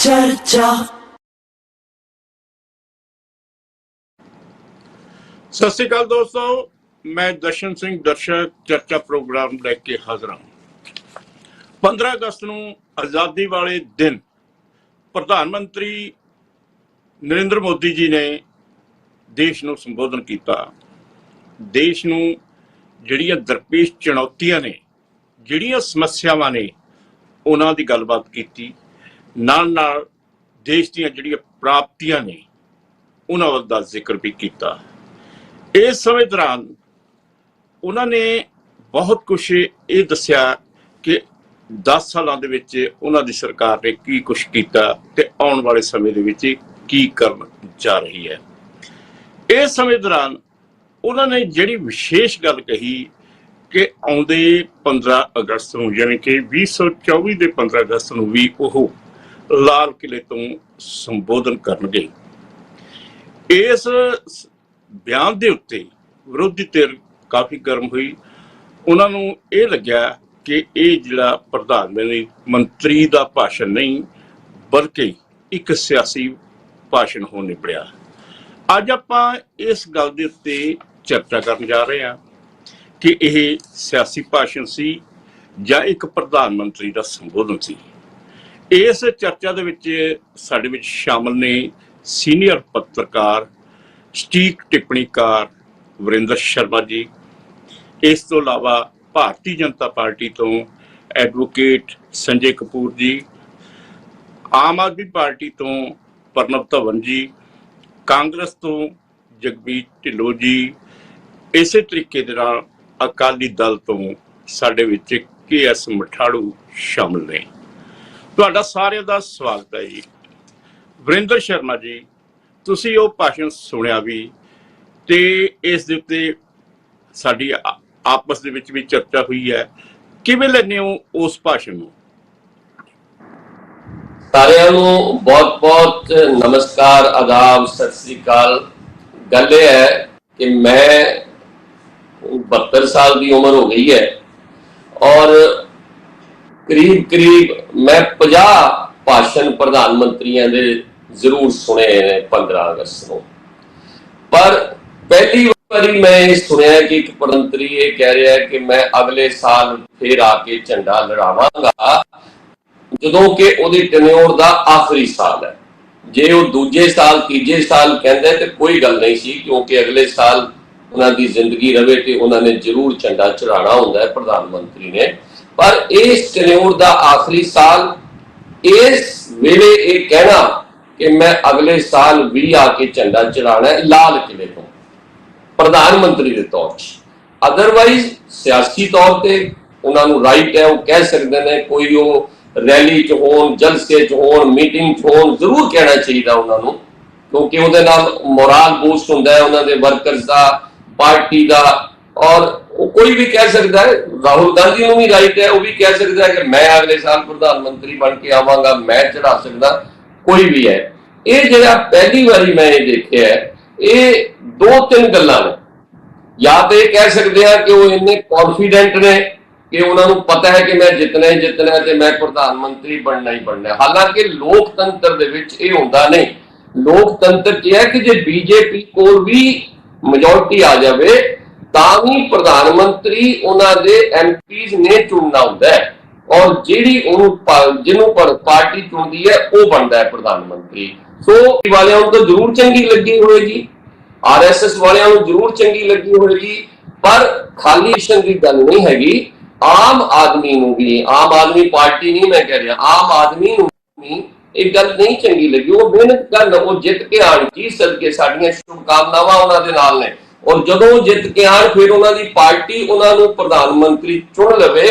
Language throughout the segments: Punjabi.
चर्चा। सत श्री अकाल दोस्तों, मैं दर्शन सिंह दर्शक चर्चा प्रोग्राम लेके हाजिर हूं। 15 अगस्त ਨੂੰ आजादी वाले दिन प्रधानमंत्री नरेंद्र मोदी जी ने देश ਨੂੰ संबोधन किया। देश ਨੂੰ ਜਿਹੜੀਆਂ ਦਰਪੇਸ਼ ਚੁਣੌਤੀਆਂ ਨੇ, ਜਿਹੜੀਆਂ ਸਮੱਸਿਆਵਾਂ ਨੇ, ਉਹਨਾਂ ਦੀ ਗੱਲਬਾਤ ਕੀਤੀ। ਨਾਲ ਨਾਲ ਦੇਸ਼ ਦੀਆਂ ਜਿਹੜੀਆਂ ਪ੍ਰਾਪਤੀਆਂ ਨੇ ਉਹਨਾਂ ਦਾ ਜ਼ਿਕਰ ਵੀ ਕੀਤਾ। ਇਸ ਸਮੇਂ ਦੌਰਾਨ ਉਹਨਾਂ ਨੇ ਬਹੁਤ ਕੁਛ ਇਹ ਦੱਸਿਆ ਕਿ 10 ਸਾਲਾਂ ਦੇ ਵਿੱਚ ਉਹਨਾਂ ਦੀ ਸਰਕਾਰ ਨੇ ਕੀ ਕੁਛ ਕੀਤਾ ਤੇ ਆਉਣ ਵਾਲੇ ਸਮੇਂ ਦੇ ਵਿੱਚ ਕੀ ਕਰਨ ਜਾ ਰਹੀ ਹੈ। ਇਸ ਸਮੇਂ ਦੌਰਾਨ ਉਹਨਾਂ ਨੇ ਜਿਹੜੀ ਵਿਸ਼ੇਸ਼ ਗੱਲ ਕਹੀ ਕਿ ਆਉਂਦੇ 15 ਅਗਸਤ ਨੂੰ ਯਾਨੀ ਕਿ 2024 ਦੇ 15 ਅਗਸਤ ਨੂੰ ਵੀ ਉਹ ਲਾਲ ਕਿਲੇ ਤੋਂ ਸੰਬੋਧਨ ਕਰਨਗੇ। ਇਸ ਬਿਆਨ ਦੇ ਉੱਤੇ ਵਿਰੋਧੀ ਧਿਰ ਕਾਫੀ ਗਰਮ ਹੋਈ। ਉਹਨਾਂ ਨੂੰ ਇਹ ਲੱਗਿਆ ਕਿ ਇਹ ਜਿਹੜਾ ਪ੍ਰਧਾਨ ਮੰਤਰੀ ਦਾ ਭਾਸ਼ਣ ਨਹੀਂ ਬਲਕਿ ਇੱਕ ਸਿਆਸੀ ਭਾਸ਼ਣ ਹੋ ਨਿਬੜਿਆ। ਅੱਜ ਆਪਾਂ ਇਸ ਗੱਲ ਦੇ ਉੱਤੇ ਚਰਚਾ ਕਰਨ ਜਾ ਰਹੇ ਹਾਂ ਕਿ ਇਹ ਸਿਆਸੀ ਭਾਸ਼ਣ ਸੀ ਜਾਂ ਇੱਕ ਪ੍ਰਧਾਨ ਮੰਤਰੀ ਦਾ ਸੰਬੋਧਨ ਸੀ। ਇਸ ਚਰਚਾ ਦੇ ਵਿੱਚ ਸਾਡੇ ਵਿੱਚ ਸ਼ਾਮਲ ਨੇ ਸੀਨੀਅਰ ਪੱਤਰਕਾਰ ਸਟੀਕ ਟਿੱਪਣੀਕਾਰ ਵਰਿੰਦਰ ਸ਼ਰਮਾ ਜੀ। ਇਸ ਤੋਂ ਇਲਾਵਾ ਭਾਰਤੀ ਜਨਤਾ ਪਾਰਟੀ ਤੋਂ ਐਡਵੋਕੇਟ ਸੰਜੇ ਕਪੂਰ ਜੀ, ਆਮ ਆਦਮੀ ਪਾਰਟੀ ਤੋਂ ਪ੍ਰਣਵ ਧਵਨ ਜੀ, ਕਾਂਗਰਸ ਤੋਂ ਜਗਮੀਤ ਢਿੱਲੋਂ ਜੀ, ਇਸੇ ਤਰੀਕੇ ਦੇ ਨਾਲ ਅਕਾਲੀ ਦਲ ਤੋਂ ਸਾਡੇ ਵਿੱਚ KS ਮਠਾੜੂ ਸ਼ਾਮਲ ਨੇ। ਤੁਹਾਡਾ ਸਾਰਿਆਂ ਦਾ ਸਵਾਗਤ ਹੈ ਜੀ। ਵਰਿੰਦਰ ਸ਼ਰਮਾ ਜੀ, ਤੁਸੀਂ ਉਹ ਭਾਸ਼ਣ ਸੁਣਿਆ ਵੀ ਤੇ ਇਸ ਦੇ ਉੱਤੇ ਸਾਡੀ ਆਪਸ ਦੇ ਵਿੱਚ ਵੀ ਚਰਚਾ ਹੋਈ ਹੈ। ਕਿਵੇਂ ਲੈਂਦੇ ਹੋ ਉਸ ਭਾਸ਼ਣ ਨੂੰ? ਸਾਰਿਆਂ ਨੂੰ ਬਹੁਤ ਬਹੁਤ ਨਮਸਕਾਰ, ਆਦਾਬ, ਸਤਿ ਸ੍ਰੀ ਅਕਾਲ। ਗੱਲ ਇਹ ਹੈ ਕਿ ਮੈਂ 72 ਸਾਲ ਦੀ ਉਮਰ ਹੋ ਗਈ ਹੈ ਔਰ ਕਰੀਬ ਮੈਂ 50 ਭਾਸ਼ਣ ਪ੍ਰਧਾਨ ਮੰਤਰੀਆਂ ਦੇ ਜ਼ਰੂਰ ਸੁਣੇ ਨੇ 15 ਅਗਸਤ ਨੂੰ। ਪਰ ਪਹਿਲੀ ਵਾਰੀ ਮੈਂ ਇਹ ਸੁਣਿਆ ਕਿ ਇੱਕ ਪ੍ਰਧਾਨ ਮੰਤਰੀ ਇਹ ਕਹਿ ਰਿਹਾ ਕਿ ਮੈਂ ਅਗਲੇ ਸਾਲ ਫਿਰ ਆ ਕੇ ਝੰਡਾ ਲਹਿਰਾਵਾਂਗਾ, ਜਦੋਂ ਕਿ ਉਹਦੀ ਟੈਨਿਓਰ ਦਾ ਆਖਰੀ ਸਾਲ ਹੈ। ਜੇ ਉਹ ਦੂਜੇ ਸਾਲ ਤੀਜੇ ਸਾਲ ਕਹਿੰਦੇ ਤੇ ਕੋਈ ਗੱਲ ਨਹੀਂ ਸੀ, ਕਿਉਂਕਿ ਅਗਲੇ ਸਾਲ ਉਹਨਾਂ ਦੀ ਜ਼ਿੰਦਗੀ ਰਵੇ ਤੇ ਉਹਨਾਂ ਨੇ ਜ਼ਰੂਰ ਝੰਡਾ ਚੜਾਉਣਾ ਹੁੰਦਾ ਹੈ ਪ੍ਰਧਾਨ ਮੰਤਰੀ ਨੇ। ਪਰ ਇਸ ਟੈਨਿਓਰ ਦਾ ਆਖਰੀ ਸਾਲ, ਇਸ ਵੇਲੇ ਇਹ ਕਹਿਣਾ ਕਿ ਮੈਂ ਅਗਲੇ ਸਾਲ ਵੀ ਆ ਕੇ ਝੰਡਾ ਚੜਾਉਣਾ ਹੈ ਲਾਲ ਕਿਲੇ ਤੋਂ ਪ੍ਰਧਾਨ ਮੰਤਰੀ ਦੇ ਤੌਰ 'ਤੇ। ਅਦਰਵਾਈਜ਼ ਸਿਆਸੀ ਤੌਰ ਤੇ ਉਹਨਾਂ ਨੂੰ ਰਾਈਟ ਹੈ, ਉਹ ਕਹਿ ਸਕਦੇ ਨੇ, ਕੋਈ ਉਹ ਰੈਲੀ 'ਚ ਹੋਣ, ਜਲਸੇ 'ਚ ਹੋਣ, ਮੀਟਿੰਗ 'ਚ ਹੋਣ, ਜ਼ਰੂਰ ਕਹਿਣਾ ਚਾਹੀਦਾ ਉਹਨਾਂ ਨੂੰ, ਕਿਉਂਕਿ ਉਹਦੇ ਨਾਲ ਮੋਰਲ ਬੂਸਟ ਹੁੰਦਾ ਹੈ ਉਹਨਾਂ ਦੇ ਵਰਕਰਸ ਦਾ, ਪਾਰਟੀ ਦਾ। ਔਰ ਉਹ ਕੋਈ ਵੀ ਕਹਿ ਸਕਦਾ ਹੈ, ਰਾਹੁਲ ਗਾਂਧੀ ਨੂੰ ਵੀ ਰਾਈਟ ਹੈ, ਉਹ ਵੀ ਕਹਿ ਸਕਦਾ ਹੈ ਕਿ ਮੈਂ ਅਗਲੇ ਸਾਲ ਪ੍ਰਧਾਨ ਮੰਤਰੀ ਬਣ ਕੇ ਆਵਾਂਗਾ, ਮੈਂ ਚੜਾ ਸਕਦਾ, ਕੋਈ ਵੀ ਹੈ। ਇਹ ਜਿਹੜਾ ਪਹਿਲੀ ਵਾਰੀ ਮੈਂ ਇਹ ਦੇਖਿਆ ਇਹ 2-3 ਗੱਲਾਂ ਨੇ। ਜਾਂ ਤਾਂ ਇਹ ਕਹਿ ਸਕਦੇ ਆ ਕਿ ਉਹ ਇੰਨੇ ਕੌਨਫੀਡੈਂਟ ਨੇ ਕਿ ਉਹਨਾਂ ਨੂੰ ਪਤਾ ਹੈ ਕਿ ਮੈਂ ਜਿੱਤਣਾ ਹੀ ਜਿੱਤਣਾ ਤੇ ਮੈਂ ਪ੍ਰਧਾਨ ਮੰਤਰੀ ਬਣਨਾ ਹੀ ਬਣਨਾ। ਹਾਲਾਂਕਿ ਲੋਕਤੰਤਰ ਦੇ ਵਿੱਚ ਇਹ ਹੁੰਦਾ ਨਹੀਂ। ਲੋਕਤੰਤਰ ਕੀ ਹੈ ਕਿ ਜੇ BJP ਕੋਲ ਵੀ ਮੈਜੋਰਟੀ ਆ ਜਾਵੇ ਤਾਂ ਵੀ ਪ੍ਰਧਾਨ ਮੰਤਰੀ ਉਹਨਾਂ ਦੇ MPs ਨੇ ਚੁਣਨਾ ਹੁੰਦਾ ਹੈ ਔਰ ਜਿਹੜੀ ਉਹਨੂੰ ਜਿਹਨੂੰ ਪਾਰਟੀ ਚੁਣਦੀ ਹੈ ਉਹ ਬਣਦਾ ਹੈ ਪ੍ਰਧਾਨ ਮੰਤਰੀ। ਸੋ ਵਾਲਿਆਂ ਨੂੰ ਤਾਂ ਜ਼ਰੂਰ ਚੰਗੀ ਲੱਗੀ ਹੋਏਗੀ, RSS ਵਾਲਿਆਂ ਨੂੰ ਜ਼ਰੂਰ ਚੰਗੀ ਲੱਗੀ ਹੋਏਗੀ, ਪਰ ਖਾਲੀ ਇਸ਼ਨ ਦੀ ਗੱਲ ਨਹੀਂ ਹੈਗੀ। ਆਮ ਆਦਮੀ ਨੂੰ ਵੀ, ਆਮ ਆਦਮੀ ਪਾਰਟੀ ਨਹੀਂ ਮੈਂ ਕਹਿ ਰਿਹਾ, ਆਮ ਆਦਮੀ ਨੂੰ ਵੀ ਇਹ ਗੱਲ ਨਹੀਂ ਚੰਗੀ ਲੱਗੀ। ਉਹ ਮਿਹਨਤ ਕਰਨ, ਉਹ ਜਿੱਤ ਕੇ ਆਣ, ਜੀ ਸਦਕੇ ਸਾਡੀਆਂ ਸ਼ੁਭਕਾਮਨਾਵਾਂ ਉਹਨਾਂ ਦੇ ਨਾਲ ਨੇ। ਔਰ ਜਦੋਂ ਉਹ ਜਿੱਤ ਕੇ ਆਣ ਫਿਰ ਉਹਨਾਂ ਦੀ ਪਾਰਟੀ ਉਹਨਾਂ ਨੂੰ ਪ੍ਰਧਾਨ ਮੰਤਰੀ ਚੁਣ ਲਵੇ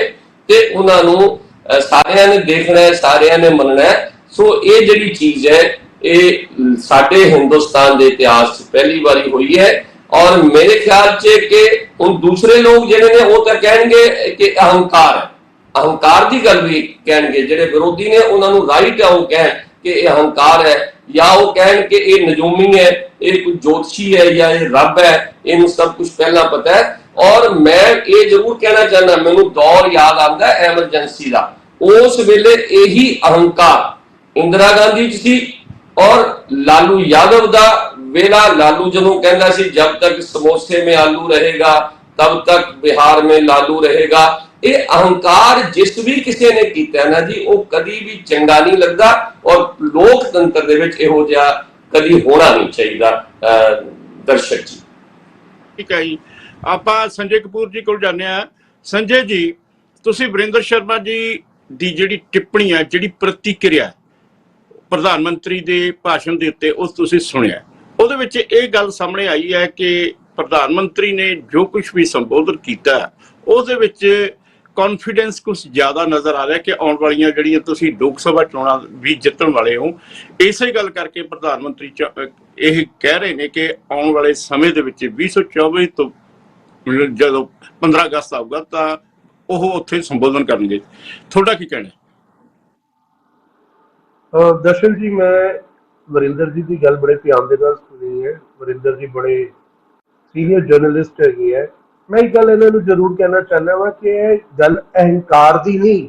ਤੇ ਉਹਨਾਂ ਨੂੰ ਸਾਰਿਆਂ ਨੇ ਦੇਖਣਾ ਹੈ, ਸਾਰਿਆਂ ਨੇ ਮੰਨਣਾ ਹੈ। ਸੋ ਇਹ ਜਿਹੜੀ ਚੀਜ਼ ਹੈ ਇਹ ਸਾਡੇ ਹਿੰਦੁਸਤਾਨ ਦੇ ਇਤਿਹਾਸ 'ਚ ਪਹਿਲੀ ਵਾਰੀ ਹੋਈ ਹੈ। ਔਰ ਮੇਰੇ ਖਿਆਲ 'ਚ ਕਿ ਹੁਣ ਦੂਸਰੇ ਲੋਕ ਜਿਹੜੇ ਨੇ ਉਹ ਤਾਂ ਕਹਿਣਗੇ ਕਿ ਅਹੰਕਾਰ ਹੈ, ਅਹੰਕਾਰ ਦੀ ਗੱਲ ਵੀ ਕਹਿਣਗੇ। ਜਿਹੜੇ ਵਿਰੋਧੀ ਨੇ ਉਹਨਾਂ ਨੂੰ ਰਾਈਟ ਹੈ ਉਹ ਕਹਿਣ ਕਿ ਇਹ ਅਹੰਕਾਰ ਹੈ, ਜਾਂ ਉਹ ਕਹਿਣ ਕਿ ਇਹ ਨਜੂਮੀ ਹੈ, ਇਹ ਕੋਈ ਜੋਤਸ਼ੀ ਹੈ ਜਾਂ ਇਹ ਰੱਬ ਹੈ, ਇਹਨੂੰ ਸਭ ਕੁਝ ਪਹਿਲਾਂ ਪਤਾ ਹੈ। ਔਰ ਮੈਂ ਇਹ ਜ਼ਰੂਰ ਕਹਿਣਾ ਚਾਹੁੰਦਾ, ਮੈਨੂੰ ਦੌਰ ਯਾਦ ਆਉਂਦਾ ਐਮਰਜੈਂਸੀ ਦਾ। ਉਸ ਵੇਲੇ ਇਹੀ ਅਹੰਕਾਰ इंदिरा गांधी च सी और लालू यादव का वेला, लालू जदों कहंदा सी जब तक समोसे में आलू रहेगा तब तक बिहार में लालू रहेगा। ये अहंकार जिस भी किसी ने किया ना जी, वो कभी भी चंगा नहीं लगता और लोकतंत्र दे विच इहो जिहा कभी होना नहीं चाहिए। दर्शक जी ठीक है जी, ਆਪਾਂ ਸੰਜੇ ਕਪੂਰ ਜੀ ਕੋਲ ਜਾਂਦੇ ਆ। ਸੰਜੇ ਜੀ, ਤੁਸੀਂ ਵਰਿੰਦਰ ਸ਼ਰਮਾ ਜੀ ਦੀ ਜਿਹੜੀ ਟਿੱਪਣੀ ਹੈ, ਜਿਹੜੀ ਪ੍ਰਤੀਕਿਰਿਆ ਪ੍ਰਧਾਨ ਮੰਤਰੀ ਦੇ ਭਾਸ਼ਣ ਦੇ ਉੱਤੇ ਉਸ ਤੁਸੀਂ ਸੁਣਿਆ, ਉਹਦੇ ਵਿੱਚ ਇਹ ਗੱਲ ਸਾਹਮਣੇ ਆਈ ਹੈ ਕਿ ਪ੍ਰਧਾਨ ਮੰਤਰੀ ਨੇ ਜੋ ਕੁਝ ਵੀ ਸੰਬੋਧਨ ਕੀਤਾ ਉਹਦੇ ਵਿੱਚ ਕੌਨਫੀਡੈਂਸ ਕੁਝ ਜ਼ਿਆਦਾ ਨਜ਼ਰ ਆ ਰਿਹਾ ਕਿ ਆਉਣ ਵਾਲੀਆਂ ਜਿਹੜੀਆਂ ਤੁਸੀਂ ਲੋਕ ਸਭਾ ਚੋਣਾਂ ਵੀ ਜਿੱਤਣ ਵਾਲੇ ਹੋ। ਇਸੇ ਗੱਲ ਕਰਕੇ ਪ੍ਰਧਾਨ ਮੰਤਰੀ ਇਹ ਕਹਿ ਰਹੇ ਨੇ ਕਿ ਆਉਣ ਵਾਲੇ ਸਮੇਂ ਦੇ ਵਿੱਚ 2024 ਤੋਂ ਜਦੋਂ 15 ਅਗਸਤ ਆਊਗਾ ਤਾਂ ਉਹ ਉੱਥੇ ਸੰਬੋਧਨ ਕਰਨਗੇ। ਤੁਹਾਡਾ ਕੀ ਕਹਿਣਾ? दर्शन जी, मैं वरिंदर जी की गल बड़े ध्यान के नाल सुनी है। वरिंदर जी बड़े सीनियर जर्नलिस्ट है। मैं एक गल इन्होंने जरूर कहना चाहना वा कि गल अहंकार की नहीं,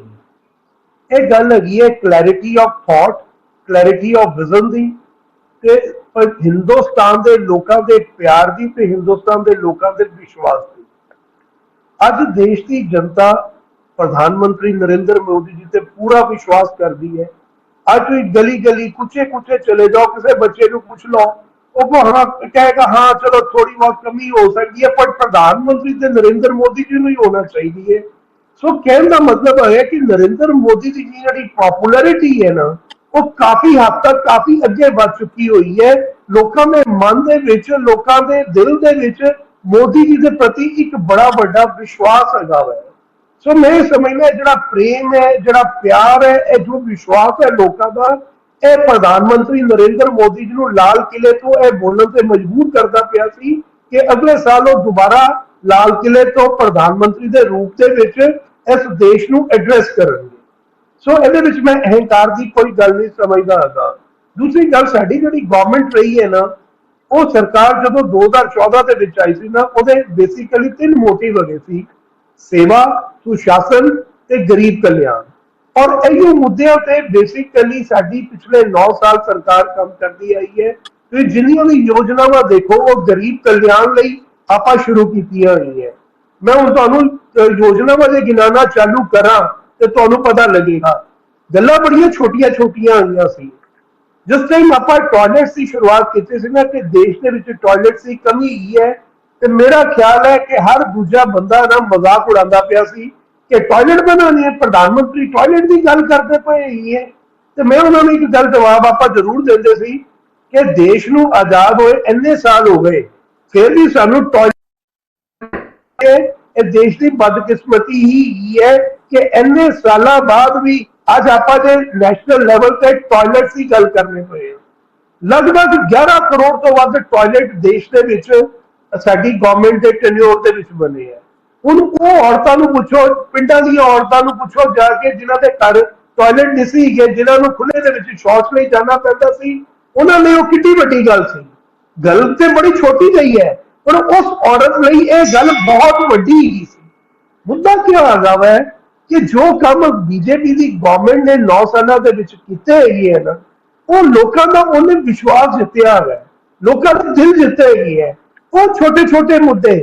ये गल हैगी है clarity of thought, clarity of vision की, ते हिंदुस्तान के लोगों के प्यार की, ते हिंदुस्तान के लोगों के विश्वास की। अज देश की जनता प्रधानमंत्री नरेंद्र मोदी जी से पूरा विश्वास करती है। आज गली गली कुचे कुचे चले जाओ, किसी बच्चे को पूछ लो, वो हाँ कहेगा हाँ चलो थोड़ी बहुत कमी हो सकती है, पर प्रधानमंत्री से नरेंद्र मोदी जी ही होना चाहिए। सो कहने का मतलब है कि नरेंद्र मोदी जी की जी पॉपुलैरिटी है ना, वो काफी हद तक काफी अगे बढ़ चुकी हुई है। लोगों के मन के विच, लोगों के दिल के विच मोदी जी के प्रति एक बड़ा बड़ा विश्वास है। सो मैं समझना जो प्रेम है, जो प्यार है, जो विश्वास है लोगों का, यह प्रधानमंत्री नरेंद्र मोदी जी को लाल किले तो यह बोलने से मजबूर करता पाया सी कि अगले साल वो दोबारा लाल किले तो प्रधानमंत्री के रूप के विच इस देश को एड्रैस करेंगे। सो ये मैं अहंकार की कोई गल नहीं समझता है। दूसरी गल, साडी जिहड़ी गवर्नमेंट रही है ना, वो सरकार जो 2014 के विच आई सी ना, वो बेसिकली 3 मोटिव लगे सी: सेवा, सुशासन ते गरीब कल्याण। और इहो मुद्दों ते बेसिकली साडी पिछले 9 साल सरकार काम करती आई है। तो जिन्नियां भी योजनावां देखो वो गरीब कल्याण लई आपां शुरू कीतियां हुई है। मैं हुण तुहानूं योजनावां दे गिनाना चालू करा ते तुहानूं पता लगेगा। गल्लां बड़ियां छोटियां छोटियां आईयां सी। जिस टाइम आपां टॉयलेट्स की शुरुआत कीती सी ना कि देश दे विच टॉयलेट्स की कमी है, तो मेरा ख्याल है कि हर दूजा बंदा ना मजाक उड़ाता पाया सी कि टॉयलेट बनाने है, प्रधानमंत्री टॉयलेट की गल करते पे है। तो मैं उन्होंने एक गल जवाब आप जरूर देंदे सी कि देश नूं आजाद होए इन्ने साल हो गए, फिर भी सानू टॉयलेट, देश की बदकिस्मती ही है कि इन्ने साल बाद भी अज आप नैशनल लेवल पे टॉयलेट की गल करने पे। लगभग 11 करोड़ तो वध टॉयलेट देश के विच साडी गवर्नमेंट के टेन्योर दे विच बने हैं। हुण वो औरतां नूं पुछो, पिंडां दी औरतां नूं पुछो जाके जिन्हां दे घर टॉयलेट नहीं सी गए, जिन्हां नूं खुले दे विच शौच लई जाना पैंदा सी, उन्हां लई ओह किड्डी वड्डी गल सी। गल ते बड़ी छोटी जही है, पर उस औरत लई इह गल बहुत वड्डी ही सी। मुद्दा क्या आ गया है कि जो काम बीजेपी की गवर्नमेंट ने 9 सालों के विच कीते है ना, वो लोगों का उन्हें विश्वास जितया है, लोगों का दिल जिते है। वो छोटे छोटे मुद्दे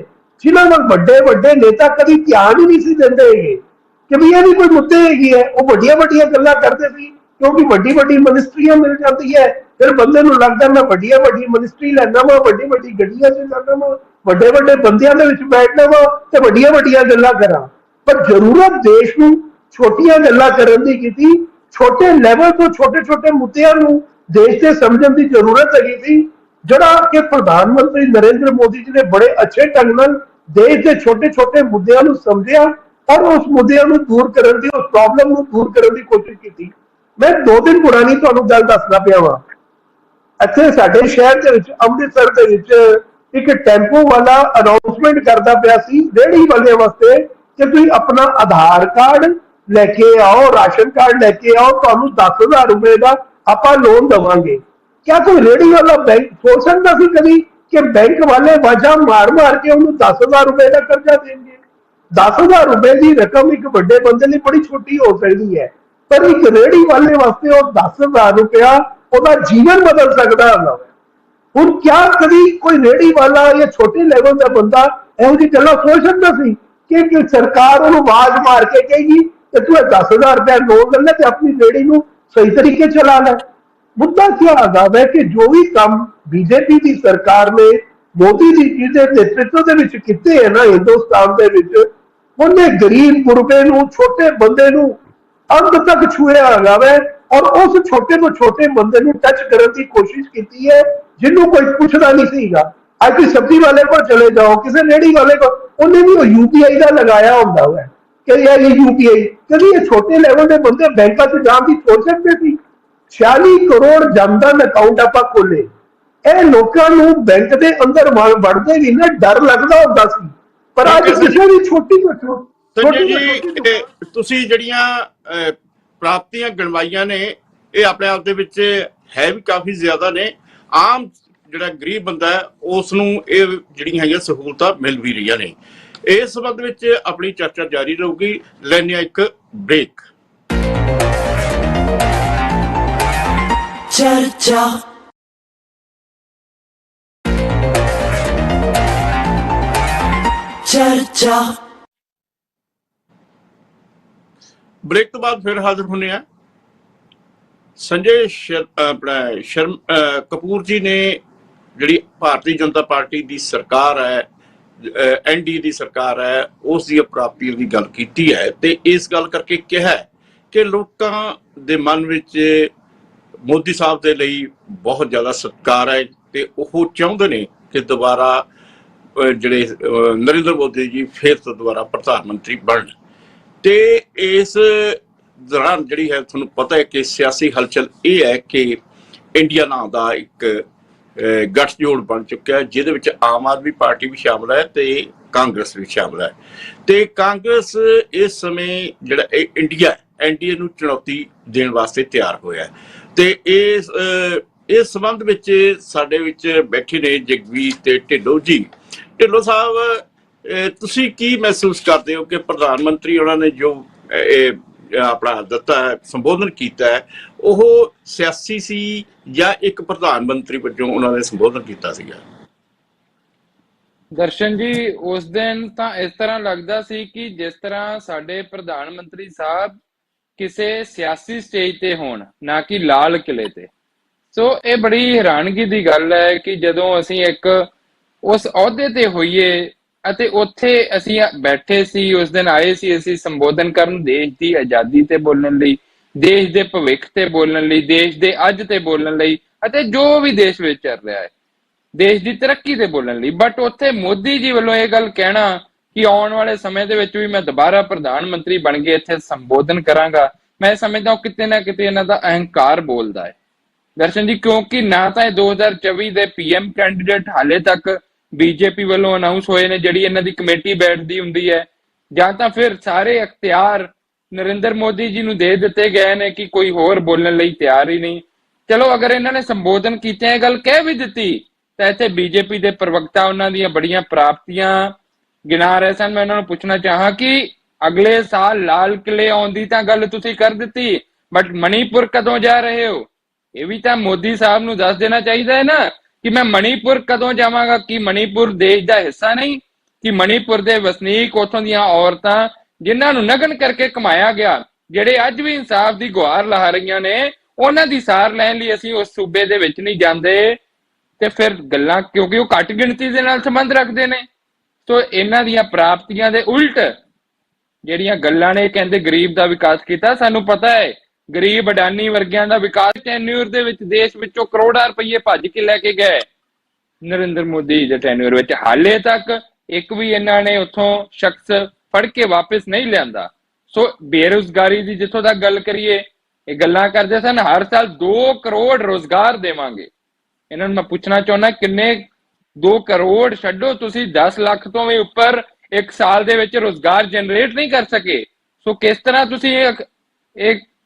जिन्हों में बड़े बड़े नेता कभी ध्यान ही नहीं सी देंदे कि भी ये भी कोई मुद्दे है, वो बड़िया बड़िया गल्लां करते सी क्योंकि बड़ी बड़ी मिनिस्ट्रियां मिल जाती है। फिर बंदे नूं लगदा मैं बड़िया बड़ी मिनिस्ट्री लैना वा, बड़ी बड़ी गड्डियां च जाना वा, बड़े बड़े बंदियां दे विच बैठना वा ते बड़िया बड़िया गल्लां करा। पर जरूरत देश नूं छोटियां गल्लां करन दी कीती, छोटे लेवल तो छोटे छोटे मुद्दियां नूं देश से समझण दी जरूरत हैगी सी, जड़ा कि प्रधानमंत्री नरेंद्र मोदी जी ने बड़े अच्छे ढंग नाल देश के छोटे छोटे मुद्दों को समझिया और उस मुद्दों को दूर करने की, उस प्रॉब्लम को दूर करने की कोशिश की। मैं 2 दिन पुरानी तुहानूं गल दसदा पिया वां। इत्थे साडे शहर दे विच अमृतसर दे विच एक टेंपो वाला अनाउंसमेंट करदा पिया सी रेहड़ी वाले वास्ते कि तुसीं अपना आधार कार्ड लेके आओ, राशन कार्ड लेके आओ, तुहानूं 10,000 रुपए का आपां लोन देवांगे। क्या कोई रेहड़ी वाला बैंक सोच सकता सी कभी कि बैंक वाले वजह मार मार के उन्हें 10,000 रुपए का कर्जा देंगे? 10,000 रुपए की रकम एक बड़े बंदे लिए बड़ी छोटी हो सकती है, ਪਰ ਇੱਕ ਰੇਹੜੀ ਵਾਲੇ ਵਾਸਤੇ ਉਹ 10,000 ਰੁਪਇਆ ਉਹਦਾ ਜੀਵਨ ਬਦਲ ਸਕਦਾ ਹੁੰਦਾ। ਹੁਣ ਕਿਆ ਕਦੀ ਕੋਈ ਰੇਹੜੀ ਵਾਲਾ ਜਾਂ ਛੋਟੇ ਲੈਵਲ ਦਾ ਬੰਦਾ ਇਹੋ ਜਿਹੀ ਗੱਲਾਂ ਸੋਚ ਸਕਦਾ ਸੀ ਕਿ ਸਰਕਾਰ ਉਹਨੂੰ ਆਵਾਜ਼ ਮਾਰ ਕੇ ਕਹੇਗੀ ਕਿ ਤੂੰ 10,000 ਰੁਪਇਆ ਲੋਨ ਲੈ ਲੈ ਤੇ ਆਪਣੀ ਰੇਹੜੀ ਨੂੰ ਸਹੀ ਤਰੀਕੇ ਚਲਾ ਲੈ। ਮੁੱਦਾ ਕੀ ਹੈਗਾ ਵੈ ਕਿ ਜੋ ਵੀ ਕੰਮ ਬੀਜੇਪੀ ਦੀ ਸਰਕਾਰ ਨੇ ਮੋਦੀ ਜੀ ਦੇ ਨੇਤਰਤਵ ਦੇ ਵਿੱਚ ਕੀਤੇ ਹੈ ਨਾ ਹਿੰਦੁਸਤਾਨ ਦੇ ਵਿੱਚ, ਉਹਨੇ ਗਰੀਬ ਗੁਰਬੇ ਨੂੰ, ਛੋਟੇ ਬੰਦੇ ਨੂੰ ਅੰਤ ਤੱਕ ਛੂਇਆ ਹੈਗਾ ਵੈ ਔਰ ਉਸ ਛੋਟੇ ਤੋਂ ਛੋਟੇ ਬੰਦੇ ਨੂੰ ਟੱਚ ਕਰਨ ਦੀ ਕੋਸ਼ਿਸ਼ ਕੀਤੀ ਹੈ ਜਿਹਨੂੰ ਕੋਈ ਪੁੱਛਦਾ ਨਹੀਂ ਸੀਗਾ। ਅੱਜ ਤੁਸੀਂ ਸਬਜ਼ੀ ਵਾਲੇ ਕੋਲ ਚਲੇ ਜਾਓ, ਕਿਸੇ ਰੇਹੜੀ ਵਾਲੇ ਕੋਲ, ਉਹਨੇ ਵੀ ਉਹ UPI ਦਾ ਲਗਾਇਆ ਹੁੰਦਾ ਹੈ ਕਿ ਯਾਰ ਇਹ UPI। ਕਦੀ ਇਹ ਛੋਟੇ ਲੈਵਲ ਦੇ ਬੰਦੇ ਬੈਂਕਾਂ 'ਚ ਜਾਣ ਦੀ ਸੋਚ ਸਕਦੇ ਸੀ? 46 ਕਰੋੜ ਜਨਧਨ ਅਕਾਊਂਟ ਆਪਾਂ ਖੋਲੇ, ਇਹ ਲੋਕਾਂ ਨੂੰ ਬੈਂਕ ਦੇ ਅੰਦਰ ਵੜਦੇ ਵੀ ਨਾ ਡਰ ਲੱਗਦਾ ਹੁੰਦਾ ਸੀ, ਪਰ ਅੱਜ ਕਿਸੇ ਵੀ ਛੋਟੀ ਤੋਂ ਸੰਜੇ ਜੀ, ਤੁਸੀਂ ਜਿਹੜੀਆਂ ਪ੍ਰਾਪਤੀਆਂ ਗਣਵਾਈਆਂ ਨੇ ਇਹ ਆਪਣੇ ਆਪ ਦੇ ਵਿੱਚ ਹੈ ਵੀ ਕਾਫੀ ਜ਼ਿਆਦਾ ਨੇ। ਆਮ ਜਿਹੜਾ ਗਰੀਬ ਬੰਦਾ ਹੈ ਉਸ ਨੂੰ ਇਹ ਜਿਹੜੀਆਂ ਹੈਗੀਆਂ ਸਹੂਲਤਾਂ ਮਿਲ ਵੀ ਰਹੀਆਂ ਨੇ। ਇਸ ਸੰਬੰਧ ਵਿੱਚ ਆਪਣੀ ਚਰਚਾ ਜਾਰੀ ਰਹੂਗੀ। ਲੈਣੇ ਇੱਕ ਬ੍ਰੇਕ। ਚਰਚਾ ਚਰਚਾ ਬ੍ਰੇਕ ਤੋਂ ਬਾਅਦ ਫਿਰ ਹਾਜ਼ਰ ਹੁੰਦੇ ਆ। ਸੰਜੇ ਕਪੂਰ ਜੀ ਨੇ ਜਿਹੜੀ ਭਾਰਤੀ ਜਨਤਾ ਪਾਰਟੀ ਦੀ ਸਰਕਾਰ ਹੈ, NDA ਦੀ ਸਰਕਾਰ ਹੈ, ਉਸ ਦੀ ਪ੍ਰਾਪਤੀਆਂ ਦੀ ਗੱਲ ਕੀਤੀ ਹੈ ਤੇ ਇਸ ਗੱਲ ਕਰਕੇ ਕਿਹਾ ਕਿ ਲੋਕਾਂ ਦੇ ਮਨ ਵਿੱਚ ਮੋਦੀ ਸਾਹਿਬ ਦੇ ਲਈ ਬਹੁਤ ਜ਼ਿਆਦਾ ਸਤਿਕਾਰ ਹੈ ਤੇ ਉਹ ਚਾਹੁੰਦੇ ਨੇ ਕਿ ਦੁਬਾਰਾ ਜਿਹੜੇ ਨਰਿੰਦਰ ਮੋਦੀ ਜੀ ਫਿਰ ਤੋਂ ਦੁਬਾਰਾ ਪ੍ਰਧਾਨ ਮੰਤਰੀ ਬਣਨ। ਤੇ ਇਸ ਦੌਰਾਨ ਜਿਹੜੀ ਹੈ ਤੁਹਾਨੂੰ ਪਤਾ ਹੈ ਕਿ ਸਿਆਸੀ ਹਲਚਲ ਇਹ ਹੈ ਕਿ ਇੰਡੀਆ ਨਾਂ ਦਾ ਇੱਕ ਗੱਠਜੋੜ ਬਣ ਚੁੱਕਿਆ ਹੈ ਜਿਹਦੇ ਵਿੱਚ ਆਮ ਆਦਮੀ ਪਾਰਟੀ ਵੀ ਸ਼ਾਮਲ ਹੈ ਤੇ ਕਾਂਗਰਸ ਵੀ ਸ਼ਾਮਲ ਹੈ। ਤੇ ਕਾਂਗਰਸ ਇਸ ਸਮੇਂ ਜਿਹੜਾ ਇੰਡੀਆ NDA ਨੂੰ ਚੁਣੌਤੀ ਦੇਣ ਵਾਸਤੇ ਤਿਆਰ ਹੋਇਆ ਤੇ ਇਸ ਸੰਬੰਧ ਵਿੱਚ ਸਾਡੇ ਵਿੱਚ ਬੈਠੇ ਨੇ ਜਗਵੀਰ ਤੇ ਢਿੱਲੋਂ ਜੀ। ਢਿੱਲੋਂ ਸਾਹਿਬ, ਤੁਸੀਂ ਕੀ ਮਹਿਸੂਸ ਕਰਦੇ ਹੋ ਕਿ ਪ੍ਰਧਾਨ ਮੰਤਰੀ ਉਹਨਾਂ ਨੇ ਜੋ ਆਪਣਾ ਦਿੱਤਾ ਸੰਬੋਧਨ ਕੀਤਾ ਹੈ ਉਹ ਸਿਆਸੀ ਸੀ ਜਾਂ ਇੱਕ ਪ੍ਰਧਾਨ ਮੰਤਰੀ ਵਜੋਂ ਉਹਨਾਂ ਨੇ ਸੰਬੋਧਨ ਕੀਤਾ ਸੀਗਾ? ਦਰਸ਼ਨ ਜੀ, ਉਸ ਦਿਨ ਤਾਂ ਇਸ ਤਰ੍ਹਾਂ ਲੱਗਦਾ ਸੀ ਕਿ ਜਿਸ ਤਰ੍ਹਾਂ ਸਾਡੇ ਪ੍ਰਧਾਨ ਮੰਤਰੀ ਸਾਹਿਬ ਕਿਸੇ ਸਿਆਸੀ ਸਟੇਜ ਤੇ ਹੋਣ, ਨਾ ਕਿ ਲਾਲ ਕਿਲੇ ਤੇ। ਸੋ ਇਹ ਬੜੀ ਹੈਰਾਨਗੀ ਦੀ ਗੱਲ ਹੈ ਕਿ ਜਦੋਂ ਅਸੀਂ ਇੱਕ ਉਸ ਅਹੁਦੇ ਤੇ ਹੋਈਏ ਅਤੇ ਉੱਥੇ ਅਸੀਂ ਬੈਠੇ ਸੀ, ਉਸ ਦਿਨ ਆਏ ਸੀ ਅਸੀਂ ਸੰਬੋਧਨ ਕਰਨ, ਦੇਸ਼ ਦੀ ਆਜ਼ਾਦੀ ਤੇ ਬੋਲਣ ਲਈ, ਦੇਸ਼ ਦੇ ਭਵਿੱਖ ਤੇ ਬੋਲਣ ਲਈ, ਦੇਸ਼ ਦੇ ਅੱਜ ਤੇ ਬੋਲਣ ਲਈ ਅਤੇ ਜੋ ਵੀ ਦੇਸ਼ ਵਿੱਚ ਚੱਲ ਰਿਹਾ ਹੈ ਦੇਸ਼ ਦੀ ਤਰੱਕੀ ਤੇ ਬੋਲਣ ਲਈ। ਬਟ ਉੱਥੇ ਮੋਦੀ ਜੀ ਵੱਲੋਂ ਇਹ ਗੱਲ ਕਹਿਣਾ ਕਿ ਆਉਣ ਵਾਲੇ ਸਮੇਂ ਦੇ ਵਿੱਚ ਵੀ ਮੈਂ ਦੁਬਾਰਾ ਪ੍ਰਧਾਨ ਮੰਤਰੀ ਬਣ ਕੇ ਇੱਥੇ ਸੰਬੋਧਨ ਕਰਾਂਗਾ, ਮੈਂ ਸਮਝਦਾ ਕਿਤੇ ਨਾ ਕਿਤੇ ਇਹਨਾਂ ਦਾ ਅਹੰਕਾਰ ਬੋਲਦਾ ਹੈ ਦਰਸ਼ਨ ਜੀ। ਕਿਉਂਕਿ ਨਾ ਤਾਂ ਇਹ 2024 ਦੇ PM ਕੈਂਡੀਡੇਟ ਹਾਲੇ ਤੱਕ BJP ਵੱਲੋਂ ਅਨਾਉਂਸ ਹੋਏ ਨੇ, ਜਿਹੜੀ ਇਹਨਾਂ ਦੀ ਕਮੇਟੀ ਬੈਠਦੀ ਹੁੰਦੀ ਹੈ, ਜਾਂ ਤਾਂ ਫਿਰ ਸਾਰੇ ਅਖਤਿਆਰ ਨਰਿੰਦਰ ਮੋਦੀ ਜੀ ਨੂੰ ਦੇ ਦਿੱਤੇ ਗਏ ਨੇ ਕਿ ਕੋਈ ਹੋਰ ਬੋਲਣ ਲਈ ਤਿਆਰ ਹੀ ਨਹੀਂ। ਚਲੋ ਅਗਰ ਇਹਨਾਂ ਨੇ ਸੰਬੋਧਨ ਕੀਤੇ ਇਹ ਗੱਲ ਕਹਿ ਵੀ ਦਿੱਤੀ ਤਾਂ ਇੱਥੇ BJP ਦੇ ਪ੍ਰਵਕਤਾ ਉਹਨਾਂ ਦੀਆਂ ਬੜੀਆਂ ਪ੍ਰਾਪਤੀਆਂ ਗਿਣਾ ਰਹੇ ਸਨ। ਮੈਂ ਉਹਨਾਂ ਨੂੰ ਪੁੱਛਣਾ ਚਾਹਾਂ ਕਿ ਅਗਲੇ ਸਾਲ ਲਾਲ ਕਿਲੇ ਆਉਣ ਦੀ ਤਾਂ ਗੱਲ ਤੁਸੀਂ ਕਰ ਦਿੱਤੀ, ਬਟ ਮਣੀਪੁਰ ਕਦੋਂ ਜਾ ਰਹੇ ਹੋ? ਇਹ ਵੀ ਤਾਂ ਮੋਦੀ ਸਾਹਿਬ ਨੂੰ ਦੱਸ ਦੇਣਾ ਚਾਹੀਦਾ ਹੈ ਨਾ ਕਿ ਮੈਂ ਮਣੀਪੁਰ ਕਦੋਂ ਜਾਵਾਂਗਾ। ਕਿ ਮਣੀਪੁਰ ਦੇਸ਼ ਦਾ ਹਿੱਸਾ ਨਹੀਂ? ਕਿ ਮਣੀਪੁਰ ਦੇ ਵਸਨੀਕ, ਉੱਥੋਂ ਦੀਆਂ ਔਰਤਾਂ ਜਿਨ੍ਹਾਂ ਨੂੰ ਨਗਨ ਕਰਕੇ ਕਮਾਇਆ ਗਿਆ, ਜਿਹੜੇ ਅੱਜ ਵੀ ਇਨਸਾਫ ਦੀ ਗੁਹਾਰ ਲਾ ਰਹੀਆਂ ਨੇ, ਉਹਨਾਂ ਦੀ ਸਾਰ ਲੈਣ ਲਈ ਅਸੀਂ ਉਸ ਸੂਬੇ ਦੇ ਵਿੱਚ ਨਹੀਂ ਜਾਂਦੇ? ਤੇ ਫਿਰ ਗੱਲਾਂ, ਕਿਉਂਕਿ ਉਹ ਘੱਟ ਗਿਣਤੀ ਦੇ ਨਾਲ ਸੰਬੰਧ ਰੱਖਦੇ ਨੇ। ਸੋ ਇਹਨਾਂ ਦੀਆਂ ਪ੍ਰਾਪਤੀਆਂ ਦੇ ਉਲਟ ਜਿਹੜੀਆਂ ਗੱਲਾਂ ਨੇ, ਕਹਿੰਦੇ ਗਰੀਬ ਦਾ ਵਿਕਾਸ ਕੀਤਾ। ਸਾਨੂੰ ਪਤਾ ਹੈ ਗਰੀਬ ਅਡਾਨੀ ਵਰਗਿਆਂ ਦਾ ਵਿਕਾਸ ਟੈਨਿਊਰ ਦੇ ਵਿੱਚ ਦੇਸ਼ ਵਿੱਚੋਂ ਕਰੋੜਾਂ ਰੁਪਏ ਭੱਜ ਕੇ ਲੈ ਕੇ ਗਏ ਨਰਿੰਦਰ ਮੋਦੀ ਦੇ ਟੈਨਿਊਰ ਵਿੱਚ। ਹਾਲੇ ਤੱਕ ਇੱਕ ਵੀ ਇਹਨਾਂ ਨੇ ਉੱਥੋਂ ਸ਼ਖਸ ਫੜ ਕੇ ਵਾਪਸ ਨਹੀਂ ਲਿਆਂਦਾ। ਸੋ ਬੇਰੁਜ਼ਗਾਰੀ ਦੀ ਜਿੱਥੋਂ ਤੱਕ ਗੱਲ ਕਰੀਏ, ਇਹ ਗੱਲਾਂ ਕਰਦੇ ਸਨ ਹਰ ਸਾਲ 2 ਕਰੋੜ ਰੋਜ਼ਗਾਰ ਦੇਵਾਂਗੇ। ਇਹਨਾਂ ਨੂੰ ਮੈਂ ਪੁੱਛਣਾ ਚਾਹੁੰਦਾ, ਕਿੰਨੇ 2 ਕਰੋੜ ਛੱਡੋ, ਤੁਸੀਂ 10 ਲੱਖ ਤੋਂ ਵੀ ਉੱਪਰ ਇੱਕ ਸਾਲ ਦੇ ਵਿੱਚ ਰੋਜ਼ਗਾਰ ਜਨਰੇਟ ਨਹੀਂ ਕਰ ਸਕੇ। ਸੋ ਕਿਸ ਤਰ੍ਹਾਂ ਤੁਸੀਂ ਇਹ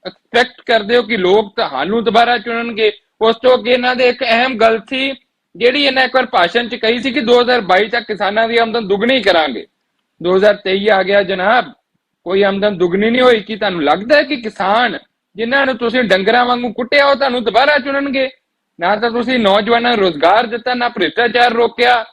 ਐਕਸਪੈਕਟ ਕਰਦੇ ਹੋ ਕਿ ਲੋਕ ਤੁਹਾਨੂੰ ਦੁਬਾਰਾ ਚੁਣਨਗੇ? ਉਸ ਤੋਂ ਅੱਗੇ ਇਹਨਾਂ ਦੇ ਇੱਕ ਅਹਿਮ ਗੱਲ ਸੀ ਜਿਹੜੀ ਇਹਨਾਂ ਇੱਕ ਵਾਰ ਭਾਸ਼ਣ 'ਚ ਕਹੀ ਸੀ ਕਿ 2022 ਤੱਕ ਕਿਸਾਨਾਂ ਦੀ ਆਮਦਨ ਦੁੱਗਣੀ ਕਰਾਂਗੇ। 2023 ਆ ਗਿਆ ਜਨਾਬ, ਕੋਈ ਆਮਦਨ ਦੁੱਗਣੀ ਨਹੀਂ ਹੋਈ। ਕਿ ਤੁਹਾਨੂੰ ਲੱਗਦਾ ਹੈ ਕਿ ਕਿਸਾਨ ਜਿਨ੍ਹਾਂ ਨੂੰ ਤੁਸੀਂ ਡੰਗਰਾਂ ਵਾਂਗੂ ਕੁੱਟਿਆ ਉਹ ਤੁਹਾਨੂੰ ਦੁਬਾਰਾ ਚੁਣਨਗੇ। ਨਾ ਤਾਂ ਤੁਸੀਂ ਨੌਜਵਾਨਾਂ ਨੂੰ ਰੋਜ਼ਗਾਰ ਦਿੱਤਾ, ਨਾ ਭ੍ਰਿਸ਼ਟਾਚਾਰ ਰੋਕਿਆ,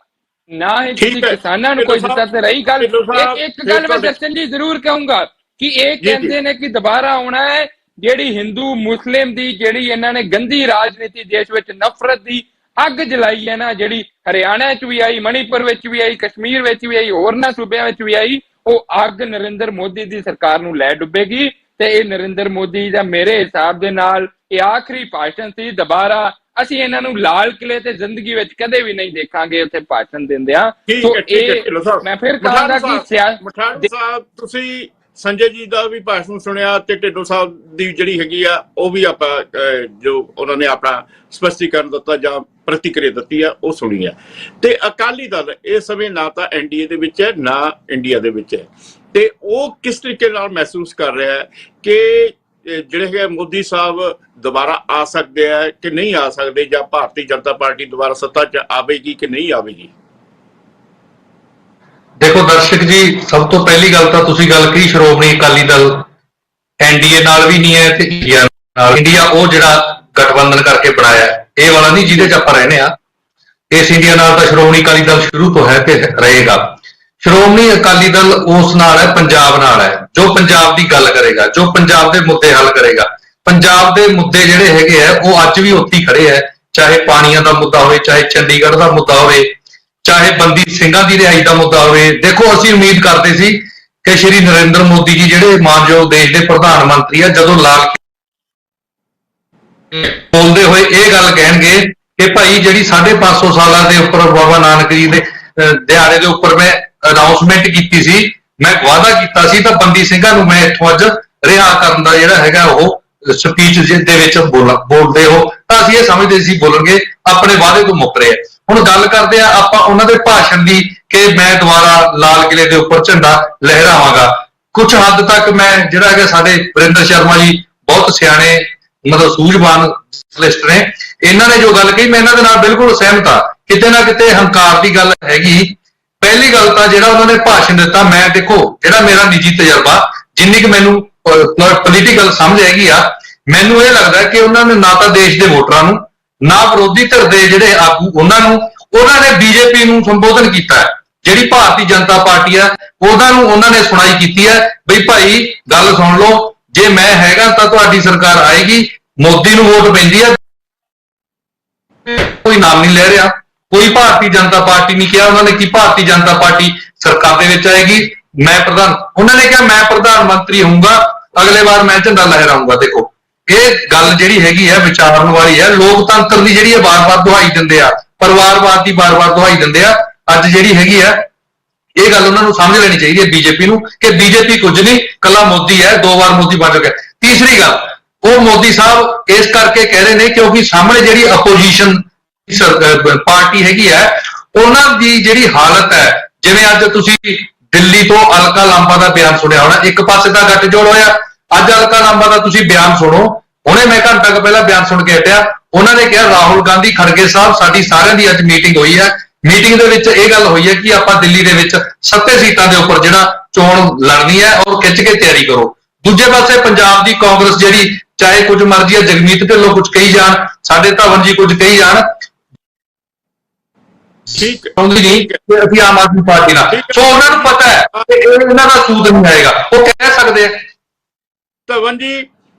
ਨਾ ਹੀ ਤੁਸੀਂ ਕਿਸਾਨਾਂ ਨੂੰ ਕੋਈ ਦਿੱਤਾ। ਤੇ ਰਹੀ ਗੱਲ, ਇੱਕ ਗੱਲ ਮੈਂ ਦਰਸ਼ਨ ਜੀ ਜ਼ਰੂਰ ਕਹੂੰਗਾ ਕਿ ਇਹ ਕਹਿੰਦੇ ਨੇ ਕਿ ਦੁਬਾਰਾ ਆਉਣਾ ਹੈ। ਜਿਹੜੀ ਹਿੰਦੂ ਮੁਸਲਿਮ ਦੀ ਜਿਹੜੀ ਇਹਨਾਂ ਨੇ ਗੰਦੀ ਰਾਜਨੀਤੀ ਦੇਸ਼ ਵਿੱਚ ਨਫ਼ਰਤ ਦੀ ਅੱਗ ਜਲਾਈ ਹੈ ਨਾ, ਜਿਹੜੀ ਹਰਿਆਣਾ 'ਚ ਵੀ ਆਈ, ਮਣੀਪੁਰ ਵਿੱਚ ਵੀ ਆਈ, ਕਸ਼ਮੀਰ ਵਿੱਚ ਵੀ ਆਈ, ਹੋਰਨਾਂ ਸੂਬਿਆਂ ਵਿੱਚ ਵੀ ਆਈ, ਉਹ ਅੱਗ ਨਰਿੰਦਰ ਮੋਦੀ ਦੀ ਸਰਕਾਰ ਨੂੰ ਲੈ ਡੁੱਬੇਗੀ। ਤੇ ਇਹ ਨਰਿੰਦਰ ਮੋਦੀ ਦਾ ਮੇਰੇ ਹਿਸਾਬ ਦੇ ਨਾਲ ਇਹ ਆਖਰੀ ਭਾਸ਼ਣ ਸੀ। ਦੁਬਾਰਾ ਅਸੀਂ ਇਹਨਾਂ ਨੂੰ ਲਾਲ ਕਿਲੇ ਤੇ ਜ਼ਿੰਦਗੀ ਵਿੱਚ ਕਦੇ ਵੀ ਨਹੀਂ ਦੇਖਾਂਗੇ ਉੱਥੇ ਭਾਸ਼ਣ ਦਿੰਦਿਆਂ। ਸੋ ਇਹ ਮੈਂ ਫਿਰ ਕਹਾਂਗਾ ਕਿ ਮਠਾੜੂ ਸਾਹਿਬ ਤੁਸੀਂ ਸੰਜੇ ਜੀ ਦਾ ਵੀ ਭਾਸ਼ਣ ਸੁਣਿਆ ਤੇ ਢਿੱਲੋਂ ਸਾਹਿਬ ਦੀ ਜਿਹੜੀ ਹੈਗੀ ਆ ਉਹ ਵੀ ਆਪਾਂ ਜੋ ਉਹਨਾਂ ਨੇ ਆਪਣਾ ਸਪਸ਼ਟੀਕਰਨ ਦਿੱਤਾ ਜਾਂ ਪ੍ਰਤੀਕਿਰਿਆ ਦਿੱਤੀ ਆ ਉਹ ਸੁਣੀ ਆ। ਤੇ ਅਕਾਲੀ ਦਲ ਇਸ ਸਮੇਂ ਨਾ ਤਾਂ ਐਨਡੀਏ ਦੇ ਵਿੱਚ ਹੈ ਨਾ ਇੰਡੀਆ ਦੇ ਵਿੱਚ ਹੈ, ਤੇ ਉਹ ਕਿਸ ਤਰੀਕੇ ਨਾਲ ਮਹਿਸੂਸ ਕਰ ਰਿਹਾ ਹੈ ਕਿ ਜਿਹੜੇ ਹੈਗੇ ਮੋਦੀ ਸਾਹਿਬ ਦੁਬਾਰਾ ਆ ਸਕਦੇ ਆ ਕਿ ਨਹੀਂ ਆ ਸਕਦੇ, ਜਾਂ ਭਾਰਤੀ ਜਨਤਾ ਪਾਰਟੀ ਦੁਬਾਰਾ ਸੱਤਾ 'ਚ ਆਵੇਗੀ ਕਿ ਨਹੀਂ ਆਵੇਗੀ? ਦੇਖੋ ਦਰਸ਼ਕ ਜੀ, ਸਭ ਤੋਂ ਪਹਿਲੀ ਗੱਲ ਤਾਂ ਤੁਸੀਂ ਗੱਲ ਕਹੀ ਸ਼੍ਰੋਮਣੀ ਅਕਾਲੀ ਦਲ ਐਨਡੀਏ ਨਾਲ ਵੀ ਨਹੀਂ ਹੈ ਤੇ ਇੰਡੀਆ ਨਾਲ। ਇੰਡੀਆ ਉਹ ਜਿਹੜਾ ਗਠਬੰਧਨ ਕਰਕੇ ਬਣਾਇਆ, ਇਹ ਵਾਲਾ ਨਹੀਂ ਜਿਹਦੇ 'ਚ ਆਪਾਂ ਰਹਿੰਦੇ ਆ। ਇਸ ਇੰਡੀਆ ਨਾਲ ਤਾਂ ਸ਼੍ਰੋਮਣੀ ਅਕਾਲੀ ਦਲ ਸ਼ੁਰੂ ਤੋਂ ਹੈ ਤੇ ਰਹੇਗਾ। ਸ਼੍ਰੋਮਣੀ ਅਕਾਲੀ ਦਲ ਉਸ ਨਾਲ ਹੈ, ਪੰਜਾਬ ਨਾਲ ਹੈ, ਜੋ ਪੰਜਾਬ ਦੀ ਗੱਲ ਕਰੇਗਾ, ਜੋ ਪੰਜਾਬ ਦੇ ਮੁੱਦੇ ਹੱਲ ਕਰੇਗਾ। ਪੰਜਾਬ ਦੇ ਮੁੱਦੇ ਜਿਹੜੇ ਹੈਗੇ ਆ ਉਹ ਅੱਜ ਵੀ ਉੱਥੇ ਹੀ ਖੜੇ ਆ, ਚਾਹੇ ਪਾਣੀਆਂ ਦਾ ਮੁੱਦਾ ਹੋਵੇ, ਚਾਹੇ ਚੰਡੀਗੜ੍ਹ ਦਾ ਮੁੱਦਾ ਹੋਵੇ, ਚਾਹੇ ਬੰਦੀ ਸਿੰਘਾਂ ਦੀ ਰਿਹਾਈ ਦਾ ਮੁੱਦਾ ਹੋਵੇ। ਦੇਖੋ ਅਸੀਂ ਉਮੀਦ ਕਰਦੇ ਸੀ ਕਿ ਸ਼੍ਰੀ ਨਰਿੰਦਰ ਮੋਦੀ ਜੀ ਜਿਹੜੇ ਮਾਨਯੋਗ ਦੇਸ਼ ਦੇ ਪ੍ਰਧਾਨ ਮੰਤਰੀ ਆ, ਜਦੋਂ ਲਾਲ ਬੋਲਦੇ ਹੋਏ ਇਹ ਗੱਲ ਕਹਿਣਗੇ ਕਿ ਭਾਈ ਜਿਹੜੀ 550 ਸਾਲਾਂ ਦੇ ਉੱਪਰ ਬਾਬਾ ਨਾਨਕ ਜੀ ਦੇ ਦਿਹਾੜੇ ਦੇ ਉੱਪਰ ਮੈਂ ਅਨਾਉਂਸਮੈਂਟ ਕੀਤੀ ਸੀ, ਮੈਂ ਵਾਅਦਾ ਕੀਤਾ ਸੀ, ਤਾਂ ਬੰਦੀ ਸਿੰਘਾਂ ਨੂੰ ਮੈਂ ਇੱਥੋਂ ਅੱਜ ਰਿਹਾ ਕਰਨ ਦਾ ਜਿਹੜਾ ਹੈਗਾ ਉਹ ਸਪੀਚ ਦੇ ਵਿੱਚ ਬੋਲਦੇ ਹੋ, ਤਾਂ ਅਸੀਂ ਇਹ ਸਮਝਦੇ ਸੀ ਬੋਲਣਗੇ, ਆਪਣੇ ਵਾਅਦੇ ਤੋਂ ਮੁੱਕ ਰਹੇ। ਹੁਣ ਗੱਲ ਕਰਦੇ ਆ ਆਪਾਂ ਉਹਨਾਂ ਦੇ ਭਾਸ਼ਣ ਦੀ ਕਿ ਮੈਂ ਦੁਬਾਰਾ ਲਾਲ ਕਿਲੇ ਦੇ ਉੱਪਰ ਝੰਡਾ ਲਹਿਰਾਵਾਂਗਾ। ਕੁਝ ਹੱਦ ਤੱਕ ਮੈਂ ਜਿਹੜਾ ਹੈਗਾ, ਸਾਡੇ ਵਰਿੰਦਰ ਸ਼ਰਮਾ ਜੀ ਬਹੁਤ ਸਿਆਣੇ ਮਤਲਬ ਸੂਝਵਾਨ ਜਰਨਲਿਸਟ ਨੇ, ਇਹਨਾਂ ਨੇ ਜੋ ਗੱਲ ਕਹੀ ਮੈਂ ਇਹਨਾਂ ਦੇ ਨਾਲ ਬਿਲਕੁਲ ਸਹਿਮਤ ਆ। ਕਿਤੇ ਨਾ ਕਿਤੇ ਹੰਕਾਰ ਦੀ ਗੱਲ ਹੈਗੀ। ਪਹਿਲੀ ਗੱਲ ਤਾਂ ਜਿਹੜਾ ਉਹਨਾਂ ਨੇ ਭਾਸ਼ਣ ਦਿੱਤਾ, ਮੈਂ ਦੇਖੋ ਜਿਹੜਾ ਮੇਰਾ ਨਿੱਜੀ ਤਜਰਬਾ, ਜਿੰਨੀ ਕਿ ਮੈਨੂੰ ਪੋਲੀਟੀਕਲ ਸਮਝ ਹੈਗੀ ਆ, ਮੈਨੂੰ ਇਹ ਲੱਗਦਾ ਕਿ ਉਹਨਾਂ ਨੇ ਨਾ ਤਾਂ ਦੇਸ਼ ਦੇ ਵੋਟਰਾਂ ਨੂੰ, ਨਾ ਵਿਰੋਧੀ ਧਿਰ ਦੇ ਜਿਹੜੇ ਆਗੂ ਉਹਨਾਂ ਨੇ ਬੀਜੇਪੀ ਨੂੰ ਸੰਬੋਧਨ ਕੀਤਾ ਹੈ। ਜਿਹੜੀ ਭਾਰਤੀ ਜਨਤਾ ਪਾਰਟੀ ਆ ਉਹਨਾਂ ਨੇ ਸੁਣਾਈ ਕੀਤੀ ਹੈ ਬਈ ਭਾਈ ਗੱਲ ਸੁਣ ਲਓ, ਜੇ ਮੈਂ ਹੈਗਾ ਤਾਂ ਤੁਹਾਡੀ ਸਰਕਾਰ ਆਏਗੀ, ਮੋਦੀ ਨੂੰ ਵੋਟ ਪੈਂਦੀ ਹੈ। ਕੋਈ ਨਾਮ ਨਹੀਂ ਲੈ ਰਿਹਾ, ਕੋਈ ਭਾਰਤੀ ਜਨਤਾ ਪਾਰਟੀ ਨਹੀਂ ਕਿਹਾ ਉਹਨਾਂ ਨੇ ਕਿ ਭਾਰਤੀ ਜਨਤਾ ਪਾਰਟੀ ਸਰਕਾਰ ਦੇ ਵਿੱਚ ਆਏਗੀ, ਮੈਂ ਪ੍ਰਧਾਨ, ਉਹਨਾਂ ਨੇ ਕਿਹਾ ਮੈਂ ਪ੍ਰਧਾਨ ਮੰਤਰੀ ਹੋਊਂਗਾ, ਅਗਲੇ ਵਾਰ ਮੈਂ ਝੰਡਾ ਲਹਿਰਾਊਂਗਾ। ਦੇਖੋ ਇਹ ਗੱਲ ਜਿਹੜੀ ਹੈਗੀ ਹੈ ਵਿਚਾਰਨ ਵਾਲੀ ਹੈ। ਲੋਕਤੰਤਰ ਦੀ ਜਿਹੜੀ ਵਾਰ-ਵਾਰ ਦੁਹਾਈ ਦਿੰਦੇ ਆ, ਪਰਿਵਾਰਵਾਦ ਦੀ ਵਾਰ-ਵਾਰ ਦੁਹਾਈ ਦਿੰਦੇ ਆ। ਅੱਜ ਜਿਹੜੀ ਹੈਗੀ ਆ ਇਹ ਗੱਲ ਉਹਨਾਂ ਨੂੰ ਸਮਝ ਲੈਣੀ ਚਾਹੀਦੀ ਹੈ ਬੀਜੇਪੀ ਨੂੰ ਕਿ ਬੀਜੇਪੀ ਕੁਝ ਨਹੀਂ, ਕੱਲਾ ਮੋਦੀ ਹੈ, 2 ਵਾਰ ਮੋਦੀ ਬਣ ਚੁੱਕਿਆ। ਤੀਸਰੀ ਗੱਲ, ਉਹ ਮੋਦੀ ਸਾਹਿਬ ਇਸ ਕਰਕੇ ਕਹਿ ਰਹੇ ਨੇ ਕਿਉਂਕਿ ਸਾਹਮਣੇ ਜਿਹੜੀ ਆਪੋਜੀਸ਼ਨ ਪਾਰਟੀ ਹੈਗੀ ਹੈ ਉਹਨਾਂ ਦੀ ਜਿਹੜੀ ਹਾਲਤ ਹੈ, ਜਿਵੇਂ ਅੱਜ ਤੁਸੀਂ ਦਿੱਲੀ ਤੋਂ ਅਲਕਾ ਲਾਂਬਾ ਦਾ ਬਿਆਨ ਸੁਣਿਆ ਹੋਣਾ, ਇੱਕ ਪਾਸੇ ਤਾਂ ਗੱਠਜੋੜ ਹੋਇਆ, ਅੱਜ ਅਲਕਾ ਲਾਂਬਾ ਦਾ ਤੁਸੀਂ ਬਿਆਨ ਸੁਣੋ। ਹੁਣੇ ਮੈਂ ਘੰਟਾ ਕੁ ਪਹਿਲਾਂ ਬਿਆਨ ਸੁਣ ਕੇ ਹਟਿਆ, ਉਹਨਾਂ ਨੇ ਕਿਹਾ ਰਾਹੁਲ ਗਾਂਧੀ ਖੜਗੇ ਸਾਹਿਬ ਸਾਡੀ ਸਾਰਿਆਂ ਦੀ ਅੱਜ ਮੀਟਿੰਗ ਹੋਈ ਹੈ, ਮੀਟਿੰਗ ਦੇ ਵਿੱਚ ਇਹ ਗੱਲ ਹੋਈ ਹੈ ਕਿ ਆਪਾਂ ਦਿੱਲੀ ਦੇ ਵਿੱਚ 7 ਸੀਟਾਂ ਦੇ ਉੱਪਰ ਜਿਹੜਾ ਚੋਣ ਲੜਨੀ ਹੈ ਔਰ ਖਿੱਚ ਕੇ ਤਿਆਰੀ ਕਰੋ। ਦੂਜੇ ਪਾਸੇ ਪੰਜਾਬ ਦੀ ਕਾਂਗਰਸ ਜਿਹੜੀ ਚਾਹੇ ਕੁਝ ਮਰਜ਼ੀ ਹੈ, ਜਗਮੀਤ ਢਿੱਲੋਂ ਕੁਝ ਕਹੀ ਜਾਣ, ਸਾਡੇ ਧਵਨ ਜੀ ਕੁਝ ਕਹੀ ਜਾਣ, ਠੀਕ ਨਹੀਂ ਅਸੀਂ ਆਮ ਆਦਮੀ ਪਾਰਟੀ ਨਾਲ, ਸੋ ਉਹਨਾਂ ਨੂੰ ਪਤਾ ਹੈ ਕਿ ਇਹਨਾਂ ਦਾ ਸੂਦ ਨਹੀਂ ਆਏਗਾ, ਉਹ ਕਹਿ ਸਕਦੇ ਆ। ਧਵਨ ਜੀ,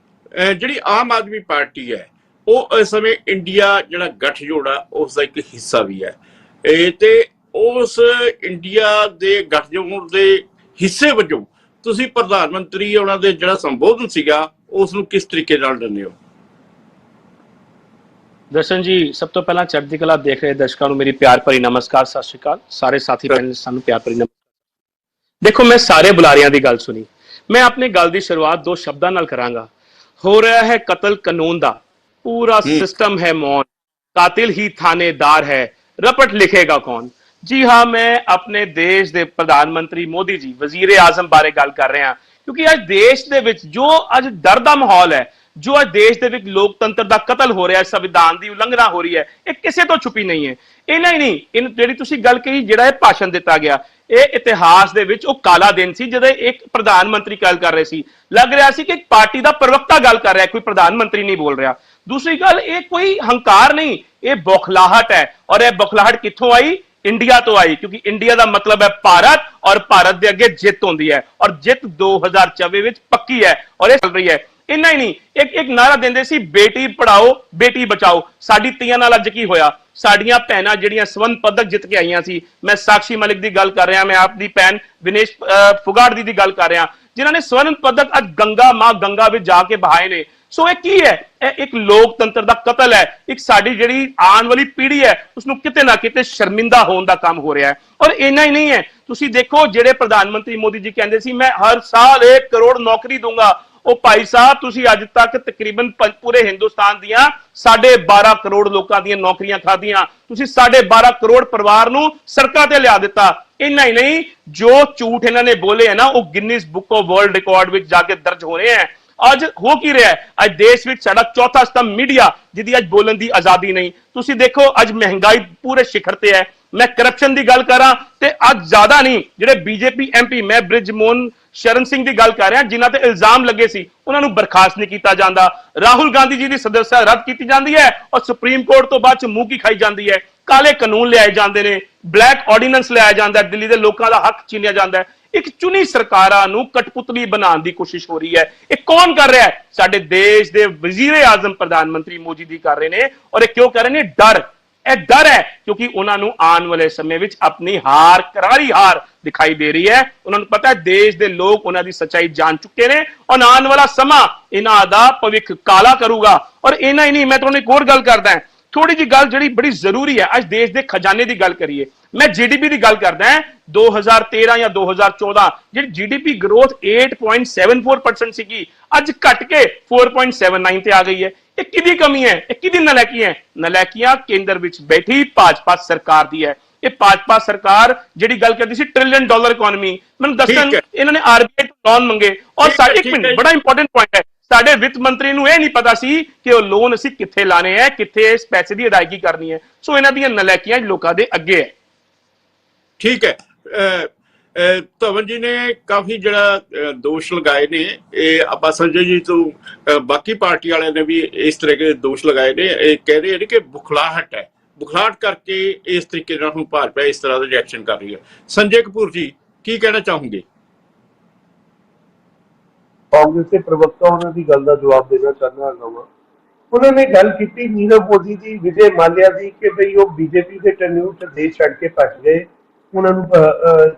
ਜਿਹੜੀ ਆਮ ਆਦਮੀ ਪਾਰਟੀ ਹੈ ਉਹ ਇਸ ਸਮੇਂ ਇੰਡੀਆ ਜਿਹੜਾ ਗੱਠਜੋੜ ਆ ਉਸ ਦਾ ਇੱਕ ਹਿੱਸਾ ਵੀ ਹੈ, ਤੇ ਉਸ ਇੰਡੀਆ ਦੇ ਗੱਠਜੋੜ ਦੇ ਹਿੱਸੇ ਵਜੋਂ ਤੁਸੀਂ ਪ੍ਰਧਾਨ ਮੰਤਰੀ ਉਹਨਾਂ ਦੇ ਜਿਹੜਾ ਸੰਬੋਧਨ ਸੀਗਾ ਉਸ ਨੂੰ ਕਿਸ ਤਰੀਕੇ ਨਾਲ ਲੈਂਦੇ ਹੋ? ਦਰਸ਼ਨ ਜੀ, ਸਭ ਤੋਂ ਪਹਿਲਾਂ ਚੜ੍ਹਦੀ ਕਲਾ ਦੇਖ ਰਹੇ ਦਰਸ਼ਕਾਂ ਨੂੰ ਮੇਰੀ ਪਿਆਰ ਭਰੀ ਨਮਸਕਾਰ, ਸਤਿ ਸ਼੍ਰੀ ਅਕਾਲ। ਸਾਰੇ ਸਾਥੀ ਪੈਨਲਿਸਟਾਂ ਨੂੰ ਪਿਆਰ ਭਰੀ ਨਮਸਕਾਰ। ਦੇਖੋ ਮੈਂ ਸਾਰੇ ਬੁਲਾਰਿਆਂ ਦੀ ਗੱਲ ਸੁਣੀ, ਮੈਂ ਆਪਣੀ ਗੱਲ ਦੀ ਸ਼ੁਰੂਆਤ 2 ਸ਼ਬਦਾਂ ਨਾਲ ਕਰਾਂਗਾ। ਹੋ ਰਿਹਾ ਹੈ ਕਤਲ ਕਾਨੂੰਨ ਦਾ, पूरा सिस्टम है मौन, कातिल ही थानेदार है, रपट लिखेगा कौन। जी हाँ, मैं अपने देश के प्रधानमंत्री मोदी जी वजीर आजम बारे गल कर रहा ਕਿਉਂਕਿ ਅੱਜ ਦੇਸ਼ ਦੇ ਵਿੱਚ ਜੋ ਅੱਜ ਡਰ ਦਾ ਮਾਹੌਲ ਹੈ, ਜੋ ਅੱਜ ਦੇਸ਼ ਦੇ ਵਿੱਚ ਲੋਕਤੰਤਰ ਦਾ ਕਤਲ ਹੋ ਰਿਹਾ ਹੈ, ਸੰਵਿਧਾਨ ਦੀ ਉਲੰਘਣਾ ਹੋ ਰਹੀ ਹੈ, ਇਹ ਕਿਸੇ ਤੋਂ ਛੁਪੀ ਨਹੀਂ ਹੈ। ਇਹਨਾਂ ਹੀ ਨਹੀਂ, ਇਹ ਜਿਹੜੀ ਤੁਸੀਂ ਗੱਲ ਕਹੀ, ਜਿਹੜਾ ਇਹ ਭਾਸ਼ਣ ਦਿੱਤਾ ਗਿਆ, ਇਹ ਇਤਿਹਾਸ ਦੇ ਵਿੱਚ ਉਹ ਕਾਲਾ ਦਿਨ ਸੀ ਜਦੋਂ ਇੱਕ ਪ੍ਰਧਾਨ ਮੰਤਰੀ ਗੱਲ ਕਰ ਰਹੇ ਸੀ, ਲੱਗ ਰਿਹਾ ਸੀ ਕਿ ਇੱਕ ਪਾਰਟੀ ਦਾ ਪ੍ਰਵਕਤਾ ਗੱਲ ਕਰ ਰਿਹਾ, ਕੋਈ ਪ੍ਰਧਾਨ ਮੰਤਰੀ ਨਹੀਂ ਬੋਲ ਰਿਹਾ। ਦੂਸਰੀ ਗੱਲ, ਇਹ ਕੋਈ ਹੰਕਾਰ ਨਹੀਂ, ਇਹ ਬੌਖਲਾਹਟ ਹੈ। ਔਰ ਇਹ ਬੌਖਲਾਹਟ ਕਿੱਥੋਂ ਆਈ? ਇੰਡੀਆ ਤੋਂ ਆਈ, ਕਿਉਂਕਿ ਇੰਡੀਆ ਦਾ ਮਤਲਬ ਹੈ ਭਾਰਤ, ਔਰ ਭਾਰਤ ਦੇ ਅੱਗੇ ਜਿੱਤ ਹੁੰਦੀ ਹੈ, ਔਰ ਜਿੱਤ 2024 ਵਿੱਚ ਪੱਕੀ ਹੈ, ਔਰ ਇਹ ਚੱਲ ਰਹੀ ਹੈ। ਇੰਨਾ ਹੀ ਨਹੀਂ, ਇੱਕ ਨਾਰਾ ਦਿੰਦੇ ਸੀ, ਬੇਟੀ ਪੜਾਓ ਬੇਟੀ ਬਚਾਓ। ਸਾਡੀ ਧੀਆਂ ਨਾਲ ਅੱਜ ਕੀ ਹੋਇਆ? ਸਾਡੀਆਂ ਭੈਣਾਂ ਜਿਹੜੀਆਂ ਸਵਰਨ ਪਦਕ ਜਿੱਤ ਕੇ ਆਈਆਂ ਸੀ, ਮੈਂ ਸਾਕਸ਼ੀ ਮਲਿਕ ਦੀ ਗੱਲ ਕਰ ਰਿਹਾ, ਮੈਂ ਆਪਦੀ ਭੈਣ ਵਿਨੇਸ਼ ਫੁਗਾੜ ਦੀ ਗੱਲ ਕਰ ਰਿਹਾ, ਜਿਨ੍ਹਾਂ ਨੇ ਸਵਰਨ ਪਦਕ ਅੱਜ ਗੰਗਾ ਮਾਂ ਗੰਗਾ ਵਿੱਚ ਜਾ ਕੇ ਬਹਾਏ ਨੇ। ਸੋ ਇਹ ਕੀ ਹੈ? ਇਹ ਇੱਕ ਲੋਕਤੰਤਰ ਦਾ ਕਤਲ ਹੈ। ਇੱਕ ਸਾਡੀ ਜਿਹੜੀ ਆਉਣ ਵਾਲੀ ਪੀੜ੍ਹੀ ਹੈ, ਉਸਨੂੰ ਕਿਤੇ ਨਾ ਕਿਤੇ ਸ਼ਰਮਿੰਦਾ ਹੋਣ ਦਾ ਕੰਮ ਹੋ ਰਿਹਾ ਹੈ। ਔਰ ਇੰਨਾ ਹੀ ਨਹੀਂ ਹੈ, ਤੁਸੀਂ ਦੇਖੋ, ਜਿਹੜੇ ਪ੍ਰਧਾਨ ਮੰਤਰੀ ਮੋਦੀ ਜੀ ਕਹਿੰਦੇ ਸੀ ਮੈਂ ਹਰ ਸਾਲ 1 ਕਰੋੜ ਨੌਕਰੀ ਦੂੰਗਾ, ਉਹ ਭਾਈ ਸਾਹਿਬ ਤੁਸੀਂ ਅੱਜ ਤੱਕ ਤਕਰੀਬਨ ਪੂਰੇ ਹਿੰਦੁਸਤਾਨ ਦੀਆਂ 12.5 ਕਰੋੜ ਲੋਕਾਂ ਦੀਆਂ ਨੌਕਰੀਆਂ ਖਾਧੀਆਂ। ਤੁਸੀਂ 12.5 ਕਰੋੜ ਪਰਿਵਾਰ ਨੂੰ ਸੜਕਾਂ ਤੇ ਲਿਆ ਦਿੱਤਾ। ਇੰਨਾ ਹੀ ਨਹੀਂ, ਜੋ ਝੂਠ ਇਹਨਾਂ ਨੇ ਬੋਲੇ ਹੈ ਨਾ, ਉਹ Guinness book of world record ਵਿੱਚ ਜਾ ਕੇ ਦਰਜ ਹੋ ਰਹੇ ਹੈ। ਅੱਜ ਹੋ ਕੀ ਰਿਹਾ ਹੈ? ਅੱਜ ਦੇਸ਼ ਵਿੱਚ ਸਾਡਾ ਚੌਥਾ ਸਤੰਭ ਮੀਡੀਆ, ਜਿਹਦੀ ਅੱਜ ਬੋਲਣ ਦੀ ਆਜ਼ਾਦੀ ਨਹੀਂ। ਤੁਸੀਂ ਦੇਖੋ, ਅੱਜ ਮਹਿੰਗਾਈ ਪੂਰੇ ਸਿਖਰ ਤੇ ਹੈ। ਮੈਂ ਕਰਪਸ਼ਨ ਦੀ ਗੱਲ ਕਰਾਂ ਤੇ ਅੱਜ ਜ਼ਿਆਦਾ ਨਹੀਂ, ਜਿਹੜੇ ਬੀਜੇਪੀ ਐਮਪੀ, ਮੈਂ ਬ੍ਰਿਜਮੋਹਨ ਸ਼ਰਨ ਸਿੰਘ ਦੀ ਗੱਲ ਕਰ ਰਿਹਾ, ਜਿਨ੍ਹਾਂ ਤੇ ਇਲਜ਼ਾਮ ਲੱਗੇ ਸੀ, ਉਹਨਾਂ ਨੂੰ ਬਰਖਾਸਤ ਨਹੀਂ ਕੀਤਾ ਜਾਂਦਾ। ਰਾਹੁਲ ਗਾਂਧੀ ਜੀ ਦੀ ਸਦस्यता ਰੱਦ ਕੀਤੀ ਜਾਂਦੀ ਹੈ, ਔਰ ਸੁਪਰੀਮ ਕੋਰਟ ਤੋਂ ਬਾਅਦ ਚ ਮੂੰਹ ਕੀ ਖਾਈ ਜਾਂਦੀ ਹੈ। ਕਾਲੇ ਕਾਨੂੰਨ ਲਿਆਏ ਜਾਂਦੇ ਨੇ, ਬਲੈਕ ਆਰਡੀਨੈਂਸ ਲਿਆਇਆ ਜਾਂਦਾ, ਦਿੱਲੀ ਦੇ ਲੋਕਾਂ ਦਾ ਹੱਕ ਛੀਨਿਆ ਜਾਂਦਾ ਹੈ। ਇੱਕ ਚੁਣੀ ਸਰਕਾਰਾਂ ਨੂੰ ਕਠਪੁਤਲੀ ਬਣਾਉਣ ਦੀ ਕੋਸ਼ਿਸ਼ ਹੋ ਰਹੀ ਹੈ। ਇਹ ਕੌਣ ਕਰ ਰਿਹਾ ਹੈ? ਸਾਡੇ ਦੇਸ਼ ਦੇ ਵਜ਼ੀਰ ਆਜ਼ਮ ਪ੍ਰਧਾਨ ਮੰਤਰੀ ਮੋਦੀ ਜੀ ਕਰ ਰਹੇ ਨੇ। ਔਰ ਇਹ ਕਿਉਂ ਕਰ ਰਹੇ ਨੇ? ਡਰ। ਇਹ ਡਰ ਹੈ ਕਿਉਂਕਿ ਉਹਨਾਂ ਨੂੰ ਆਉਣ ਵਾਲੇ ਸਮੇਂ ਵਿੱਚ ਆਪਣੀ ਹਾਰ, ਕਰਾਰੀ ਹਾਰ ਦਿਖਾਈ ਦੇ ਰਹੀ ਹੈ। ਉਹਨਾਂ ਨੂੰ ਪਤਾ ਹੈ ਦੇਸ਼ ਦੇ ਲੋਕ ਉਹਨਾਂ ਦੀ ਸੱਚਾਈ ਜਾਣ ਚੁੱਕੇ ਨੇ, ਔਰ ਆਉਣ ਵਾਲਾ ਸਮਾਂ ਇਹਨਾਂ ਦਾ ਭਵਿੱਖ ਕਾਲਾ ਕਰੂਗਾ। ਔਰ ਇਹਨਾਂ ਹੀ ਨਹੀਂ, ਮੈਂ ਤੁਹਾਨੂੰ ਇੱਕ ਹੋਰ ਗੱਲ ਕਰਦਾ ਹਾਂ, ਥੋੜੀ ਜੀ ਗੱਲ ਜਿਹੜੀ ਬੜੀ ਜ਼ਰੂਰੀ ਹੈ। ਅੱਜ ਦੇਸ਼ ਦੇ ਖਜ਼ਾਨੇ ਦੀ ਗੱਲ ਕਰੀਏ, ਮੈਂ ਜੀਡੀਪੀ ਦੀ ਗੱਲ ਕਰਦਾ ਹਾਂ। 2013 ਜਾਂ 2014 ਜਿਹੜੀ ਜੀਡੀਪੀ ਗਰੋਥ 8.74% ਸੀਗੀ, ਅੱਜ ਘਟ ਕੇ 4.79 ਤੇ ਆ ਗਈ ਹੈ। ਇਹ ਕਿਹਦੀ ਕਮੀ ਹੈ? ਇਹ ਕਿਹਦੀ ਨਲਾਇਕੀ ਹੈ? ਨਲਾਇਕੀਆਂ ਕੇਂਦਰ ਵਿੱਚ ਬੈਠੀ ਭਾਜਪਾ ਸਰਕਾਰ ਦੀ ਹੈ। ਇਹ ਭਾਜਪਾ ਸਰਕਾਰ ਜਿਹੜੀ ਗੱਲ ਕਰਦੀ ਸੀ $1 ਟ੍ਰਿਲੀਅਨ ਇਕਨੋਮੀ, ਮੈਨੂੰ ਦੱਸਣ ਇਹਨਾਂ ਨੇ ਆਰਬੀਆਈ ਤੋਂ ਲੋਨ ਮੰਗੇ। ਔਰ ਇੱਕ ਮਿੰਟ, ਬੜਾ ਇੰਪੋਰਟੈਂਟ ਪੁਆਇੰਟ ਹੈ, ਸਾਡੇ ਵਿੱਤ ਮੰਤਰੀ ਨੂੰ ਇਹ ਨਹੀਂ ਪਤਾ ਸੀ ਕਿ ਉਹ ਲੋਨ ਅਸੀਂ ਕਿੱਥੇ ਲਾਣੇ ਹੈ, ਕਿੱਥੇ ਇਸ ਪੈਸੇ ਦੀ ਅਦਾਇਗੀ ਕਰਨੀ ਹੈ। ਸੋ ਇਹਨਾਂ ਦੀਆਂ ਨਲਾਇਕੀਆਂ ਲੋਕਾਂ ਦੇ ਅੱਗੇ ਹੈ। ਠੀਕ ਹੈ, ਧਵਨ ਜੀ ਨੇ ਕਾਫੀ ਜਿਹੜਾ ਦੋਸ਼ ਲਗਾਏ ਨੇ, ਇਹ ਆਪਾਂ ਸੰਜੇ ਜੀ ਤੋਂ ਬਾਕੀ ਪਾਰਟੀ ਵਾਲਿਆਂ ਨੇ ਵੀ ਇਸ ਤਰ੍ਹਾਂ ਦੇ ਦੋਸ਼ ਲਗਾਏ ਨੇ। ਇਹ ਕਹਿ ਰਹੇ ਨੇ ਕਿ ਬੁਖਲਾਹਟ ਹੈ, ਬੁਖਲਾਹਟ ਕਰਕੇ ਇਸ ਤਰੀਕੇ ਨਾਲ ਹੁਣ ਭਾਜਪਾ ਇਸ ਤਰ੍ਹਾਂ ਦਾ ਰਿਐਕਸ਼ਨ ਕਰ ਰਹੀ ਹੈ। ਸੰਜੇ ਕਪੂਰ ਜੀ ਕੀ ਕਹਿਣਾ ਚਾਹੋਗੇ? ਕਾਂਗਰਸ ਦੇ ਪ੍ਰਵਕਤਾ ਉਹਨਾਂ ਦੀ ਗੱਲ ਦਾ ਜਵਾਬ ਦੇਣਾ ਚਾਹੁੰਦਾ ਹਾਂ। ਉਹਨਾਂ ਨੇ ਗੱਲ ਕੀਤੀ ਨੀਰਵ ਮੋਦੀ ਦੀ, ਵਿਜੇ ਮਾਲਿਆ ਦੀ, ਕਿ ਬਈ ਉਹ ਬੀਜੇਪੀ ਦੇ ਟੈਨਿਊਰ ਚ ਦੇਸ਼ ਛੱਡ ਕੇ ਭੱਜ ਗਏ, ਉਹਨਾਂ ਨੂੰ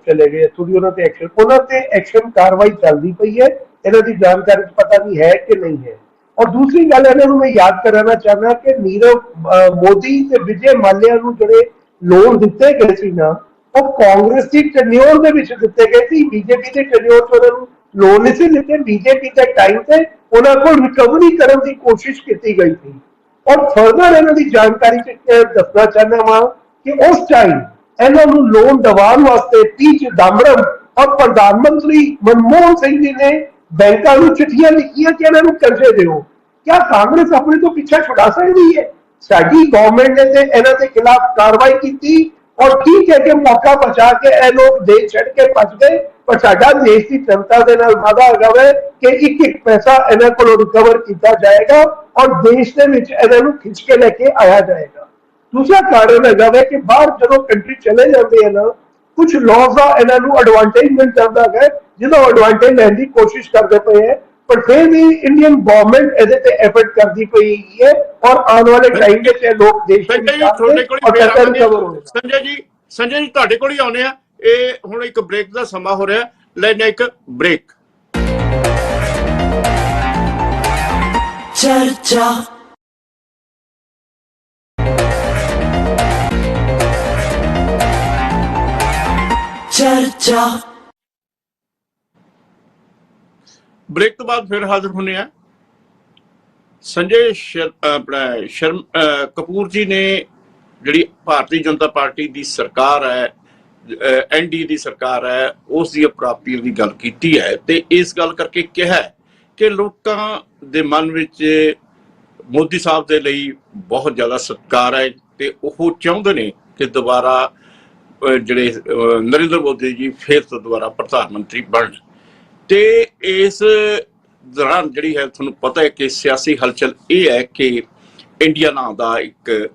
ਚਲੇ ਗਏ ਇੱਥੋਂ ਦੀ। ਉਹਨਾਂ ਤੇ ਐਕਸ਼ਨ ਕਾਰਵਾਈ ਚੱਲਦੀ ਪਈ ਹੈ। ਇਹਨਾਂ ਦੀ ਜਾਣਕਾਰੀ ਪਤਾ ਨਹੀਂ ਹੈ ਕਿ ਨਹੀਂ ਹੈ। ਔਰ ਦੂਸਰੀ ਗੱਲ ਇਹਨਾਂ ਨੂੰ ਮੈਂ ਯਾਦ ਕਰਾਉਣਾ ਚਾਹੁੰਦਾ ਕਿ ਨੀਰਵ ਮੋਦੀ ਤੇ ਵਿਜੇ ਮਾਲਿਆ ਨੂੰ ਜਿਹੜੇ ਲੋਨ ਦਿੱਤੇ ਗਏ ਸੀ ਨਾ, ਉਹ ਕਾਂਗਰਸ ਦੀ ਟੈਨਿਊਰ ਦੇ ਵਿੱਚ ਦਿੱਤੇ ਗਏ ਸੀ। ਬੀਜੇਪੀ ਦੇ ਟੈਨਿਊਰ ਚ ਉਹਨਾਂ ਨੂੰ ਲੋਨ ਨਹੀਂ ਸੀ ਦਿੱਤੇ। ਬੀਜੇਪੀ ਦੇ ਟਾਈਮ ਤੇ ਉਹਨਾਂ ਕੋਲ ਰਿਕਵਰੀ ਕਰਨ ਦੀ ਕੋਸ਼ਿਸ਼ ਕੀਤੀ ਗਈ ਸੀ। ਔਰ ਫਰਦਰ ਇਹਨਾਂ ਦੀ ਜਾਣਕਾਰੀ ਚ ਦੱਸਣਾ ਚਾਹੁੰਦਾ ਵਾਂ ਕਿ ਉਸ ਟਾਈਮ ਇਹਨਾਂ ਨੂੰ ਲੋਨ ਦਿਵਾਉਣ ਵਾਸਤੇ ਪੀ ਚਿਦੰਬਰਮ ਔਰ ਪ੍ਰਧਾਨ ਮੰਤਰੀ ਮਨਮੋਹਨ ਸਿੰਘ ਜੀ ਨੇ ਬੈਂਕਾਂ ਨੂੰ ਚਿੱਠੀਆਂ ਲਿਖੀਆਂ ਕਿ ਇਹਨਾਂ ਨੂੰ ਕਰਜ਼ੇ ਦਿਓ। ਕਿਆ ਕਾਂਗਰਸ ਆਪਣੇ ਤੋਂ ਪਿੱਛਾ ਛੁਡਾ ਸਕਦੀ ਹੈ? ਸਾਡੀ ਗਵਰਨਮੈਂਟ ਨੇ ਤੇ ਇਹਨਾਂ ਦੇ ਖਿਲਾਫ ਕਾਰਵਾਈ ਕੀਤੀ। ਔਰ ਠੀਕ ਹੈ ਕਿ ਮੌਕਾ ਬਚਾ ਕੇ ਇਹ ਲੋਕ ਦੇਸ਼ ਛੱਡ ਕੇ ਭੱਜ ਗਏ, ਪਰ ਸਾਡਾ ਦੇਸ਼ ਦੀ ਜਨਤਾ ਦੇ ਨਾਲ ਵਾਅਦਾ ਹੈਗਾ ਵੇ ਕਿ ਇੱਕ ਪੈਸਾ ਇਹਨਾਂ ਕੋਲੋਂ ਰਿਕਵਰ ਕੀਤਾ ਜਾਏਗਾ ਔਰ ਦੇਸ਼ ਦੇ ਵਿੱਚ ਇਹਨਾਂ ਨੂੰ ਖਿੱਚ ਕੇ ਲੈ ਕੇ ਆਇਆ ਜਾਏਗਾ। ਦੂਸਰਾ ਕਾਰਨ ਹੈਗਾ ਵੇ ਕਿ ਬਾਹਰ ਜਦੋਂ ਕੰਟਰੀ ਚਲੇ ਜਾਂਦੇ ਆ ਨਾ, ਕੁਝ ਲਾਜ਼ ਦਾ ਇਹਨਾਂ ਨੂੰ ਐਡਵਾਂਟੇਜ ਮਿਲ ਜਾਂਦਾ ਹੈ, ਜਿਹਦਾ ਐਡਵਾਂਟੇਜ ਲੈਣ ਦੀ ਕੋਸ਼ਿਸ਼ ਕਰਦੇ ਪਏ ਹੈ। ਪਰ ਫਿਰ ਵੀ ਇੰਡੀਅਨ ਗਵਰਨਮੈਂਟ ਇਹਦੇ ਤੇ ਐਫਰਟ ਕਰਦੀ ਪਈ ਹੈ ਔਰ ਆਉਣ ਵਾਲੇ ਟਾਈਮ ਵਿੱਚ ਇਹ ਲੋਕ ਦੇਸ਼ ਸੰਜੇ ਜੀ ਤੁਹਾਡੇ ਕੋਲ ਹੀ ਆਉਣੇ ਆ। ਇਹ ਹੁਣ ਇੱਕ ਬ੍ਰੇਕ ਦਾ ਸਮਾਂ ਹੋ ਰਿਹਾ, ਲੈਣਾ ਇੱਕ ਬ੍ਰੇਕ। ਚਰਚਾ ਚਰਚਾ ब्रेक तो बाद फिर हाजिर होने हैं। संजय कपूर जी ने जी भारतीय जनता पार्टी की सरकार है ਐਨਡੀਏ ਦੀ ਸਰਕਾਰ ਹੈ ਉਸ ਦੀ ਪ੍ਰਾਪਤੀਆਂ ਦੀ ਗੱਲ ਕੀਤੀ ਹੈ ਤੇ ਇਸ ਗੱਲ ਕਰਕੇ ਕਿਹਾ ਕਿ ਲੋਕਾਂ ਦੇ ਮਨ ਵਿੱਚ ਮੋਦੀ ਸਾਹਿਬ ਦੇ ਲਈ ਬਹੁਤ ਜ਼ਿਆਦਾ ਸਤਿਕਾਰ ਹੈ ਤੇ ਉਹ ਚਾਹੁੰਦੇ ਨੇ ਕਿ ਦੁਬਾਰਾ ਜਿਹੜੇ ਨਰਿੰਦਰ ਮੋਦੀ ਜੀ ਫਿਰ ਤੋਂ ਦੁਬਾਰਾ ਪ੍ਰਧਾਨ ਮੰਤਰੀ ਬਣਨ। ਤੇ ਇਸ ਦੌਰਾਨ ਜਿਹੜੀ ਹੈ ਤੁਹਾਨੂੰ ਪਤਾ ਹੈ ਕਿ ਸਿਆਸੀ ਹਲਚਲ ਇਹ ਹੈ ਕਿ ਇੰਡੀਆ ਨਾਂ ਦਾ ਇੱਕ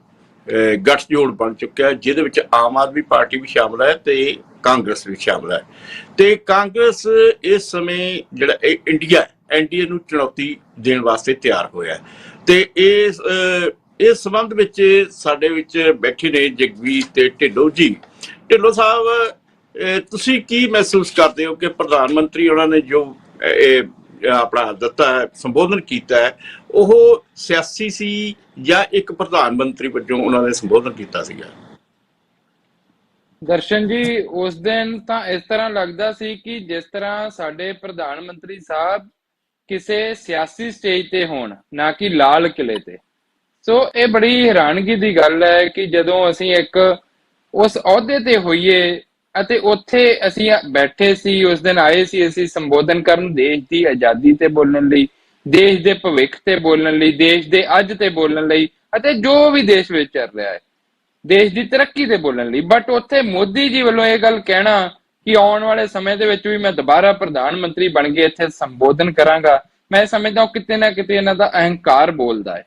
ਗੱਠਜੋੜ ਬਣ ਚੁੱਕਿਆ ਹੈ ਜਿਹਦੇ ਵਿੱਚ ਆਮ ਆਦਮੀ ਪਾਰਟੀ ਵੀ ਸ਼ਾਮਲ ਹੈ ਤੇ ਕਾਂਗਰਸ ਵੀ ਸ਼ਾਮਲ ਹੈ। ਤੇ ਕਾਂਗਰਸ ਇਸ ਸਮੇਂ ਜਿਹੜਾ ਇੰਡੀਆ ਐਨਡੀਏ ਨੂੰ ਚੁਣੌਤੀ ਦੇਣ ਵਾਸਤੇ ਤਿਆਰ ਹੋਇਆ ਤੇ ਇਸ ਸੰਬੰਧ ਵਿੱਚ ਸਾਡੇ ਵਿੱਚ ਬੈਠੇ ਨੇ ਜਗਵੀਰ ਤੇ ਢਿੱਲੋਂ ਜੀ। ਢਿੱਲੋਂ ਸਾਹਿਬ, ਤੁਸੀਂ ਕੀ ਮਹਿਸੂਸ ਕਰਦੇ ਹੋ ਕਿ ਪ੍ਰਧਾਨ ਮੰਤਰੀ ਉਹਨਾਂ ਨੇ ਜੋ ਆਪਣਾ ਦਿੱਤਾ ਹੈ, ਸੰਬੋਧਨ ਕੀਤਾ ਹੈ, ਉਹ ਸਿਆਸੀ ਸੀ ਜਾਂ ਇੱਕ ਪ੍ਰਧਾਨ ਮੰਤਰੀ ਵਜੋਂ ਉਹਨਾਂ ਨੇ ਸੰਬੋਧਨ ਕੀਤਾ ਸੀਗਾ? ਦਰਸ਼ਨ ਜੀ, ਉਸ ਦਿਨ ਤਾਂ ਇਸ ਤਰ੍ਹਾਂ ਲੱਗਦਾ ਸੀ ਕਿ ਜਿਸ ਤਰ੍ਹਾਂ ਸਾਡੇ ਪ੍ਰਧਾਨ ਮੰਤਰੀ ਸਾਹਿਬ ਕਿਸੇ ਸਿਆਸੀ ਸਟੇਜ ਤੇ ਹੋਣ, ਨਾ ਕਿ ਲਾਲ ਕਿਲੇ ਤੇ। ਸੋ ਇਹ ਬੜੀ ਹੈਰਾਨਗੀ ਦੀ ਗੱਲ ਹੈ ਕਿ ਜਦੋਂ ਅਸੀਂ ਇੱਕ ਉਸ ਅਹੁਦੇ ਤੇ ਹੋਈਏ ਅਤੇ ਉੱਥੇ ਅਸੀਂ ਬੈਠੇ ਸੀ, ਉਸ ਦਿਨ ਆਏ ਸੀ ਅਸੀਂ ਸੰਬੋਧਨ ਕਰਨ, ਦੇਸ਼ ਦੀ ਆਜ਼ਾਦੀ ਤੇ ਬੋਲਣ ਲਈ, ਦੇਸ਼ ਦੇ ਭਵਿੱਖ ਤੇ ਬੋਲਣ ਲਈ, ਦੇਸ਼ ਦੇ ਅੱਜ ਤੇ ਬੋਲਣ ਲਈ ਅਤੇ ਜੋ ਵੀ ਦੇਸ਼ ਵਿੱਚ ਚੱਲ ਰਿਹਾ ਹੈ ਦੇਸ਼ ਦੀ ਤਰੱਕੀ ਤੇ ਬੋਲਣ ਲਈ। ਬਟ ਉੱਥੇ ਮੋਦੀ ਜੀ ਵੱਲੋਂ ਇਹ ਗੱਲ ਕਹਿਣਾ ਕਿ ਆਉਣ ਵਾਲੇ ਸਮੇਂ ਦੇ ਵਿੱਚ ਵੀ ਮੈਂ ਦੁਬਾਰਾ ਪ੍ਰਧਾਨ ਮੰਤਰੀ ਬਣ ਕੇ ਇੱਥੇ ਸੰਬੋਧਨ ਕਰਾਂਗਾ, ਮੈਂ ਸਮਝਦਾ ਹਾਂ ਕਿਤੇ ਨਾ ਕਿਤੇ ਇਹਨਾਂ ਦਾ ਅਹੰਕਾਰ ਬੋਲਦਾ ਹੈ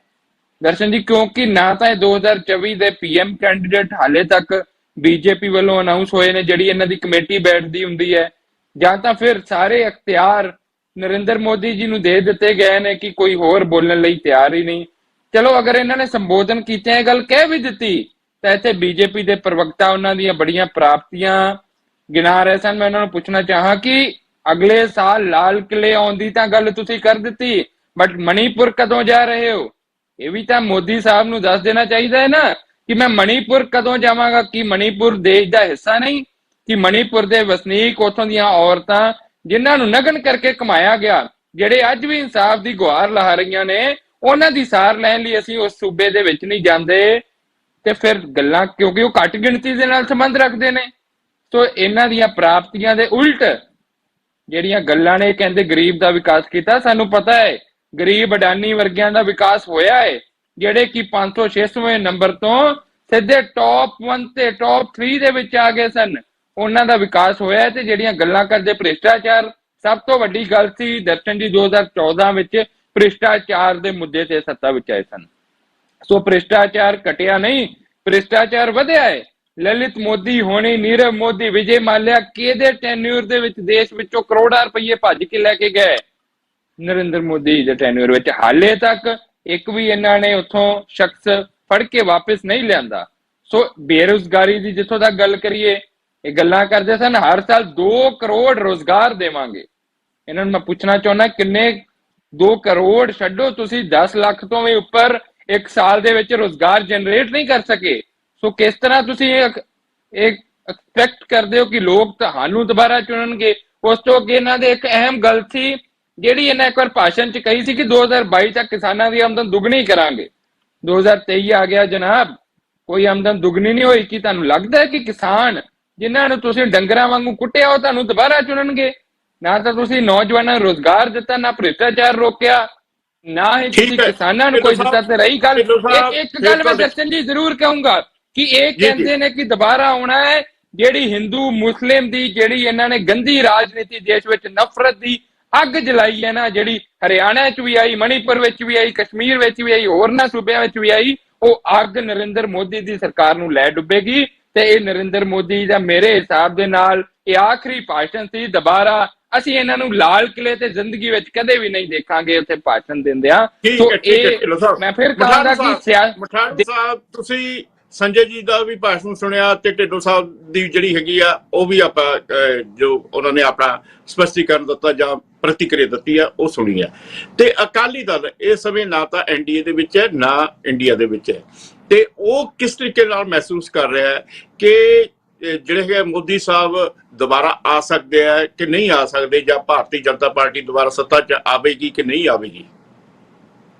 ਦਰਸ਼ਨ ਜੀ। ਕਿਉਂਕਿ ਨਾ ਤਾਂ ਇਹ 2024 ਦੇ PM ਕੈਂਡੀਡੇਟ ਹਾਲੇ ਤੱਕ ਬੀਜੇਪੀ ਵੱਲੋਂ ਅਨਾਉਂਸ ਹੋਏ ਨੇ, ਜਿਹੜੀ ਇਹਨਾਂ ਦੀ ਕਮੇਟੀ ਬੈਠਦੀ ਹੁੰਦੀ ਹੈ, ਜਾਂ ਤਾਂ ਫਿਰ ਸਾਰੇ ਅਖਤਿਆਰ ਨਰਿੰਦਰ ਮੋਦੀ ਜੀ ਨੂੰ ਦੇ ਦਿੱਤੇ ਗਏ ਨੇ ਕਿ ਕੋਈ ਹੋਰ ਬੋਲਣ ਲਈ ਤਿਆਰ ਹੀ ਨਹੀਂ। ਚਲੋ ਅਗਰ ਇਹਨਾਂ ਨੇ ਸੰਬੋਧਨ ਕੀਤੇ ਇਹ ਗੱਲ ਕਹਿ ਵੀ ਦਿੱਤੀ ਤਾਂ ਇੱਥੇ ਬੀਜੇਪੀ ਦੇ ਪ੍ਰਵਕਤਾ ਉਹਨਾਂ ਦੀਆਂ ਬੜੀਆਂ ਪ੍ਰਾਪਤੀਆਂ ਗਿਣਾ ਰਹੇ ਸਨ। ਮੈਂ ਉਹਨਾਂ ਨੂੰ ਪੁੱਛਣਾ ਚਾਹਾਂ ਕਿ ਅਗਲੇ ਸਾਲ ਲਾਲ ਕਿਲੇ ਆਉਣ ਦੀ ਤਾਂ ਗੱਲ ਤੁਸੀਂ ਕਰ ਦਿੱਤੀ, ਬਟ ਮਣੀਪੁਰ ਕਦੋਂ ਜਾ ਰਹੇ ਹੋ? ਇਹ ਵੀ ਤਾਂ ਮੋਦੀ ਸਾਹਿਬ ਨੂੰ ਦੱਸ ਦੇਣਾ ਚਾਹੀਦਾ ਹੈ ਨਾ ਕਿ ਮੈਂ ਮਣੀਪੁਰ ਕਦੋਂ ਜਾਵਾਂਗਾ। ਕਿ ਮਣੀਪੁਰ ਦੇਸ਼ ਦਾ ਹਿੱਸਾ ਨਹੀਂ? ਕਿ ਮਣੀਪੁਰ ਦੇ ਵਸਨੀਕ, ਉੱਥੋਂ ਦੀਆਂ ਔਰਤਾਂ ਜਿਨ੍ਹਾਂ ਨੂੰ ਨਗਨ ਕਰਕੇ ਕਮਾਇਆ ਗਿਆ, ਜਿਹੜੇ ਅੱਜ ਵੀ ਇਨਸਾਫ ਦੀ ਗੁਹਾਰ ਲਾ ਰਹੀਆਂ ਨੇ, ਉਹਨਾਂ ਦੀ ਸਾਰ ਲੈਣ ਲਈ ਅਸੀਂ ਉਸ ਸੂਬੇ ਦੇ ਵਿੱਚ ਨਹੀਂ ਜਾਂਦੇ। ਤੇ ਫਿਰ ਗੱਲਾਂ, ਕਿਉਂਕਿ ਉਹ ਘੱਟ ਗਿਣਤੀ ਦੇ ਨਾਲ ਸੰਬੰਧ ਰੱਖਦੇ ਨੇ, ਸੋ ਇਹਨਾਂ ਦੀਆਂ ਪ੍ਰਾਪਤੀਆਂ ਦੇ ਉਲਟ ਜਿਹੜੀਆਂ ਗੱਲਾਂ ਨੇ, ਕਹਿੰਦੇ ਗਰੀਬ ਦਾ ਵਿਕਾਸ ਕੀਤਾ। ਸਾਨੂੰ ਪਤਾ ਹੈ ਗਰੀਬ ਅਡਾਨੀ ਵਰਗਿਆਂ ਦਾ ਵਿਕਾਸ ਹੋਇਆ ਹੈ, ਜਿਹੜੇ ਕਿ 506ਵੇਂ ਨੰਬਰ ਤੋਂ ਸਿੱਧੇ ਟੌਪ 1 ਤੇ ਟੌਪ 3 ਦੇ ਵਿੱਚ ਆ ਗਏ ਸਨ, ਉਹਨਾਂ ਦਾ ਵਿਕਾਸ ਹੋਇਆ ਹੈ। ਤੇ ਜਿਹੜੀਆਂ ਗੱਲਾਂ ਕਰਦੇ ਭ੍ਰਿਸ਼ਟਾਚਾਰ, ਸਭ ਤੋਂ ਵੱਡੀ ਗੱਲ ਸੀ ਦਰਸ਼ਨ ਜੀ 2014 ਵਿੱਚ ਭ੍ਰਿਸ਼ਟਾਚਾਰ ਦੇ ਮੁੱਦੇ ਤੇ ਸੱਤਾ ਵਿੱਚ ਆਏ ਸਨ। ਸੋ ਭ੍ਰਿਸ਼ਟਾਚਾਰ ਘਟਿਆ ਨਹੀਂ, ਭ੍ਰਿਸ਼ਟਾਚਾਰ ਵਧਿਆ ਹੈ। ਲਲਿਤ ਮੋਦੀ ਹੋਣੀ, ਨੀਰਵ ਮੋਦੀ, ਵਿਜੇ ਮਾਲਿਆ, ਕਿਹਦੇ ਟੈਨਿਊਰ ਦੇ ਵਿੱਚ ਦੇਸ਼ ਵਿੱਚੋਂ ਕਰੋੜਾਂ ਰੁਪਏ ਭੱਜ ਕੇ ਲੈ ਕੇ ਗਏ? ਨਰਿੰਦਰ ਮੋਦੀ ਦੇ ਟੈਨਿਊਰ ਵਿੱਚ ਹਾਲੇ ਤੱਕ ਇੱਕ ਵੀ ਇਹਨਾਂ ਨੇ ਉੱਥੋਂ ਸ਼ਖਸ ਫੜ ਕੇ ਵਾਪਸ ਨਹੀਂ ਲਿਆਂਦਾ। ਸੋ ਬੇਰੁਜ਼ਗਾਰੀ ਦੀ ਜਿੱਥੋਂ ਤੱਕ ਗੱਲ ਕਰੀਏ, ਇਹ ਗੱਲਾਂ ਕਰਦੇ ਸਨ ਹਰ ਸਾਲ 2 ਕਰੋੜ ਰੋਜ਼ਗਾਰ ਦੇਵਾਂਗੇ। ਇਹਨਾਂ ਨੂੰ ਮੈਂ ਪੁੱਛਣਾ ਚਾਹੁੰਦਾ, ਕਿੰਨੇ 2 ਕਰੋੜ ਛੱਡੋ, ਤੁਸੀਂ 10 ਲੱਖ ਤੋਂ ਵੀ ਉੱਪਰ ਇੱਕ ਸਾਲ ਦੇ ਵਿੱਚ ਰੋਜ਼ਗਾਰ ਜਨਰੇਟ ਨਹੀਂ ਕਰ ਸਕੇ। ਸੋ ਕਿਸ ਤਰ੍ਹਾਂ ਤੁਸੀਂ ਇਹ ਐਕਸਪੈਕਟ ਕਰਦੇ ਹੋ ਕਿ ਲੋਕ ਤੁਹਾਨੂੰ ਦੁਬਾਰਾ ਚੁਣਨਗੇ? ਉਸ ਤੋਂ ਅੱਗੇ ਇਹਨਾਂ ਦੇ ਇੱਕ ਅਹਿਮ ਗੱਲ ਸੀ ਜਿਹੜੀ ਇਹਨਾਂ ਇੱਕ ਵਾਰ ਭਾਸ਼ਣ 'ਚ ਕਹੀ ਸੀ ਕਿ 2022 ਤੱਕ ਕਿਸਾਨਾਂ ਦੀ ਆਮਦਨ ਦੁੱਗਣੀ ਕਰਾਂਗੇ। 2023 ਆ ਗਿਆ ਜਨਾਬ, ਕੋਈ ਆਮਦਨ ਦੁੱਗਣੀ ਨਹੀਂ ਹੋਈ। ਕੀ ਤੁਹਾਨੂੰ ਲੱਗਦਾ ਹੈ ਕਿ ਕਿਸਾਨ ਜਿਨ੍ਹਾਂ ਨੂੰ ਤੁਸੀਂ ਡੰਗਰਾਂ ਵਾਂਗੂ ਕੁੱਟਿਆ ਉਹ ਤੁਹਾਨੂੰ ਦੁਬਾਰਾ ਚੁਣਨਗੇ? ਨਾ ਤਾਂ ਤੁਸੀਂ ਨੌਜਵਾਨਾਂ ਨੂੰ ਰੋਜ਼ਗਾਰ ਦਿੱਤਾ, ਨਾ ਭ੍ਰਿਸ਼ਟਾਚਾਰ ਰੋਕਿਆ, ਨਾ ਹੀ ਤੁਸੀਂ ਕਿਸਾਨਾਂ ਨੂੰ ਕੋਈ ਦਿੱਤਾ। ਤੇ ਰਹੀ ਗੱਲ, ਇੱਕ ਗੱਲ ਮੈਂ ਦਰਸ਼ਨ ਜੀ ਜ਼ਰੂਰ ਕਹੂੰਗਾ ਕਿ ਇਹ ਕਹਿੰਦੇ ਨੇ ਕਿ ਦੁਬਾਰਾ ਆਉਣਾ ਹੈ, ਜਿਹੜੀ ਹਿੰਦੂ ਮੁਸਲਿਮ ਦੀ ਜਿਹੜੀ ਇਹਨਾਂ ਨੇ ਗੰਦੀ ਰਾਜਨੀਤੀ ਦੇਸ਼ ਵਿੱਚ ਨਫ਼ਰਤ ਦੀ ਅੱਗ ਜਲਾਈ ਹੈ ਨਾ, ਜਿਹੜੀ ਹਰਿਆਣਾ 'ਚ ਵੀ ਆਈ, ਮਣੀਪੁਰ ਵਿੱਚ ਵੀ ਆਈ, ਕਸ਼ਮੀਰ ਵਿੱਚ ਵੀ ਆਈ, ਹੋਰਨਾਂ ਸੂਬਿਆਂ ਵਿੱਚ ਵੀ ਆਈ, ਉਹ ਅੱਗ ਨਰਿੰਦਰ ਮੋਦੀ ਦੀ ਸਰਕਾਰ ਨੂੰ ਲੈ ਡੁੱਬੇਗੀ। ਤੇ ਇਹ ਨਰਿੰਦਰ ਮੋਦੀ ਦਾ ਮੇਰੇ ਹਿਸਾਬ ਦੇ ਨਾਲ ਇਹ ਆਖਰੀ ਭਾਸ਼ਣ ਸੀ। ਦੁਬਾਰਾ ਅਸੀਂ ਇਹਨਾਂ ਨੂੰ ਲਾਲ ਕਿਲੇ ਤੇ ਜ਼ਿੰਦਗੀ ਵਿੱਚ ਕਦੇ ਵੀ ਨਹੀਂ ਦੇਖਾਂਗੇ ਉੱਥੇ ਭਾਸ਼ਣ ਦਿੰਦਿਆਂ। ਸੋ ਇਹ ਮੈਂ ਫਿਰ ਕਹਾਂਗਾ ਕਿ ਮਠਾੜੂ ਸਾਹਿਬ, ਤੁਸੀਂ ਸੰਜੇ ਜੀ ਦਾ ਵੀ ਭਾਸ਼ਣ ਸੁਣਿਆ ਤੇ ਢਿੱਲੋਂ ਸਾਹਿਬ ਦੀ ਜਿਹੜੀ ਹੈਗੀ ਆ ਉਹ ਵੀ ਆਪਾਂ ਜੋ ਉਹਨਾਂ ਨੇ ਆਪਣਾ ਸਪਸ਼ਟੀਕਰਨ ਦਿੱਤਾ ਜਾਂ ਪ੍ਰਤੀਕਿਰਿਆ ਦਿੱਤੀ ਆ ਉਹ ਸੁਣੀ ਆ। ਤੇ ਅਕਾਲੀ ਦਲ ਇਸ ਸਮੇਂ ਨਾ ਤਾਂ ਐਨਡੀਏ ਦੇ ਵਿੱਚ ਹੈ ਨਾ ਇੰਡੀਆ ਦੇ ਵਿੱਚ ਹੈ, ਤੇ ਉਹ ਕਿਸ ਤਰੀਕੇ ਨਾਲ ਮਹਿਸੂਸ ਕਰ ਰਿਹਾ ਹੈ ਕਿ ਜਿਹੜੇ ਹੈਗੇ ਮੋਦੀ ਸਾਹਿਬ ਦੁਬਾਰਾ ਆ ਸਕਦੇ ਆ ਕਿ ਨਹੀਂ ਆ ਸਕਦੇ, ਜਾਂ ਭਾਰਤੀ ਜਨਤਾ ਪਾਰਟੀ ਦੁਬਾਰਾ ਸੱਤਾ 'ਚ ਆਵੇਗੀ ਕਿ ਨਹੀਂ ਆਵੇਗੀ?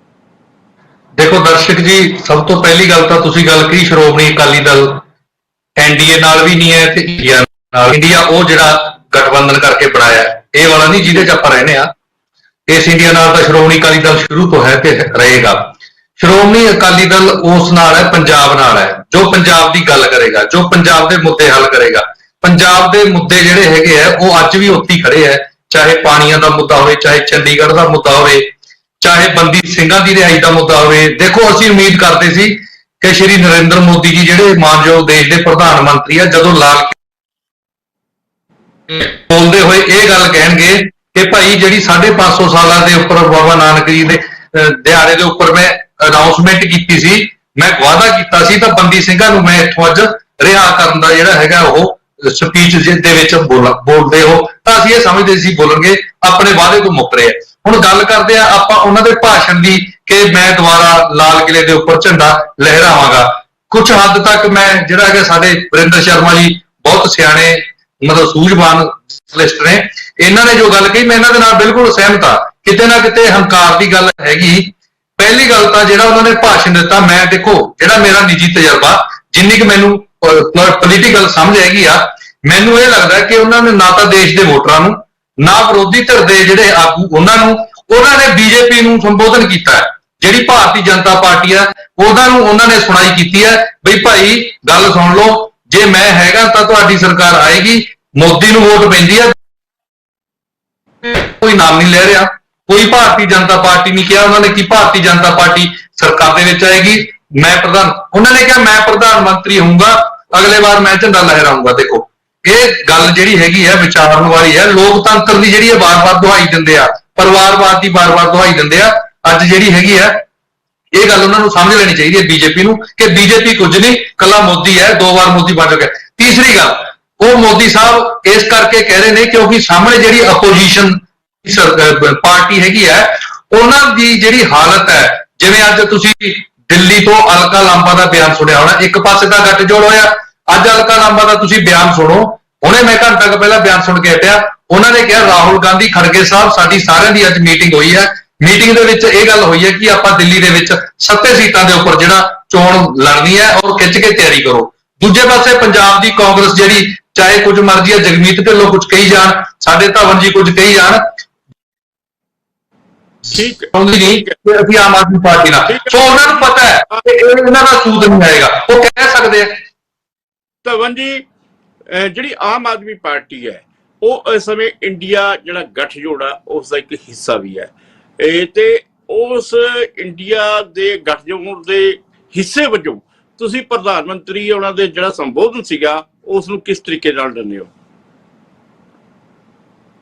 ਦੇਖੋ ਦਰਸ਼ਕ ਜੀ, ਸਭ ਤੋਂ ਪਹਿਲੀ ਗੱਲ ਤਾਂ ਤੁਸੀਂ ਗੱਲ ਕਹੀ ਸ਼੍ਰੋਮਣੀ ਅਕਾਲੀ ਦਲ ਐਨਡੀਏ ਨਾਲ ਵੀ ਨਹੀਂ ਹੈ ਤੇ ਇੰਡੀਆ ਨਾਲ ਇੰਡੀਆ ਉਹ ਜਿਹੜਾ ਗਠਬੰਧਨ ਕਰਕੇ ਬਣਾਇਆ ਇਹ ਵਾਲਾ ਨਹੀਂ ਜਿਹਦੇ 'ਚ ਆਪਾਂ ਰਹਿੰਦੇ ਆ। ਇਸ ਇੰਡੀਆ ਨਾਲ ਤਾਂ ਸ਼੍ਰੋਮਣੀ ਅਕਾਲੀ ਦਲ ਸ਼ੁਰੂ ਤੋਂ ਹੈ ਤੇ ਰਹੇਗਾ। ਸ਼੍ਰੋਮਣੀ ਅਕਾਲੀ ਦਲ ਉਸ ਨਾਲ ਹੈ, ਪੰਜਾਬ ਨਾਲ ਹੈ, ਜੋ ਪੰਜਾਬ ਦੀ ਗੱਲ ਕਰੇਗਾ, ਜੋ ਪੰਜਾਬ ਦੇ ਮੁੱਦੇ ਹੱਲ ਕਰੇਗਾ। ਪੰਜਾਬ ਦੇ ਮੁੱਦੇ ਜਿਹੜੇ ਹੈਗੇ ਆ ਉਹ ਅੱਜ ਵੀ ਉੱਥੇ ਹੀ ਖੜੇ ਆ, ਚਾਹੇ ਪਾਣੀਆਂ ਦਾ ਮੁੱਦਾ ਹੋਵੇ, ਚਾਹੇ ਚੰਡੀਗੜ੍ਹ ਦਾ ਮੁੱਦਾ ਹੋਵੇ, ਚਾਹੇ ਬੰਦੀ ਸਿੰਘਾਂ ਦੀ ਰਿਹਾਈ ਦਾ ਮੁੱਦਾ ਹੋਵੇ। ਦੇਖੋ ਅਸੀਂ ਉਮੀਦ ਕਰਦੇ ਸੀ ਕਿ ਸ਼੍ਰੀ ਨਰਿੰਦਰ ਮੋਦੀ ਜੀ ਜਿਹੜੇ ਮਾਨਯੋਗ ਦੇਸ਼ ਦੇ ਪ੍ਰਧਾਨ ਮੰਤਰੀ ਆ, ਜਦੋਂ ਲਾਲ ਬੋਲਦੇ ਹੋਏ ਇਹ ਗੱਲ ਕਹਿਣਗੇ ਕਿ ਭਾਈ ਜਿਹੜੀ 550 ਸਾਲਾਂ ਦੇ ਉੱਪਰ ਬਾਬਾ ਨਾਨਕ ਜੀ ਦੇ ਦਿਹਾੜੇ ਦੇ ਉੱਪਰ ਮੈਂ ਅਨਾਉਂਸਮੈਂਟ ਕੀਤੀ ਸੀ, ਮੈਂ ਵਾਅਦਾ ਕੀਤਾ ਸੀ, ਤਾਂ ਬੰਦੀ ਸਿੰਘਾਂ ਨੂੰ ਮੈਂ ਇੱਥੋਂ ਅੱਜ ਰਿਹਾ ਕਰਨ ਦਾ ਜਿਹੜਾ ਹੈਗਾ ਉਹ ਸਪੀਚ ਦੇ ਵਿੱਚ ਬੋਲਦੇ ਹੋ, ਤਾਂ ਅਸੀਂ ਇਹ ਸਮਝਦੇ ਸੀ ਬੋਲਣਗੇ, ਆਪਣੇ ਵਾਅਦੇ ਤੋਂ ਮੁੱਕਰੇ ਆ। ਹੁਣ ਗੱਲ ਕਰਦੇ ਆ ਆਪਾਂ ਉਹਨਾਂ ਦੇ ਭਾਸ਼ਣ ਦੀ ਕਿ ਮੈਂ ਦੁਬਾਰਾ ਲਾਲ ਕਿਲੇ ਦੇ ਉੱਪਰ ਝੰਡਾ ਲਹਿਰਾਵਾਂਗਾ। ਕੁਝ ਹੱਦ ਤੱਕ ਮੈਂ ਜਿਹੜਾ ਹੈਗਾ ਸਾਡੇ ਵਰਿੰਦਰ ਸ਼ਰਮਾ ਜੀ ਬਹੁਤ ਸਿਆਣੇ ਮਤਲਬ ਸੂਝਵਾਨ ਜਰਨਲਿਸਟ ਨੇ, ਇਹਨਾਂ ਨੇ ਜੋ ਗੱਲ ਕਹੀ ਮੈਂ ਇਹਨਾਂ ਦੇ ਨਾਲ ਬਿਲਕੁਲ ਸਹਿਮਤ ਆ। ਕਿਤੇ ਨਾ ਕਿਤੇ ਹੰਕਾਰ ਦੀ ਗੱਲ ਹੈਗੀ। ਪਹਿਲੀ ਗੱਲ ਤਾਂ ਜਿਹੜਾ ਉਹਨਾਂ ਨੇ ਭਾਸ਼ਣ ਦਿੱਤਾ, ਮੈਂ ਦੇਖੋ ਜਿਹੜਾ ਮੇਰਾ ਨਿੱਜੀ ਤਜਰਬਾ ਜਿੰਨੀ ਕਿ ਮੈਨੂੰ ਪੋਲੀਟੀਕਲ ਸਮਝ ਹੈਗੀ ਆ, ਮੈਨੂੰ ਇਹ ਲੱਗਦਾ ਕਿ ਉਹਨਾਂ ਨੇ ਨਾ ਤਾਂ ਦੇਸ਼ ਦੇ ਵੋਟਰਾਂ ਨੂੰ, ਨਾ ਵਿਰੋਧੀ ਧਿਰ ਦੇ ਜਿਹੜੇ ਆਗੂ ਉਹਨਾਂ ਨੇ ਬੀਜੇਪੀ ਨੂੰ ਸੰਬੋਧਨ ਕੀਤਾ ਹੈ। ਜਿਹੜੀ ਭਾਰਤੀ ਜਨਤਾ ਪਾਰਟੀ ਆ ਉਹਨਾਂ ਨੇ ਸੁਣਾਈ ਕੀਤੀ ਹੈ ਬਈ ਭਾਈ ਗੱਲ ਸੁਣ ਲਓ, ਜੇ ਮੈਂ ਹੈਗਾ ਤਾਂ ਤੁਹਾਡੀ ਸਰਕਾਰ ਆਏਗੀ, ਮੋਦੀ ਨੂੰ ਵੋਟ ਪੈਂਦੀ ਆ। ਕੋਈ ਨਾਮ ਨਹੀਂ ਲੈ ਰਿਹਾ, ਕੋਈ ਭਾਰਤੀ ਜਨਤਾ ਪਾਰਟੀ ਨਹੀਂ ਕਿਹਾ ਉਹਨਾਂ ਨੇ ਕਿ ਭਾਰਤੀ ਜਨਤਾ ਪਾਰਟੀ ਸਰਕਾਰ ਦੇ ਵਿੱਚ ਆਏਗੀ, ਮੈਂ ਪ੍ਰਧਾਨ, ਉਹਨਾਂ ਨੇ ਕਿਹਾ ਮੈਂ ਪ੍ਰਧਾਨ ਮੰਤਰੀ ਹੋਊਂਗਾ, ਅਗਲੇ ਵਾਰ ਮੈਂ ਝੰਡਾ ਲਹਿਰਾਊਂਗਾ। ਦੇਖੋ ਇਹ ਗੱਲ ਜਿਹੜੀ ਹੈਗੀ ਹੈ ਵਿਚਾਰਨ ਵਾਲੀ ਹੈ। ਲੋਕਤੰਤਰ ਦੀ ਜਿਹੜੀ ਹੈ ਵਾਰ-ਵਾਰ ਦੁਹਾਈ ਦਿੰਦੇ ਆ, ਪਰਿਵਾਰਵਾਦ ਦੀ ਵਾਰ-ਵਾਰ ਦੁਹਾਈ ਦਿੰਦੇ ਆ। ਅੱਜ ਜਿਹੜੀ ਹੈਗੀ ਆ ਇਹ ਗੱਲ ਉਹਨਾਂ ਨੂੰ ਸਮਝ ਲੈਣੀ ਚਾਹੀਦੀ ਹੈ ਬੀਜੇਪੀ ਨੂੰ ਕਿ ਬੀਜੇਪੀ ਕੁਝ ਨਹੀਂ, ਕੱਲਾ ਮੋਦੀ ਹੈ, 2 ਵਾਰ ਮੋਦੀ ਬਣ ਚੁੱਕਿਆ। ਤੀਸਰੀ ਗੱਲ, ਉਹ ਮੋਦੀ ਸਾਹਿਬ ਇਸ ਕਰਕੇ ਕਹਿ ਰਹੇ ਨੇ ਕਿਉਂਕਿ ਸਾਹਮਣੇ ਜਿਹੜੀ ਆਪੋਜੀਸ਼ਨ ਪਾਰਟੀ ਹੈਗੀ ਹੈ ਉਹਨਾਂ ਦੀ ਜਿਹੜੀ ਹਾਲਤ ਹੈ, ਜਿਵੇਂ ਅੱਜ ਤੁਸੀਂ ਦਿੱਲੀ ਤੋਂ ਅਲਕਾ ਲਾਂਬਾ ਦਾ ਬਿਆਨ ਸੁਣਿਆ ਹੋਣਾ, ਇੱਕ ਪਾਸੇ ਤਾਂ ਗੱਠਜੋੜ ਹੋਇਆ, ਅੱਜ ਅਲਕਾ ਲਾਂਬਾ ਦਾ ਤੁਸੀਂ ਬਿਆਨ ਸੁਣੋ। ਹੁਣੇ ਮੈਂ ਘੰਟਾ ਕੁ ਪਹਿਲਾਂ ਬਿਆਨ ਸੁਣ ਕੇ ਹਟਿਆ, ਉਹਨਾਂ ਨੇ ਕਿਹਾ ਰਾਹੁਲ ਗਾਂਧੀ ਖੜਗੇ ਸਾਹਿਬ ਸਾਡੀ ਸਾਰਿਆਂ ਦੀ ਅੱਜ ਮੀਟਿੰਗ ਹੋਈ ਹੈ, ਮੀਟਿੰਗ ਦੇ ਵਿੱਚ ਇਹ ਗੱਲ ਹੋਈ ਹੈ ਕਿ ਆਪਾਂ ਦਿੱਲੀ ਦੇ ਵਿੱਚ 7 ਸੀਟਾਂ ਦੇ ਉੱਪਰ ਜਿਹੜਾ ਚੋਣ ਲੜਨੀ ਹੈ ਔਰ ਖਿੱਚ ਕੇ ਤਿਆਰੀ ਕਰੋ। ਦੂਜੇ ਪਾਸੇ ਪੰਜਾਬ ਦੀ ਕਾਂਗਰਸ ਜਿਹੜੀ ਚਾਹੇ ਕੁਝ ਮਰਜ਼ੀ ਹੈ, ਜਗਮੀਤ ਢਿੱਲੋਂ ਕੁਝ ਕਹੀ ਜਾਣ, ਸਾਡੇ ਧਵਨ ਜੀ ਕੁਝ ਕਹੀ ਜਾਣ, ਠੀਕ ਨਹੀਂ ਅਸੀਂ ਆਮ ਆਦਮੀ ਪਾਰਟੀ ਨਾਲ, ਸੋ ਉਹਨਾਂ ਨੂੰ ਪਤਾ ਹੈ ਕਿ ਇਹਨਾਂ ਦਾ ਸੂਤ ਨਹੀਂ ਆਏਗਾ, ਉਹ ਕਹਿ ਸਕਦੇ ਆ। ਧਵਨ ਜੀ, ਜਿਹੜੀ ਆਮ ਆਦਮੀ ਪਾਰਟੀ ਹੈ ਉਹ ਇਸ ਸਮੇਂ ਇੰਡੀਆ ਜਿਹੜਾ ਗੱਠਜੋੜ ਆ ਉਸ ਦਾ ਇੱਕ ਹਿੱਸਾ ਵੀ ਹੈ, ਤੇ ਉਸ ਇੰਡੀਆ ਦੇ ਗੱਠਜੋੜ ਦੇ ਹਿੱਸੇ ਵਜੋਂ ਤੁਸੀਂ ਪ੍ਰਧਾਨ ਮੰਤਰੀ ਉਹਨਾਂ ਦੇ ਜਿਹੜਾ ਸੰਬੋਧਨ ਸੀਗਾ ਉਸ ਨੂੰ ਕਿਸ ਤਰੀਕੇ ਨਾਲ ਲੈਂਦੇ ਹੋ?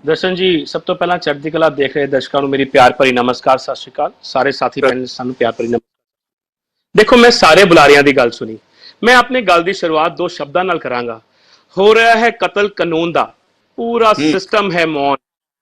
ਦਰਸ਼ਨ ਜੀ, ਸਭ ਤੋਂ ਪਹਿਲਾਂ ਚੜ੍ਹਦੀ ਕਲਾ ਦੇਖ ਰਹੇ ਦਰਸ਼ਕਾਂ ਨੂੰ ਮੇਰੀ ਪਿਆਰ ਭਰੀ ਨਮਸਕਾਰ, ਸਤਿ ਸ਼੍ਰੀ ਅਕਾਲ। ਸਾਰੇ ਸਾਥੀ ਪੈਨਲਿਸਟਾਂ ਨੂੰ ਪਿਆਰ ਭਰੀ ਨਮਸਕਾਰ। ਦੇਖੋ ਮੈਂ ਸਾਰੇ ਬੁਲਾਰਿਆਂ ਦੀ ਗੱਲ ਸੁਣੀ, ਮੈਂ ਆਪਣੀ ਗੱਲ ਦੀ ਸ਼ੁਰੂਆਤ 2 ਸ਼ਬਦਾਂ ਨਾਲ ਕਰਾਂਗਾ। ਹੋ ਰਿਹਾ ਹੈ ਕਤਲ ਕਾਨੂੰਨ ਦਾ, पूरा सिस्टम है मौन,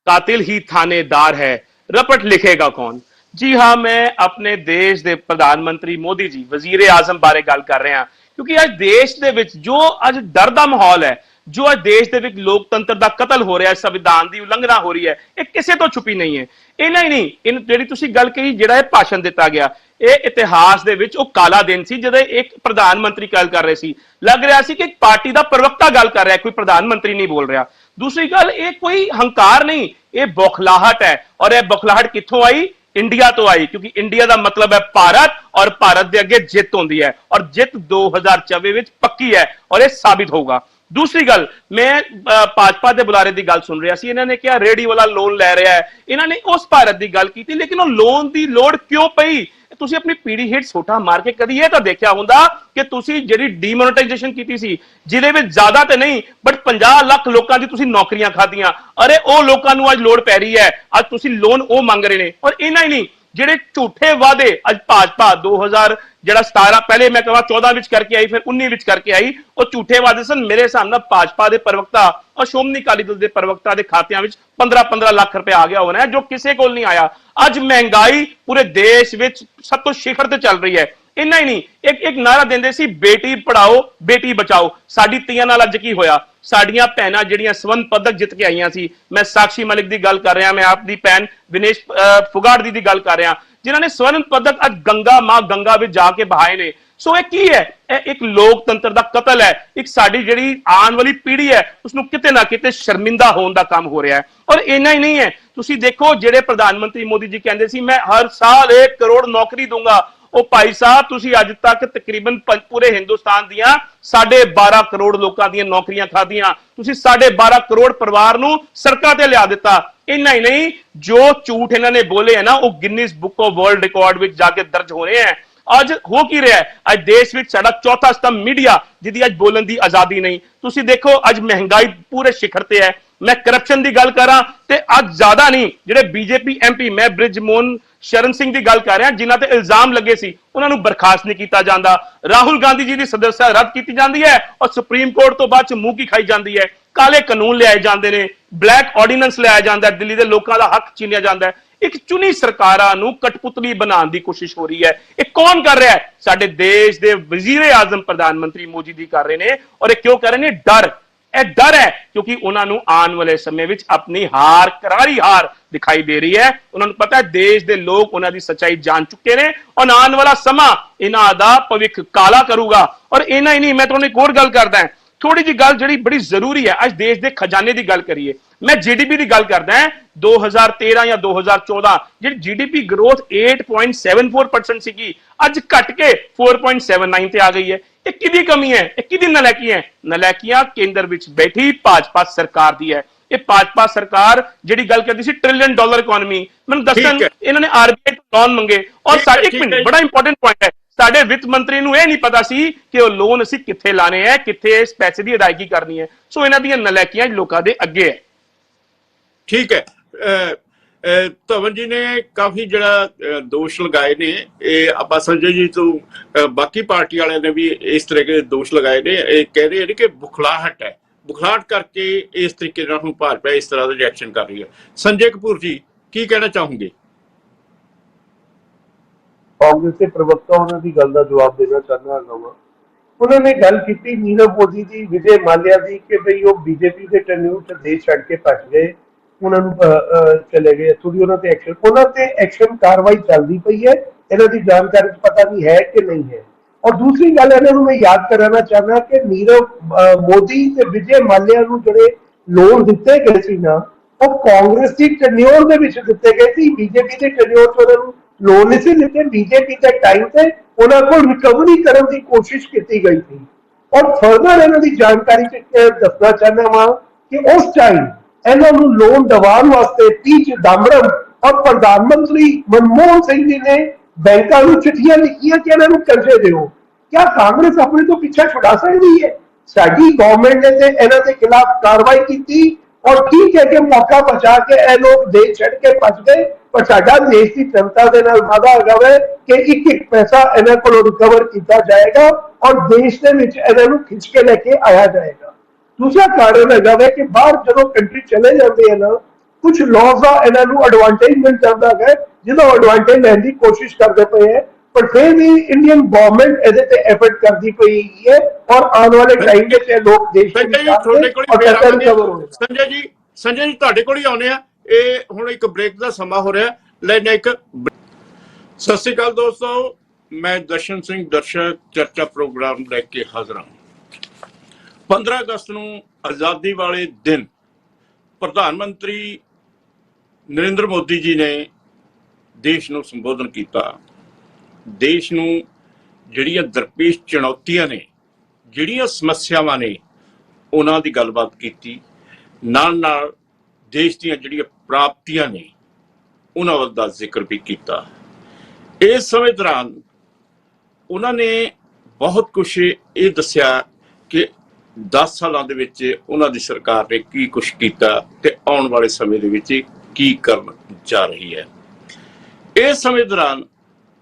कातिल ही थानेदार है, रपट लिखेगा कौन। जी हाँ, मैं अपने देश ਦੇ ਪ੍ਰਧਾਨ ਮੰਤਰੀ ਮੋਦੀ ਜੀ, ਵਜ਼ੀਰ ਆਜ਼ਮ ਬਾਰੇ ਗੱਲ ਕਰ ਰਿਹਾ ਹਾਂ, ਕਿਉਂਕਿ ਅੱਜ ਦੇਸ਼ ਦੇ ਵਿੱਚ ਜੋ ਅੱਜ ਡਰ ਦਾ ਮਾਹੌਲ ਹੈ, ਜੋ ਅੱਜ ਦੇਸ਼ ਦੇ ਵਿੱਚ ਲੋਕਤੰਤਰ ਦਾ ਕਤਲ ਹੋ ਰਿਹਾ ਹੈ, ਸੰਵਿਧਾਨ ਦੀ ਉਲੰਘਣਾ ਹੋ ਰਹੀ ਹੈ, ਇਹ ਕਿਸੇ ਤੋਂ ਛੁਪੀ ਨਹੀਂ ਹੈ। ਇਹਨਾਂ ਹੀ ਨਹੀਂ, ਇਹ ਜਿਹੜੀ ਤੁਸੀਂ ਗੱਲ ਕਹੀ, ਜਿਹੜਾ ਇਹ ਭਾਸ਼ਣ ਦਿੱਤਾ ਗਿਆ, ਇਹ ਇਤਿਹਾਸ ਦੇ ਵਿੱਚ ਉਹ ਕਾਲਾ ਦਿਨ ਸੀ ਜਦੋਂ ਇੱਕ ਪ੍ਰਧਾਨ ਮੰਤਰੀ ਗੱਲ ਕਰ ਰਹੇ ਸੀ, ਲੱਗ ਰਿਹਾ ਸੀ ਕਿ ਇੱਕ ਪਾਰਟੀ ਦਾ ਪ੍ਰਵਕਤਾ ਗੱਲ ਕਰ ਰਿਹਾ, ਕੋਈ ਪ੍ਰਧਾਨ ਮੰਤਰੀ ਨਹੀਂ ਬੋਲ ਰਿਹਾ। दूसरी गल, ये कोई हंकार नहीं, ये बौखलाहट है, और ये बौखलाहट कित्थों आई? इंडिया तो आई, क्योंकि इंडिया का मतलब है भारत, और भारत के अगे जित होंदी है, और जित 2024 विच पक्की है, और ये साबित होगा। दूसरी गल, मैं भाजपा के बुलारे की गल सुन रहा सी, इन्होंने कहा रेडी वाला लोन लै रहा है, इन्होंने उस भारत की गल की, लेकिन वो लोन की लोड़ क्यों पई? ਤੁਸੀਂ ਆਪਣੀ ਪੀੜੀ ਹਿੱਟ ਛੋਟਾ ਮਾਰ ਕੇ ਕਦੀ ਇਹ ਤਾਂ ਦੇਖਿਆ ਹੁੰਦਾ ਕਿ ਤੁਸੀਂ ਜਿਹੜੀ ਡੀਮੋਨੇਟਾਈਜੇਸ਼ਨ ਕੀਤੀ ਸੀ, ਜਿਹਦੇ ਵਿੱਚ ਜ਼ਿਆਦਾ ਤੇ ਨਹੀਂ ਬਟ 50 ਲੱਖ ਲੋਕਾਂ ਦੀ ਤੁਸੀਂ ਨੌਕਰੀਆਂ ਖਾਧੀਆਂ, ਅਰੇ ਉਹ ਲੋਕਾਂ ਨੂੰ ਅੱਜ ਲੋੜ ਪੈ ਰਹੀ ਹੈ, ਅੱਜ ਤੁਸੀਂ ਲੋਨ ਉਹ ਮੰਗ ਰਹੇ ਨੇ। ਔਰ ਇਹਨਾਂ ਹੀ ਨਹੀਂ, ਜਿਹੜੇ ਝੂਠੇ ਵਾਅਦੇ ਅੱਜ ਭਾਜਪਾ 2017 ਪਹਿਲੇ ਮੈਂ ਕਹਾਂ 14 ਵਿੱਚ ਕਰਕੇ ਆਈ, ਫਿਰ 19 ਵਿੱਚ ਕਰਕੇ ਆਈ, ਉਹ ਝੂਠੇ ਵਾਅਦੇ ਸਨ। ਮੇਰੇ ਹਿਸਾਬ ਨਾਲ ਭਾਜਪਾ ਦੇ ਪ੍ਰਵਕਤਾ ਔਰ ਸ਼੍ਰੋਮਣੀ ਅਕਾਲੀ ਦਲ ਦੇ ਪ੍ਰਵਕਤਾ ਦੇ ਖਾਤਿਆਂ ਵਿੱਚ 15-15 ਲੱਖ ਰੁਪਏ ਆ ਗਿਆ ਹੋਣਾ ਹੈ, ਜੋ ਕਿਸੇ ਕੋਲ ਨਹੀਂ ਆਇਆ। ਅੱਜ ਮਹਿੰਗਾਈ ਪੂਰੇ ਦੇਸ਼ ਵਿੱਚ ਸਭ ਤੋਂ ਸਿਖਰ ਤੇ ਚੱਲ ਰਹੀ ਹੈ। ਇੰਨਾ ਹੀ ਨਹੀਂ, ਇੱਕ ਨਾਰਾ ਦਿੰਦੇ ਸੀ, ਬੇਟੀ ਪੜਾਓ ਬੇਟੀ ਬਚਾਓ। ਸਾਡੀ ਧੀਆਂ ਨਾਲ ਅੱਜ ਕੀ ਹੋਇਆ? ਸਾਡੀਆਂ ਭੈਣਾਂ ਜਿਹੜੀਆਂ ਸਵਰਨ ਪਦਕ ਜਿੱਤ ਕੇ ਆਈਆਂ ਸੀ, ਮੈਂ ਸਾਕਸ਼ੀ ਮਲਿਕ ਦੀ ਗੱਲ ਕਰ ਰਿਹਾ, ਮੈਂ ਆਪਦੀ ਭੈਣ ਵਿਨੇਸ਼ ਫੁਗਾੜ ਦੀ ਗੱਲ ਕਰ ਰਿਹਾ, ਜਿਨ੍ਹਾਂ ਨੇ ਸਵਰਨ ਪਦਕ ਅੱਜ ਗੰਗਾ ਮਾਂ ਗੰਗਾ ਵਿੱਚ ਜਾ ਕੇ ਬਹਾਏ ਨੇ। ਸੋ ਇਹ ਕੀ ਹੈ? ਇਹ ਇੱਕ ਲੋਕਤੰਤਰ ਦਾ ਕਤਲ ਹੈ। ਇੱਕ ਸਾਡੀ ਜਿਹੜੀ ਆਉਣ ਵਾਲੀ ਪੀੜ੍ਹੀ ਹੈ ਉਸਨੂੰ ਕਿਤੇ ਨਾ ਕਿਤੇ ਸ਼ਰਮਿੰਦਾ ਹੋਣ ਦਾ ਕੰਮ ਹੋ ਰਿਹਾ ਹੈ। ਔਰ ਇੰਨਾ ਹੀ ਨਹੀਂ ਹੈ, ਤੁਸੀਂ ਦੇਖੋ ਜਿਹੜੇ ਪ੍ਰਧਾਨ ਮੰਤਰੀ ਮੋਦੀ ਜੀ ਕਹਿੰਦੇ ਸੀ ਮੈਂ ਹਰ ਸਾਲ 1 ਕਰੋੜ ਨੌਕਰੀ ਦੂੰਗਾ, ਉਹ ਭਾਈ ਸਾਹਿਬ ਤੁਸੀਂ ਅੱਜ ਤੱਕ ਤਕਰੀਬਨ ਪੂਰੇ ਹਿੰਦੁਸਤਾਨ ਦੀਆਂ 12.5 ਕਰੋੜ ਲੋਕਾਂ ਦੀਆਂ ਨੌਕਰੀਆਂ ਖਾਧੀਆਂ। ਤੁਸੀਂ 12.5 ਕਰੋੜ ਪਰਿਵਾਰ ਨੂੰ ਸੜਕਾਂ ਤੇ ਲਿਆ ਦਿੱਤਾ। ਇੰਨਾ ਹੀ ਨਹੀਂ, ਜੋ ਝੂਠ ਇਹਨਾਂ ਨੇ ਬੋਲੇ ਹੈ ਨਾ ਉਹ Guinness book of world record ਵਿੱਚ ਜਾ ਕੇ ਦਰਜ ਹੋ ਰਹੇ ਹੈ। ਅੱਜ ਹੋ ਕੀ ਰਿਹਾ ਹੈ? ਅੱਜ ਦੇਸ਼ ਵਿੱਚ ਸਾਡਾ ਚੌਥਾ ਸਤੰਭ ਮੀਡੀਆ, ਜਿਹਦੀ ਅੱਜ ਬੋਲਣ ਦੀ ਆਜ਼ਾਦੀ ਨਹੀਂ। ਤੁਸੀਂ ਦੇਖੋ ਅੱਜ ਮਹਿੰਗਾਈ ਪੂਰੇ ਸਿਖਰ ਤੇ ਹੈ। ਮੈਂ ਕਰਪਸ਼ਨ ਦੀ ਗੱਲ ਕਰਾਂ ਤੇ ਅੱਜ ਜ਼ਿਆਦਾ ਨਹੀਂ, ਜਿਹੜੇ ਬੀਜੇਪੀ ਐਮਪੀ, ਮੈਂ ਬ੍ਰਿਜਮੋਹਨ ਸ਼ਰਨ ਸਿੰਘ ਦੀ ਗੱਲ ਕਰ ਰਿਹਾ, ਜਿਨ੍ਹਾਂ ਤੇ ਇਲਜ਼ਾਮ ਲੱਗੇ ਸੀ ਉਹਨਾਂ ਨੂੰ ਬਰਖਾਸਤ ਨਹੀਂ ਕੀਤਾ ਜਾਂਦਾ। ਰਾਹੁਲ ਗਾਂਧੀ ਜੀ ਦੀ ਸਦਸਯਤਾ ਰੱਦ ਕੀਤੀ ਜਾਂਦੀ ਹੈ ਔਰ ਸੁਪਰੀਮ ਕੋਰਟ ਤੋਂ ਬਾਅਦ ਚ ਮੂੰਹ ਕੀ ਖਾਈ ਜਾਂਦੀ ਹੈ। ਕਾਲੇ ਕਾਨੂੰਨ ਲਿਆਏ ਜਾਂਦੇ ਨੇ, ਬਲੈਕ ਆਰਡੀਨੈਂਸ ਲਿਆਇਆ ਜਾਂਦਾ ਹੈ, ਦਿੱਲੀ ਦੇ ਲੋਕਾਂ ਦਾ ਹੱਕ ਛੀਨਿਆ ਜਾਂਦਾ ਹੈ। ਇੱਕ ਚੁਣੀ ਸਰਕਾਰਾਂ ਨੂੰ ਕਠਪੁਤਲੀ ਬਣਾਉਣ ਦੀ ਕੋਸ਼ਿਸ਼ ਹੋ ਰਹੀ ਹੈ। ਇਹ ਕੌਣ ਕਰ ਰਿਹਾ ਹੈ? ਸਾਡੇ ਦੇਸ਼ ਦੇ ਵਜ਼ੀਰ ਆਜ਼ਮ ਪ੍ਰਧਾਨ ਮੰਤਰੀ ਮੋਦੀ ਜੀ ਕਰ ਰਹੇ ਨੇ। ਔਰ ਇਹ ਕਿਉਂ ਕਰ ਰਹੇ ਨੇ? ਡਰ। ਇਹ ਡਰ ਹੈ ਕਿਉਂਕਿ ਉਹਨਾਂ ਨੂੰ ਆਉਣ ਵਾਲੇ ਸਮੇਂ ਵਿੱਚ ਆਪਣੀ ਹਾਰ, ਕਰਾਰੀ ਹਾਰ ਦਿਖਾਈ ਦੇ ਰਹੀ ਹੈ। ਉਹਨਾਂ ਨੂੰ ਪਤਾ ਹੈ ਦੇਸ਼ ਦੇ ਲੋਕ ਉਹਨਾਂ ਦੀ ਸੱਚਾਈ ਜਾਣ ਚੁੱਕੇ ਨੇ ਔਰ ਆਉਣ ਵਾਲਾ ਸਮਾਂ ਇਹਨਾਂ ਦਾ ਭਵਿੱਖ ਕਾਲਾ ਕਰੂਗਾ। ਔਰ ਇਹਨਾਂ ਹੀ ਨਹੀਂ, ਮੈਂ ਤੁਹਾਨੂੰ ਇੱਕ ਹੋਰ ਗੱਲ ਕਰਦਾ ਹਾਂ, ਥੋੜੀ ਜਿਹੀ ਗੱਲ ਜਿਹੜੀ ਬੜੀ ਜ਼ਰੂਰੀ ਹੈ। ਅੱਜ ਦੇਸ਼ ਦੇ ਖਜ਼ਾਨੇ ਦੀ ਗੱਲ ਕਰੀਏ, ਮੈਂ ਜੀਡੀਪੀ ਦੀ ਗੱਲ ਕਰਦਾ ਹਾਂ। 2013 ਜਾਂ 2014 ਜਿਹੜੀ ਜੀਡੀਪੀ ਗਰੋਥ 8.74% ਸੀਗੀ, ਅੱਜ ਘਟ ਕੇ 4.79 ਤੇ ਆ ਗਈ ਹੈ। ਇਹ ਕਿਹਦੀ ਕਮੀ ਹੈ? ਇਹ ਕਿਹਦੀ ਨਲਾਇਕੀ ਹੈ? ਨਲਾਇਕੀਆਂ ਕੇਂਦਰ ਵਿੱਚ ਬੈਠੀ ਭਾਜਪਾ ਸਰਕਾਰ ਦੀ ਹੈ। ਇਹ ਭਾਜਪਾ ਸਰਕਾਰ ਜਿਹੜੀ ਗੱਲ ਕਰਦੀ ਸੀ $1 ਟ੍ਰਿਲੀਅਨ ਇਕਨੋਮੀ, ਮੈਨੂੰ ਦੱਸਣ ਇਹਨਾਂ ਨੇ ਆਰਬੀਆਈ ਤੋਂ ਲੋਨ ਮੰਗੇ। ਔਰ ਇੱਕ ਮਿੰਟ, ਬੜਾ ਇੰਪੋਰਟੈਂਟ ਪੁਆਇੰਟ ਹੈ, ਸਾਡੇ ਵਿੱਤ ਮੰਤਰੀ ਨੂੰ ਇਹ ਨਹੀਂ ਪਤਾ ਸੀ ਕਿ ਉਹ ਲੋਨ ਅਸੀਂ ਕਿੱਥੇ ਲਾਣੇ ਹੈ, ਕਿੱਥੇ ਇਸ ਪੈਸੇ ਦੀ ਅਦਾਇਗੀ ਕਰਨੀ ਹੈ। ਸੋ ਇਹਨਾਂ ਦੀਆਂ ਨਲਾਇਕੀਆਂ ਲੋਕਾਂ ਦੇ ਅੱਗੇ ਹੈ। ਠੀਕ ਹੈ, ਧਵਨ ਜੀ ਨੇ ਕਾਫੀ ਜਿਹੜਾ ਦੋਸ਼ ਲਗਾਏ ਨੇ, ਇਹ ਆਪਾਂ ਸੰਜੇ ਜੀ ਤੋਂ ਬਾਕੀ ਪਾਰਟੀ ਵਾਲਿਆਂ ਨੇ ਵੀ ਇਸ ਤਰ੍ਹਾਂ ਦੇ ਦੋਸ਼ ਲਗਾਏ ਨੇ। ਇਹ ਕਹਿ ਰਹੇ ਨੇ ਕਿ ਬੁਖਲਾਹਟ ਹੈ, ਬੁਖਲਾਹਟ ਕਰਕੇ ਇਸ ਤਰੀਕੇ ਨਾਲ ਹੁਣ ਭਾਜਪਾ ਇਸ ਤਰ੍ਹਾਂ ਦਾ ਰਿਐਕਸ਼ਨ ਕਰ ਰਹੀ ਹੈ। ਸੰਜੇ ਕਪੂਰ ਜੀ ਕੀ ਕਹਿਣਾ ਚਾਹੋਗੇ? ਕਾਂਗਰਸ ਦੇ ਪ੍ਰਵਕਤਾ ਉਹਨਾਂ ਦੀ ਗੱਲ ਦਾ ਜਵਾਬ ਦੇਣਾ ਚਾਹੁੰਦਾ ਹਾਂ। ਉਹਨਾਂ ਨੇ ਗੱਲ ਕੀਤੀ ਨੀਰਵ ਮੋਦੀ ਦੀ, ਵਿਜੇ ਮਾਲਿਆ ਦੀ, ਕਿ ਬਈ ਉਹ ਬੀਜੇਪੀ ਦੇ ਟੈਨਿਊਰ ਚ ਦੇਸ਼ ਛੱਡ ਕੇ ਭੱਜ ਗਏ, ਉਹਨਾਂ ਨੂੰ ਚਲੇ ਗਏ ਇੱਥੋਂ ਦੀ। ਉਹਨਾਂ ਤੇ ਐਕਸ਼ਨ ਕਾਰਵਾਈ ਚੱਲਦੀ ਪਈ ਹੈ। ਇਹਨਾਂ ਦੀ ਜਾਣਕਾਰੀ ਚ ਪਤਾ ਨਹੀਂ ਹੈ ਕਿ ਨਹੀਂ ਹੈ। ਔਰ ਦੂਸਰੀ ਗੱਲ ਇਹਨਾਂ ਨੂੰ ਮੈਂ ਯਾਦ ਕਰਾਉਣਾ ਚਾਹੁੰਦਾ ਕਿ ਨੀਰਵ ਮੋਦੀ ਤੇ ਵਿਜੇ ਮਾਲਿਆ ਨੂੰ ਜਿਹੜੇ ਲੋਨ ਦਿੱਤੇ ਗਏ ਸੀ ਨਾ, ਉਹ ਕਾਂਗਰਸ ਦੀ ਟੈਨਿਊਰ ਦੇ ਵਿੱਚ ਦਿੱਤੇ ਗਏ ਸੀ। ਬੀਜੇਪੀ ਦੇ ਟੈਨਿਊਰ ਚ ਉਹਨਾਂ ਨੂੰ ਲੋਨ ਨਹੀਂ ਸੀ ਦਿੱਤੇ। ਬੀਜੇਪੀ ਦੇ ਟਾਈਮ ਤੇ ਉਹਨਾਂ ਕੋਲ ਰਿਕਵਰੀ ਕਰਨ ਦੀ ਕੋਸ਼ਿਸ਼ ਕੀਤੀ ਗਈ ਸੀ। ਔਰ ਫਰਦਰ ਇਹਨਾਂ ਦੀ ਜਾਣਕਾਰੀ ਚ ਦੱਸਣਾ ਚਾਹੁੰਦਾ ਵਾਂ ਕਿ ਉਸ ਟਾਈਮ ਇਹਨਾਂ ਨੂੰ ਲੋਨ ਦਿਵਾਉਣ ਵਾਸਤੇ ਪੀ ਚਿਦੰਬਰਮ ਔਰ ਪ੍ਰਧਾਨ ਮੰਤਰੀ ਮਨਮੋਹਨ ਸਿੰਘ ਜੀ ਨੇ ਬੈਂਕਾਂ ਨੂੰ ਚਿੱਠੀਆਂ ਲਿਖੀਆਂ ਕਿ ਇਹਨਾਂ ਨੂੰ ਕਰਜ਼ੇ ਦਿਓ। ਕਿਆ ਕਾਂਗਰਸ ਆਪਣੇ ਤੋਂ ਪਿੱਛਾ ਛੁਡਾ ਸਕਦੀ ਹੈ? ਸਾਡੀ ਗਵਰਨਮੈਂਟ ਨੇ ਤੇ ਇਹਨਾਂ ਦੇ ਖਿਲਾਫ ਕਾਰਵਾਈ ਕੀਤੀ। ਔਰ ਠੀਕ ਹੈ ਕਿ ਮੌਕਾ ਬਚਾ ਕੇ ਇਹ ਲੋਕ ਦੇਸ਼ ਛੱਡ ਕੇ ਭੱਜ ਗਏ, ਪਰ ਸਾਡਾ ਦੇਸ਼ ਦੀ ਜਨਤਾ ਦੇ ਨਾਲ ਵਾਅਦਾ ਹੈਗਾ ਵੇ ਕਿ ਇੱਕ ਪੈਸਾ ਇਹਨਾਂ ਕੋਲੋਂ ਰਿਕਵਰ ਕੀਤਾ ਜਾਏਗਾ ਔਰ ਦੇਸ਼ ਦੇ ਵਿੱਚ ਇਹਨਾਂ ਨੂੰ ਖਿੱਚ ਕੇ ਲੈ ਕੇ ਆਇਆ ਜਾਏਗਾ। ਦੂਸਰਾ ਕਾਰਨ ਹੈਗਾ ਵੇ ਕਿ ਬਾਹਰ ਜਦੋਂ ਕੰਟਰੀ ਚਲੇ ਜਾਂਦੇ ਆ ਨਾ, ਕੁਝ ਲਾਜ਼ ਦਾ ਇਹਨਾਂ ਨੂੰ ਐਡਵਾਂਟੇਜ ਮਿਲ ਜਾਂਦਾ ਹੈ, ਜਿਹਦਾ ਐਡਵਾਂਟੇਜ ਲੈਣ ਦੀ ਕੋਸ਼ਿਸ਼ ਕਰਦੇ ਪਏ ਹੈ। ਪਰ ਫਿਰ ਵੀ ਇੰਡੀਅਨ ਗਵਰਨਮੈਂਟ ਇਹਦੇ ਤੇ ਐਫਰਟ ਕਰਦੀ ਪਈ ਹੈ ਔਰ ਆਉਣ ਵਾਲੇ ਟਾਈਮ ਵਿੱਚ ਇਹ ਲੋਕ ਦੇਸ਼ ਸੰਜੇ ਜੀ ਤੁਹਾਡੇ ਕੋਲ ਹੀ ਆਉਣੇ ਆ। ਇਹ ਹੁਣ ਇੱਕ ਬ੍ਰੇਕ ਦਾ ਸਮਾਂ ਹੋ ਰਿਹਾ, ਲੈਣਾ ਇੱਕ। ਸਤਿ ਸ਼੍ਰੀ ਅਕਾਲ ਦੋਸਤੋ, ਮੈਂ ਦਰਸ਼ਨ ਸਿੰਘ ਦਰਸ਼ਕ ਚਰਚਾ ਪ੍ਰੋਗਰਾਮ ਲੈ ਕੇ ਹਾਜ਼ਰ ਹਾਂ। 15 ਅਗਸਤ ਨੂੰ ਆਜ਼ਾਦੀ ਵਾਲੇ ਦਿਨ ਪ੍ਰਧਾਨ ਮੰਤਰੀ ਨਰਿੰਦਰ ਮੋਦੀ ਜੀ ਨੇ ਦੇਸ਼ ਨੂੰ ਸੰਬੋਧਨ ਕੀਤਾ। ਦੇਸ਼ ਨੂੰ ਜਿਹੜੀਆਂ ਦਰਪੇਸ਼ ਚੁਣੌਤੀਆਂ ਨੇ, ਜਿਹੜੀਆਂ ਸਮੱਸਿਆਵਾਂ ਨੇ, ਉਹਨਾਂ ਦੀ ਗੱਲਬਾਤ ਕੀਤੀ। ਨਾਲ ਨਾਲ ਦੇਸ਼ ਦੀਆਂ ਜਿਹੜੀਆਂ ਪ੍ਰਾਪਤੀਆਂ ਨੇ ਉਹਨਾਂ ਦਾ ਜ਼ਿਕਰ ਵੀ ਕੀਤਾ। ਇਸ ਸਮੇਂ ਦੌਰਾਨ ਉਹਨਾਂ ਨੇ ਬਹੁਤ ਕੁਝ ਇਹ ਦੱਸਿਆ ਕਿ 10 ਸਾਲਾਂ ਦੇ ਵਿੱਚ ਉਹਨਾਂ ਦੀ ਸਰਕਾਰ ਨੇ ਕੀ ਕੁਝ ਕੀਤਾ ਤੇ ਆਉਣ ਵਾਲੇ ਸਮੇਂ ਦੇ ਵਿੱਚ ਕੀ ਕਰਨ ਜਾ ਰਹੀ ਹੈ। ਇਸ ਸਮੇਂ ਦੌਰਾਨ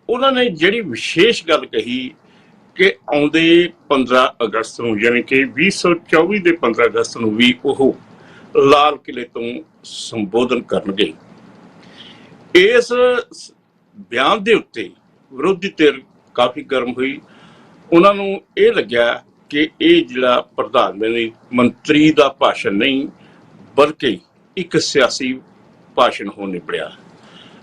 ਉਹਨਾਂ ਨੇ ਜਿਹੜੀ ਵਿਸ਼ੇਸ਼ ਗੱਲ ਕਹੀ ਕਿ ਆਉਂਦੇ 15 ਅਗਸਤ ਨੂੰ, ਯਾਨੀ ਕਿ 2024 ਦੇ 15 ਅਗਸਤ ਨੂੰ ਵੀ ਉਹ ਲਾਲ ਕਿਲੇ ਤੋਂ ਸੰਬੋਧਨ ਕਰਨਗੇ। ਇਸ ਬਿਆਨ ਦੇ ਉੱਤੇ ਵਿਰੋਧੀ ਧਿਰ ਕਾਫੀ ਗਰਮ ਹੋਈ। ਉਹਨਾਂ ਨੂੰ ਇਹ ਲੱਗਿਆ ਕਿ ਇਹ ਜਿਹੜਾ ਪ੍ਰਧਾਨ ਮੰਤਰੀ ਦਾ ਭਾਸ਼ਣ ਨਹੀਂ ਬਲਕਿ ਇੱਕ ਸਿਆਸੀ ਭਾਸ਼ਣ ਹੋ ਨਿਬੜਿਆ।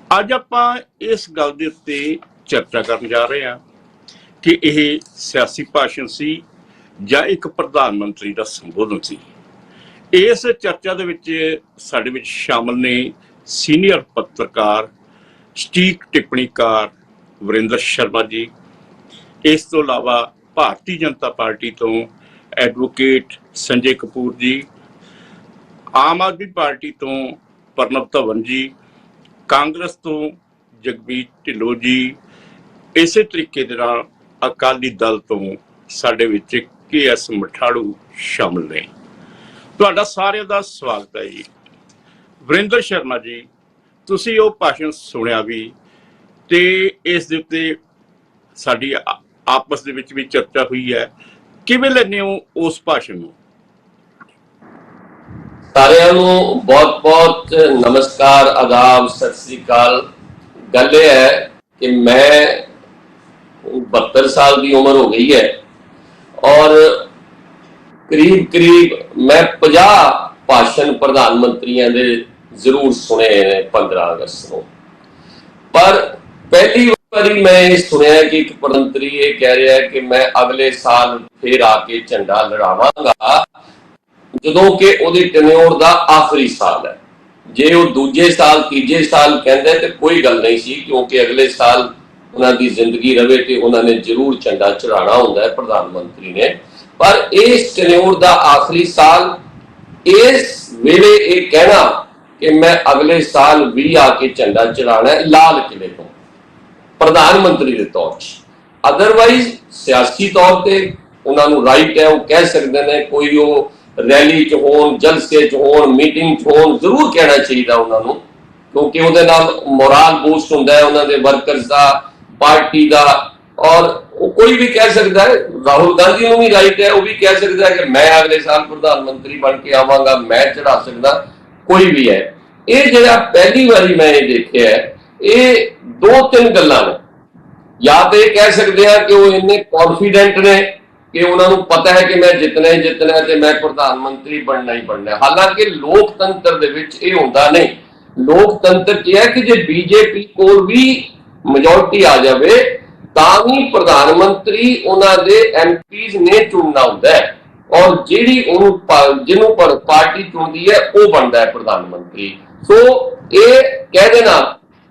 ਅੱਜ ਆਪਾਂ ਇਸ ਗੱਲ ਦੇ ਉੱਤੇ ਚਰਚਾ ਕਰਨ ਜਾ ਰਹੇ ਹਾਂ ਕਿ ਇਹ ਸਿਆਸੀ ਭਾਸ਼ਣ ਸੀ ਜਾਂ ਇੱਕ ਪ੍ਰਧਾਨ ਮੰਤਰੀ ਦਾ ਸੰਬੋਧਨ ਸੀ। ਇਸ ਚਰਚਾ ਦੇ ਵਿੱਚ ਸਾਡੇ ਵਿੱਚ ਸ਼ਾਮਲ ਨੇ ਸੀਨੀਅਰ ਪੱਤਰਕਾਰ ਸਟੀਕ ਟਿੱਪਣੀਕਾਰ ਵਰਿੰਦਰ ਸ਼ਰਮਾ ਜੀ, ਇਸ ਤੋਂ ਇਲਾਵਾ ਭਾਰਤੀ ਜਨਤਾ ਪਾਰਟੀ ਤੋਂ ਐਡਵੋਕੇਟ ਸੰਜੇ ਕਪੂਰ ਜੀ, ਆਮ ਆਦਮੀ ਪਾਰਟੀ ਤੋਂ ਪ੍ਰਣਵ ਧਵਨ ਜੀ, ਕਾਂਗਰਸ ਤੋਂ ਜਗਬੀਰ ਢਿੱਲੋਂ ਜੀ, ਇਸੇ ਤਰੀਕੇ ਦੇ ਨਾਲ ਅਕਾਲੀ ਦਲ ਤੋਂ ਸਾਡੇ ਵਿੱਚ KS ਮਠਾੜੂ ਸ਼ਾਮਲ ਨੇ। ਤੁਹਾਡਾ ਸਾਰਿਆਂ ਦਾ ਸਵਾਗਤ ਹੈ ਜੀ। ਵਰਿੰਦਰ ਸ਼ਰਮਾ ਜੀ, ਤੁਸੀਂ ਉਹ ਭਾਸ਼ਣ ਸੁਣਿਆ ਵੀ ਤੇ ਇਸ ਦੇ ਉੱਤੇ ਸਾਡੀ ਆਪਸ ਦੇ ਵਿੱਚ ਵੀ ਚਰਚਾ ਹੋਈ ਹੈ, ਕਿਵੇਂ ਲੈਂਦੇ ਹੋ ਉਸ ਭਾਸ਼ਣ ਨੂੰ? ਸਾਰਿਆਂ ਨੂੰ ਬਹੁਤ ਬਹੁਤ ਨਮਸਕਾਰ, ਆਦਾਬ, ਸਤਿ ਸ੍ਰੀ ਅਕਾਲ। ਗੱਲ ਇਹ ਹੈ ਕਿ ਮੈਂ 72 ਸਾਲ ਦੀ ਉਮਰ ਹੋ ਗਈ ਹੈ ਔਰ ਕਰੀਬ ਮੈਂ 50 ਭਾਸ਼ਣ ਪ੍ਰਧਾਨ ਮੰਤਰੀਆਂ ਦੇ ਜ਼ਰੂਰ ਸੁਣੇ ਨੇ 15 ਅਗਸਤ ਨੂੰ। ਪਰ ਪਹਿਲੀ ਵਾਰੀ ਮੈਂ ਇਹ ਸੁਣਿਆ ਕਿ ਇੱਕ ਮੰਤਰੀ ਇਹ ਕਹਿ ਰਿਹਾ ਹੈ ਕਿ ਮੈਂ ਅਗਲੇ ਸਾਲ ਫਿਰ ਆ ਕੇ ਝੰਡਾ ਲਹਿਰਾਵਾਂਗਾ, ਜਦੋਂ ਕਿ ਉਹਦੀ ਟੈਨਿਓਰ ਦਾ ਆਖਰੀ ਸਾਲ ਹੈ। ਜੇ ਉਹ ਦੂਜੇ ਸਾਲ ਤੀਜੇ ਸਾਲ ਕਹਿੰਦੇ ਤੇ ਕੋਈ ਗੱਲ ਨਹੀਂ ਸੀ, ਕਿਉਂਕਿ ਅਗਲੇ ਸਾਲ ਉਹਨਾਂ ਦੀ ਜ਼ਿੰਦਗੀ ਰਵੇ ਤੇ ਉਹਨਾਂ ਨੇ ਜ਼ਰੂਰ ਝੰਡਾ ਚੜਾਉਣਾ ਹੁੰਦਾ ਹੈ ਪ੍ਰਧਾਨ ਮੰਤਰੀ ਨੇ। ਪਰ ਇਸ ਟੈਨਿਓਰ ਦਾ ਆਖਰੀ ਸਾਲ, ਇਸ ਵੇਲੇ ਇਹ ਕਹਿਣਾ ਕਿ ਮੈਂ ਅਗਲੇ ਸਾਲ ਵੀ ਆ ਕੇ ਝੰਡਾ ਚੜਾਉਣਾ ਹੈ ਲਾਲ ਕਿਲੇ ਤੋਂ ਪ੍ਰਧਾਨ ਮੰਤਰੀ ਦੇ ਤੌਰ 'ਚ, ਅਦਰਵਾਈਜ਼ ਸਿਆਸੀ ਤੌਰ ਤੇ ਉਹਨਾਂ ਨੂੰ ਰਾਈਟ ਹੈ, ਉਹ ਕਹਿ ਸਕਦੇ ਨੇ, ਕੋਈ ਉਹ ਰੈਲੀ 'ਚ ਹੋਣ, ਜਲਸੇ 'ਚ ਹੋਣ, ਮੀਟਿੰਗ 'ਚ ਹੋਣ, ਜ਼ਰੂਰ ਕਹਿਣਾ ਚਾਹੀਦਾ ਉਹਨਾਂ ਨੂੰ, ਕਿਉਂਕਿ ਉਹਦੇ ਨਾਲ ਮੋਰਲ ਬੂਸਟ ਹੁੰਦਾ ਹੈ ਉਹਨਾਂ ਦੇ ਵਰਕਰਸ ਦਾ, ਪਾਰਟੀ ਦਾ। ਔਰ ਉਹ ਕੋਈ ਵੀ ਕਹਿ ਸਕਦਾ ਹੈ, ਰਾਹੁਲ ਗਾਂਧੀ ਨੂੰ ਵੀ ਰਾਈਟ ਹੈ, ਉਹ ਵੀ ਕਹਿ ਸਕਦਾ ਹੈ ਕਿ ਮੈਂ ਅਗਲੇ ਸਾਲ ਪ੍ਰਧਾਨ ਮੰਤਰੀ ਬਣ ਕੇ ਆਵਾਂਗਾ, ਮੈਂ ਚੜਾ ਸਕਦਾ, ਕੋਈ ਵੀ ਹੈ। ਇਹ ਜਿਹੜਾ ਪਹਿਲੀ ਵਾਰੀ ਮੈਂ ਇਹ ਦੇਖਿਆ ਹੈ, ਇਹ 2-3 ਗੱਲਾਂ ਨੇ। ਜਾਂ ਤੇ ਇਹ ਕਹਿ ਸਕਦੇ ਆ ਕਿ ਉਹ ਇੰਨੇ ਕੌਨਫੀਡੈਂਟ ਨੇ ਕਿ ਉਹਨਾਂ ਨੂੰ ਪਤਾ ਹੈ ਕਿ ਮੈਂ ਜਿੱਤਣਾ ਹੀ ਜਿੱਤਣਾ ਤੇ ਮੈਂ ਪ੍ਰਧਾਨ ਮੰਤਰੀ ਬਣਨਾ ਹੀ ਬਣਨਾ। ਹਾਲਾਂਕਿ ਲੋਕਤੰਤਰ ਦੇ ਵਿੱਚ ਇਹ ਹੁੰਦਾ ਨਹੀਂ। ਲੋਕਤੰਤਰ ਕੀ ਹੈ ਕਿ ਜੇ ਬੀਜੇਪੀ ਕੋਲ ਵੀ ਮੈਜੋਰਟੀ ਆ ਜਾਵੇ ਤਾਂ ਵੀ ਪ੍ਰਧਾਨ ਮੰਤਰੀ ਉਹਨਾਂ ਦੇ ਐਮਪੀਜ਼ ਨੇ ਚੁਣਨਾ ਹੁੰਦਾ ਹੈ, ਔਰ ਜਿਹੜੀ ਜਿਹਨੂੰ ਪਾਰਟੀ ਚੁਣਦੀ ਹੈ ਉਹ ਬਣਦਾ ਹੈ ਪ੍ਰਧਾਨ ਮੰਤਰੀ। ਸੋ ਇਹ ਕਹਿ ਦੇਣਾ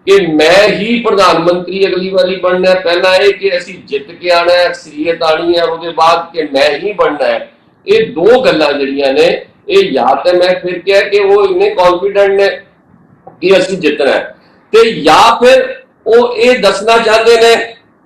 ਕਿ ਮੈਂ ਹੀ ਪ੍ਰਧਾਨ ਮੰਤਰੀ ਅਗਲੀ ਵਾਰੀ ਬਣਨਾ ਹੈ, ਪਹਿਲਾਂ ਇਹ ਕਿ ਅਸੀਂ ਜਿੱਤ ਕੇ ਆਣਾ ਹੈ, ਅਕਸਰੀਅਤ ਆਣੀ ਹੈ, ਉਹਦੇ ਬਾਅਦ ਕਿ ਮੈਂ ਹੀ ਬਣਨਾ ਹੈ, ਇਹ ਦੋ ਗੱਲਾਂ ਜਿਹੜੀਆਂ ਨੇ, ਇਹ ਜਾਂ ਤੇ ਮੈਂ ਫਿਰ ਕਿਹਾ ਕਿ ਉਹ ਇੰਨੇ ਕੌਨਫੀਡੈਂਟ ਨੇ ਕਿ ਅਸੀਂ ਜਿੱਤਣਾ ਹੈ, ਤੇ ਜਾਂ ਫਿਰ ਉਹ ਇਹ ਦੱਸਣਾ ਚਾਹਦੇ ਨੇ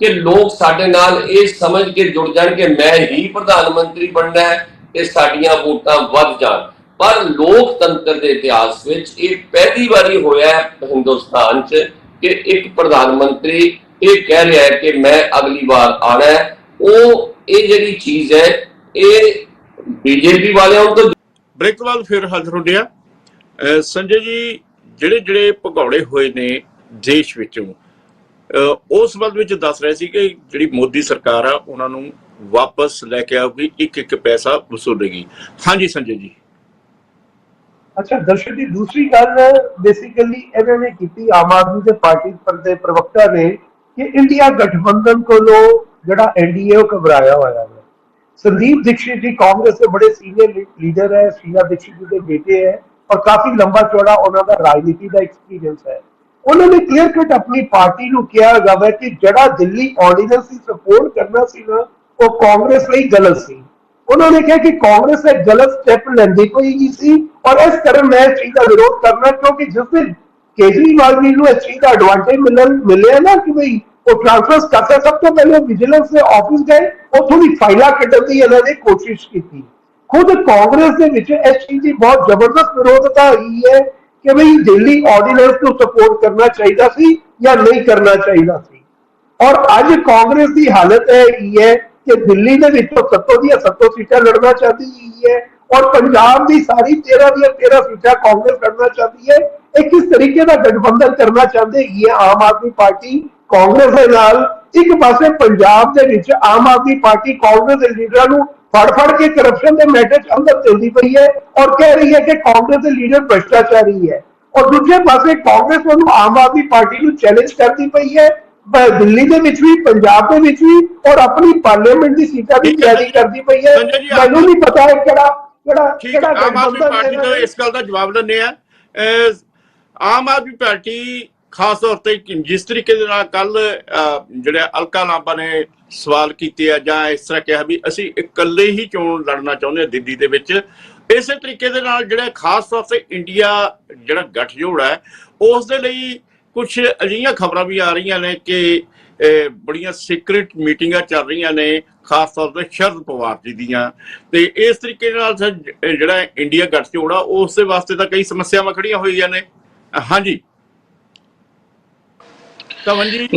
ਕਿ ਲੋਕ ਸਾਡੇ ਨਾਲ ਇਹ ਸਮਝ ਕੇ ਜੁੜ ਜਾਣ ਕਿ ਮੈਂ ਹੀ ਪ੍ਰਧਾਨ ਮੰਤਰੀ ਬਣਨਾ ਹੈ ਤੇ ਸਾਡੀਆਂ ਵੋਟਾਂ ਵੱਧ ਜਾਣ। ਪਰ ਲੋਕਤੰਤਰ ਦੇ ਇਤਿਹਾਸ ਵਿੱਚ ਇਹ ਪਹਿਲੀ ਵਾਰੀ ਹੋਇਆ ਹੈ ਹਿੰਦੁਸਤਾਨ 'ਚ ਕਿ ਇੱਕ ਪ੍ਰਧਾਨ ਮੰਤਰੀ ਇਹ ਕਹਿ ਰਿਹਾ ਹੈ ਕਿ ਮੈਂ ਅਗਲੀ ਵਾਰ ਆਣਾ ਹੈ। ਉਹ ਇਹ ਜਿਹੜੀ ਚੀਜ਼ ਹੈ ਇਹ ਬੀਜੇਪੀ ਵਾਲਿਆਂ ਨੂੰ ਤਾਂ ਬ੍ਰੇਕ ਤੋਂ ਬਾਅਦ ਫਿਰ ਹਾਜ਼ਰ ਹੁੰਦੇ ਆ। ਸੰਜੇ ਜੀ, ਜਿਹੜੇ ਭਗੌੜੇ ਹੋਏ ਨੇ ਦੇਸ਼ ਵਿੱਚੋਂ, ਉਸ ਸੰਬੰਧ ਵਿੱਚ ਦੱਸ ਰਹੇ ਸੀ ਕਿ ਜਿਹੜੀ ਮੋਦੀ ਸਰਕਾਰ ਆ ਉਹਨਾਂ ਨੂੰ ਵਾਪਸ ਲੈ ਕੇ ਆਊਗੀ, ਇੱਕ ਪੈਸਾ ਵਸੂਲੇਗੀ। ਹਾਂਜੀ ਸੰਜੇ ਜੀ। ਅੱਛਾ ਦਰਸ਼ਕ ਜੀ, ਦੂਸਰੀ ਗੱਲ ਬੇਸਿਕਲੀ ਇਹਨਾਂ ਨੇ ਕੀਤੀ, ਆਮ ਆਦਮੀ ਦੇ ਪਾਰਟੀ ਦੇ ਪ੍ਰਵਕਤਾ ਨੇ, ਕਿ ਇੰਡੀਆ ਗਠਬੰਧਨ ਕੋਲੋਂ ਜਿਹੜਾ NDA ਉਹ ਘਬਰਾਇਆ ਹੋਇਆ ਹੈ। संदीप दीक्षित जी कांग्रेस के बड़े सीनियर लीडर है, शीला दीक्षित जी के बेटे है और काफी लंबा चौड़ा उन्होंने राजनीति का एक्सपीरियंस है। उन्होंने क्लियर कट अपनी पार्टी को किया है कि जड़ा दिल्ली ऑर्डिनेंस की सपोर्ट करना सी ना वो कांग्रेस ਲਈ गलत सी। उन्होंने कहा कि कांग्रेस एक गलत स्टेप लेंदी पईगी सी और इस कारण मैं इस चीज का विरोध करना, क्योंकि जिस दिन केजरीवाल जी को इस चीज का एडवांटेज मिले ना कि भाई वो ट्रांसफर करते, सब तो पहले विजिलेंस के ऑफिस गए, उतों दी फाइलां कड्ढण दी इन्होंने कोशिश की। खुद कांग्रेस के विच इस चीज की बहुत जबरदस्त विरोधता हुई है कि भाई दिल्ली ऑर्डिनेंस को सपोर्ट करना चाहिए सी या नहीं करना चाहिए सी। और अज कांग्रेस की हालत है कि दिल्ली के विचों 7 सीटां लड़ना चाहती है और पंजाब की सारी 13 सीटां कांग्रेस लड़ना चाहती है। एक किस तरीके का गठबंधन करना चाहते है आम आदमी पार्टी कांग्रेस के नाल। एक पासे पंजाब दे विच आम आदमी पार्टी कांग्रेस के लीडरां नूं फड़ के करप्शन के मैटर अंदर चलती पई है और कह रही है कि कांग्रेस के लीडर भ्रष्टाचारी है, और दूसरे पासे कांग्रेस आम आदमी पार्टी को चैलेंज करती पई है ਦਿੱਲੀ ਦੇ ਵਿੱਚ ਵੀ, ਪੰਜਾਬ ਦੇ ਵਿੱਚ ਵੀ, ਔਰ ਆਪਣੀ ਪਾਰਲੀਮੈਂਟ ਦੀ ਸੀਟਾਂ ਦੀ ਤਿਆਰੀ ਕਰਦੀ ਪਈ ਹੈ। ਸੰਜੇ ਜੀ, ਮੈਨੂੰ ਨਹੀਂ ਪਤਾ ਹੈ ਕਿਹੜਾ ਠੀਕ ਹੈ, ਆਮ ਆਦਮੀ ਪਾਰਟੀ ਤੋਂ ਇਸ ਗੱਲ ਦਾ ਜਵਾਬ ਲੈਂਦੇ ਆ। ਆਮ ਆਦਮੀ ਪਾਰਟੀ ਖਾਸ ਤੌਰ ਤੇ ਜਿਸ ਤਰੀਕੇ ਦੇ ਨਾਲ ਕੱਲ ਜਿਹੜੇ ਅਲਕਾ ਲਾਂਬਾ ਨੇ ਸਵਾਲ ਕੀਤੇ ਆ ਜਾਂ ਇਸ ਤਰ੍ਹਾਂ ਕਿਹਾ ਵੀ ਅਸੀਂ ਇਕੱਲੇ ਹੀ ਚੋਣ ਲੜਨਾ ਚਾਹੁੰਦੇ ਹਾਂ ਦਿੱਲੀ ਦੇ ਵਿੱਚ, ਇਸੇ ਤਰੀਕੇ ਦੇ ਨਾਲ ਜਿਹੜਾ ਖਾਸ ਤੌਰ ਤੇ ਇੰਡੀਆ ਜਿਹੜਾ ਗੱਠਜੋੜ ਹੈ ਉਸ ਦੇ ਲਈ ਕੁਝ ਅਜਿਹੀਆਂ ਖਬਰਾਂ ਵੀ ਆ ਰਹੀਆਂ ਨੇ ਕਿ ਬੜੀਆਂ ਸੀਕ੍ਰੇਟ ਮੀਟਿੰਗਾਂ ਚੱਲ ਰਹੀਆਂ ਨੇ ਖਾਸ ਤੌਰ ਤੇ ਸ਼ਰਦ ਪਵਾਰ ਜੀ ਦੀਆਂ, ਤੇ ਇਸ ਤਰੀਕੇ ਨਾਲ ਜਿਹੜਾ ਇੰਡੀਆ ਗੱਠਜੋੜ ਆ ਉਸ ਦੇ ਵਾਸਤੇ ਤਾਂ ਕਈ ਸਮੱਸਿਆਵਾਂ ਖੜੀਆਂ ਹੋਈਆਂ ਨੇ। ਹਾਂਜੀ ਕਵਨ ਜੀ।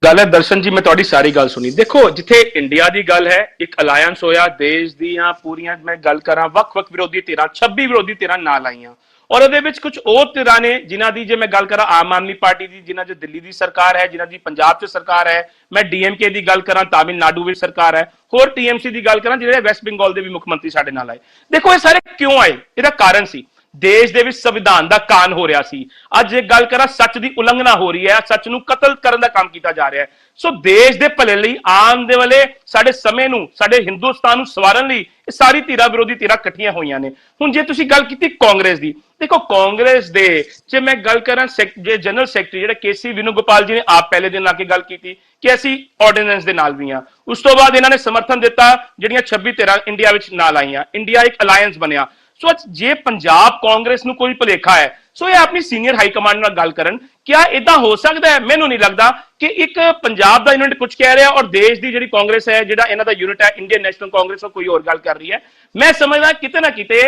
ਗੱਲ ਹੈ ਦਰਸ਼ਨ ਜੀ, ਮੈਂ ਤੁਹਾਡੀ ਸਾਰੀ ਗੱਲ ਸੁਣੀ। ਦੇਖੋ ਜਿੱਥੇ ਇੰਡੀਆ ਦੀ ਗੱਲ ਹੈ, ਇੱਕ ਅਲਾਇੰਸ ਹੋਇਆ ਦੇਸ਼ ਦੀਆਂ ਪੂਰੀਆਂ, ਮੈਂ ਗੱਲ ਕਰਾਂ ਵੱਖ-ਵੱਖ ਵਿਰੋਧੀ ਧਿਰਾਂ 26 ਵਿਰੋਧੀ ਧਿਰਾਂ ਨਾਲ ਆਈਆਂ, ਔਰ ਉਹਦੇ ਵਿੱਚ ਕੁਝ ਉਹ ਧਿਰਾਂ ਨੇ ਜਿਨ੍ਹਾਂ ਦੀ, ਜੇ ਮੈਂ ਗੱਲ ਕਰਾਂ ਆਮ ਆਦਮੀ ਪਾਰਟੀ ਦੀ, ਜਿਨ੍ਹਾਂ 'ਚ ਦਿੱਲੀ ਦੀ ਸਰਕਾਰ ਹੈ, ਜਿਨ੍ਹਾਂ ਦੀ ਪੰਜਾਬ 'ਚ ਸਰਕਾਰ ਹੈ, ਮੈਂ ਡੀਐਮਕੇ ਦੀ ਗੱਲ ਕਰਾਂ ਤਾਮਿਲਨਾਡੂ ਵਿੱਚ ਸਰਕਾਰ ਹੈ, ਹੋਰ ਟੀਐਮਸੀ ਦੀ ਗੱਲ ਕਰਾਂ ਜਿਹੜੇ ਵੈਸਟ ਬੰਗਾਲ ਦੇ ਵੀ ਮੁੱਖ ਮੰਤਰੀ ਸਾਡੇ ਨਾਲ ਆਏ। ਦੇਖੋ ਇਹ ਸਾਰੇ ਕਿਉਂ ਆਏ? ਇਹਦਾ ਕਾਰਨ ਸੀ ਦੇਸ਼ ਦੇ ਵਿੱਚ ਸੰਵਿਧਾਨ ਦਾ ਕਾਨ ਹੋ ਰਿਹਾ ਸੀ। ਅੱਜ ਇਹ ਗੱਲ ਕਰਾਂ ਸੱਚ ਦੀ ਉਲੰਘਣਾ ਹੋ ਰਹੀ ਹੈ, ਸੱਚ ਨੂੰ ਕਤਲ ਕਰਨ ਦਾ ਕੰਮ ਕੀਤਾ ਜਾ ਰਿਹਾ ਹੈ। ਸੋ ਦੇਸ਼ ਦੇ ਭਲੇ ਲਈ, ਆਉਣ ਦੇ ਵਾਲੇ ਸਾਡੇ ਸਮੇਂ ਨੂੰ, ਸਾਡੇ ਹਿੰਦੁਸਤਾਨ ਨੂੰ ਸਵਾਰਨ ਲਈ ਇਹ ਸਾਰੀ ਧਿਰਾਂ ਵਿਰੋਧੀ ਧਿਰਾਂ ਇਕੱਠੀਆਂ ਹੋਈਆਂ ਨੇ। ਹੁਣ ਜੇ ਤੁਸੀਂ ਗੱਲ ਕੀਤੀ ਕਾਂਗਰਸ ਦੀ, ਦੇਖੋ ਕਾਂਗਰਸ ਦੇ ਜੇ ਮੈਂ ਗੱਲ ਕਰਾਂ ਜੇ ਜਨਰਲ ਸੈਕਟਰੀ ਜਿਹੜੇ ਕੇਸੀ ਵਿਨੂਗੋਪਾਲ ਜੀ ਨੇ ਆਪ ਪਹਿਲੇ ਦਿਨ ਆ ਕੇ ਗੱਲ ਕੀਤੀ ਕਿ ਅਸੀਂ ਆਰਡੀਨੈਂਸ ਦੇ ਨਾਲ ਵੀ ਹਾਂ, ਉਸ ਤੋਂ ਬਾਅਦ ਇਹਨਾਂ ਨੇ ਸਮਰਥਨ ਦਿੱਤਾ ਜਿਹੜੀਆਂ 26 ਧਿਰਾਂ ਇੰਡੀਆ ਵਿੱਚ ਨਾਲ ਆਈਆਂ, ਇੰਡੀਆ ਇੱਕ ਅਲਾਇੰਸ ਬਣਿਆ। ਸੋ ਜੇ ਪੰਜਾਬ ਕਾਂਗਰਸ ਨੂੰ ਕੋਈ ਭੁਲੇਖਾ ਹੈ, ਸੋ ਇਹ ਆਪਣੀ ਸੀਨੀਅਰ ਹਾਈ ਕਮਾਂਡ ਨਾਲ ਗੱਲ ਕਰਨ। ਕਿਆ ਇਦਾਂ ਹੋ ਸਕਦਾ ਹੈ? ਮੈਨੂੰ ਨਹੀਂ ਲੱਗਦਾ ਕਿ ਇੱਕ ਪੰਜਾਬ ਦਾ ਯੂਨਿਟ ਕੁਝ ਕਹਿ ਰਿਹਾ ਔਰ ਦੇਸ਼ ਦੀ ਜਿਹੜੀ ਕਾਂਗਰਸ ਹੈ, ਜਿਹੜਾ ਇਹਨਾਂ ਦਾ ਯੂਨਿਟ ਹੈ ਇੰਡੀਅਨ ਨੈਸ਼ਨਲ ਕਾਂਗਰਸ, ਉਹ ਕੋਈ ਹੋਰ ਗੱਲ ਕਰ ਰਹੀ ਹੈ। ਮੈਂ ਸਮਝਦਾ ਕਿਤੇ ਨਾ ਕਿਤੇ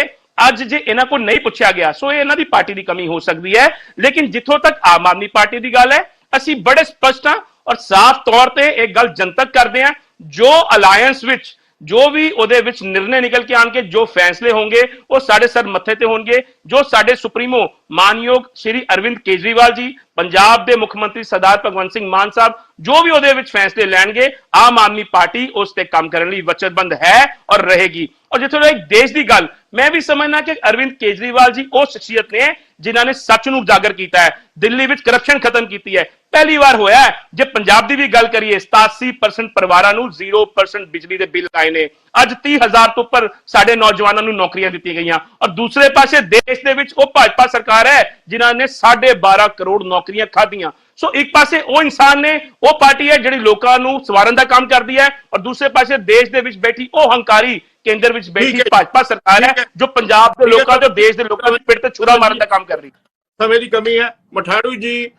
ਅੱਜ ਜੇ ਇਹਨਾਂ ਕੋਲ ਨਹੀਂ ਪੁੱਛਿਆ ਗਿਆ, ਸੋ ਇਹ ਇਹਨਾਂ ਦੀ ਪਾਰਟੀ ਦੀ ਕਮੀ ਹੋ ਸਕਦੀ ਹੈ। ਲੇਕਿਨ ਜਿੱਥੋਂ ਤੱਕ ਆਮ ਆਦਮੀ ਪਾਰਟੀ ਦੀ ਗੱਲ ਹੈ, ਅਸੀਂ ਬੜੇ ਸਪਸ਼ਟ ਹਾਂ ਔਰ ਸਾਫ਼ ਤੌਰ ਤੇ ਇਹ ਗੱਲ ਜਨਤਕ ਕਰਦੇ ਹਾਂ, ਜੋ ਅਲਾਇੰਸ ਵਿੱਚ ਜੋ ਵੀ ਉਹਦੇ ਵਿੱਚ ਨਿਰਣੇ ਨਿਕਲ ਕੇ ਆਣਗੇ, ਜੋ ਫੈਸਲੇ ਹੋਣਗੇ ਉਹ ਸਾਡੇ ਸਰ ਮੱਥੇ ਤੇ ਹੋਣਗੇ। ਜੋ ਸਾਡੇ ਸੁਪਰੀਮੋ ਮਾਨਯੋਗ ਸ਼੍ਰੀ ਅਰਵਿੰਦ ਕੇਜਰੀਵਾਲ ਜੀ, ਪੰਜਾਬ ਦੇ ਮੁੱਖ ਮੰਤਰੀ ਸਰਦਾਰ ਭਗਵੰਤ ਸਿੰਘ ਮਾਨ ਸਾਹਿਬ, ਜੋ ਵੀ ਉਹਦੇ ਵਿੱਚ ਫੈਸਲੇ ਲੈਣਗੇ, ਆਮ ਆਦਮੀ ਪਾਰਟੀ ਉਸ ਤੇ ਕੰਮ ਕਰਨ ਲਈ ਵਚਨਬੱਧ ਹੈ ਔਰ ਰਹੇਗੀ। ਔਰ ਜਿੱਥੋਂ ਤੱਕ ਦੇਸ਼ ਦੀ ਗੱਲ, ਮੈਂ ਵੀ ਸਮਝਦਾ ਕਿ ਅਰਵਿੰਦ ਕੇਜਰੀਵਾਲ ਜੀ ਉਹ ਸ਼ਖਸੀਅਤ ਨੇ ਜਿਨ੍ਹਾਂ ਨੇ ਸੱਚ ਨੂੰ ਉਜਾਗਰ ਕੀਤਾ ਹੈ, ਦਿੱਲੀ ਵਿੱਚ ਕਰਪਸ਼ਨ ਖਤਮ ਕੀਤੀ ਹੈ। ਪਹਿਲੀ ਵਾਰ ਹੋਇਆ ਹੈ। ਜੇ ਪੰਜਾਬ ਦੀ ਵੀ ਗੱਲ ਕਰੀਏ, 87% ਪਰਿਵਾਰਾਂ ਨੂੰ 0% ਬਿਜਲੀ ਦੇ ਬਿੱਲ ਆਏ ਨੇ। ਅੱਜ 30,000 ਤੋਂ ਉੱਪਰ ਸਾਡੇ ਨੌਜਵਾਨਾਂ ਨੂੰ ਨੌਕਰੀਆਂ ਦਿੱਤੀਆਂ ਗਈਆਂ, ਔਰ ਦੂਸਰੇ ਪਾਸੇ ਦੇਸ਼ ਦੇ ਵਿੱਚ ਉਹ ਭਾਜਪਾ ਸਰਕਾਰ ਹੈ ਜਿਨ੍ਹਾਂ ਨੇ 12.5 ਕਰੋੜ ਨੌਕਰੀਆਂ ਖਾਧੀਆਂ। ਸੋ ਇੱਕ ਪਾਸੇ ਉਹ ਇਨਸਾਨ ਨੇ, ਉਹ ਪਾਰਟੀ ਹੈ ਜਿਹੜੀ ਲੋਕਾਂ ਨੂੰ ਸਵਾਰਨ ਦਾ ਕੰਮ ਕਰਦੀ ਹੈ, ਔਰ ਦੂਸਰੇ ਪਾਸੇ ਦੇਸ਼ ਦੇ ਵਿੱਚ ਬੈਠੀ ਉਹ ਹੰਕਾਰੀ ਕੇਂਦਰ ਵਿੱਚ ਬੈਠੀ ਭਾਜਪਾ ਸਰਕਾਰ ਹੈ ਜੋ ਪੰਜਾਬ ਦੇ ਲੋਕਾਂ ਤੇ ਦੇਸ਼ ਦੇ ਲੋਕਾਂ ਦੇ ਪਿੱਠ ਤੇ ਛੁਰਾ ਮਾਰਨ ਦਾ ਕੰਮ ਕਰ ਰਹੀ ਹੈ। ਸਮੇਂ ਦੀ ਕਮੀ ਹੈ। ਮਠਾੜੂ ਜੀ,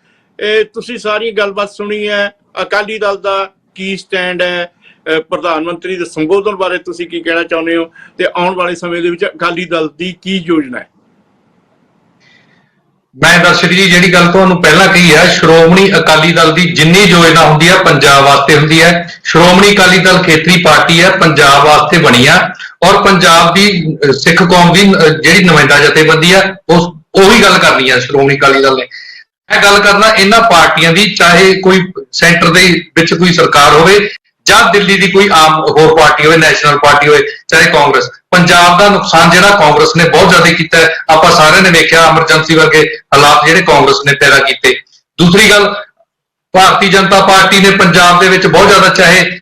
ਤੁਸੀਂ ਸਾਰੀ ਗੱਲਬਾਤ ਸੁਣੀ ਹੈ, ਅਕਾਲੀ ਦਲ ਦਾ ਕੀ ਸਟੈਂਡ ਹੈ, ਪ੍ਰਧਾਨ ਮੰਤਰੀ ਦੇ ਸੰਬੋਧਨ ਬਾਰੇ ਤੁਸੀਂ ਕੀ ਕਹਿਣਾ ਚਾਹੁੰਦੇ ਹੋ, ਤੇ ਆਉਣ ਵਾਲੇ ਸਮੇਂ ਦੇ ਵਿੱਚ ਅਕਾਲੀ ਦਲ ਦੀ ਕੀ ਯੋਜਨਾ ਹੈ? ਮੈਂ ਦਰਸ਼ਕ ਜੀ ਜਿਹੜੀ ਗੱਲ ਤੁਹਾਨੂੰ ਪਹਿਲਾਂ ਕਹੀ ਹੈ, ਸ਼੍ਰੋਮਣੀ ਅਕਾਲੀ ਦਲ ਦੀ ਜਿੰਨੀ ਯੋਜਨਾ ਹੁੰਦੀ ਹੈ ਪੰਜਾਬ ਵਾਸਤੇ ਹੁੰਦੀ ਹੈ। ਸ਼੍ਰੋਮਣੀ ਅਕਾਲੀ ਦਲ ਖੇਤਰੀ ਪਾਰਟੀ ਹੈ, ਪੰਜਾਬ ਵਾਸਤੇ ਬਣੀ ਆ, ਔਰ ਪੰਜਾਬ ਦੀ ਸਿੱਖ ਕੌਮ ਦੀ ਜਿਹੜੀ ਨੁਮਾਇੰਦਾ ਜਥੇਬੰਦੀ ਹੈ ਉਹੀ ਗੱਲ ਕਰਨੀ ਹੈ ਸ਼੍ਰੋਮਣੀ ਅਕਾਲੀ ਦਲ ਨੇ। ਮੈਂ ਗੱਲ ਕਰਨਾ ਇਹਨਾਂ ਪਾਰਟੀਆਂ ਦੀ, ਚਾਹੇ ਕੋਈ ਸੈਂਟਰ ਦੇ ਵਿੱਚ ਕੋਈ ਸਰਕਾਰ ਹੋਵੇ ਜਾਂ ਦਿੱਲੀ ਦੀ ਕੋਈ ਆਮ ਹੋਰ ਪਾਰਟੀ ਹੋਵੇ, ਨੈਸ਼ਨਲ ਪਾਰਟੀ ਹੋਵੇ, ਚਾਹੇ ਕਾਂਗਰਸ। ਪੰਜਾਬ ਦਾ ਨੁਕਸਾਨ ਜਿਹੜਾ ਕਾਂਗਰਸ ਨੇ ਬਹੁਤ ਜ਼ਿਆਦਾ ਕੀਤਾ ਹੈ, ਆਪਾਂ ਸਾਰਿਆਂ ਨੇ ਵੇਖਿਆ ਐਮਰਜੈਂਸੀ ਵਰਗੇ ਹਾਲਾਤ ਜਿਹੜੇ ਕਾਂਗਰਸ ਨੇ ਪੈਦਾ ਕੀਤੇ। ਦੂਸਰੀ ਗੱਲ, ਭਾਰਤੀ ਜਨਤਾ ਪਾਰਟੀ ਨੇ ਪੰਜਾਬ ਦੇ ਵਿੱਚ ਬਹੁਤ ਜ਼ਿਆਦਾ, ਚਾਹੇ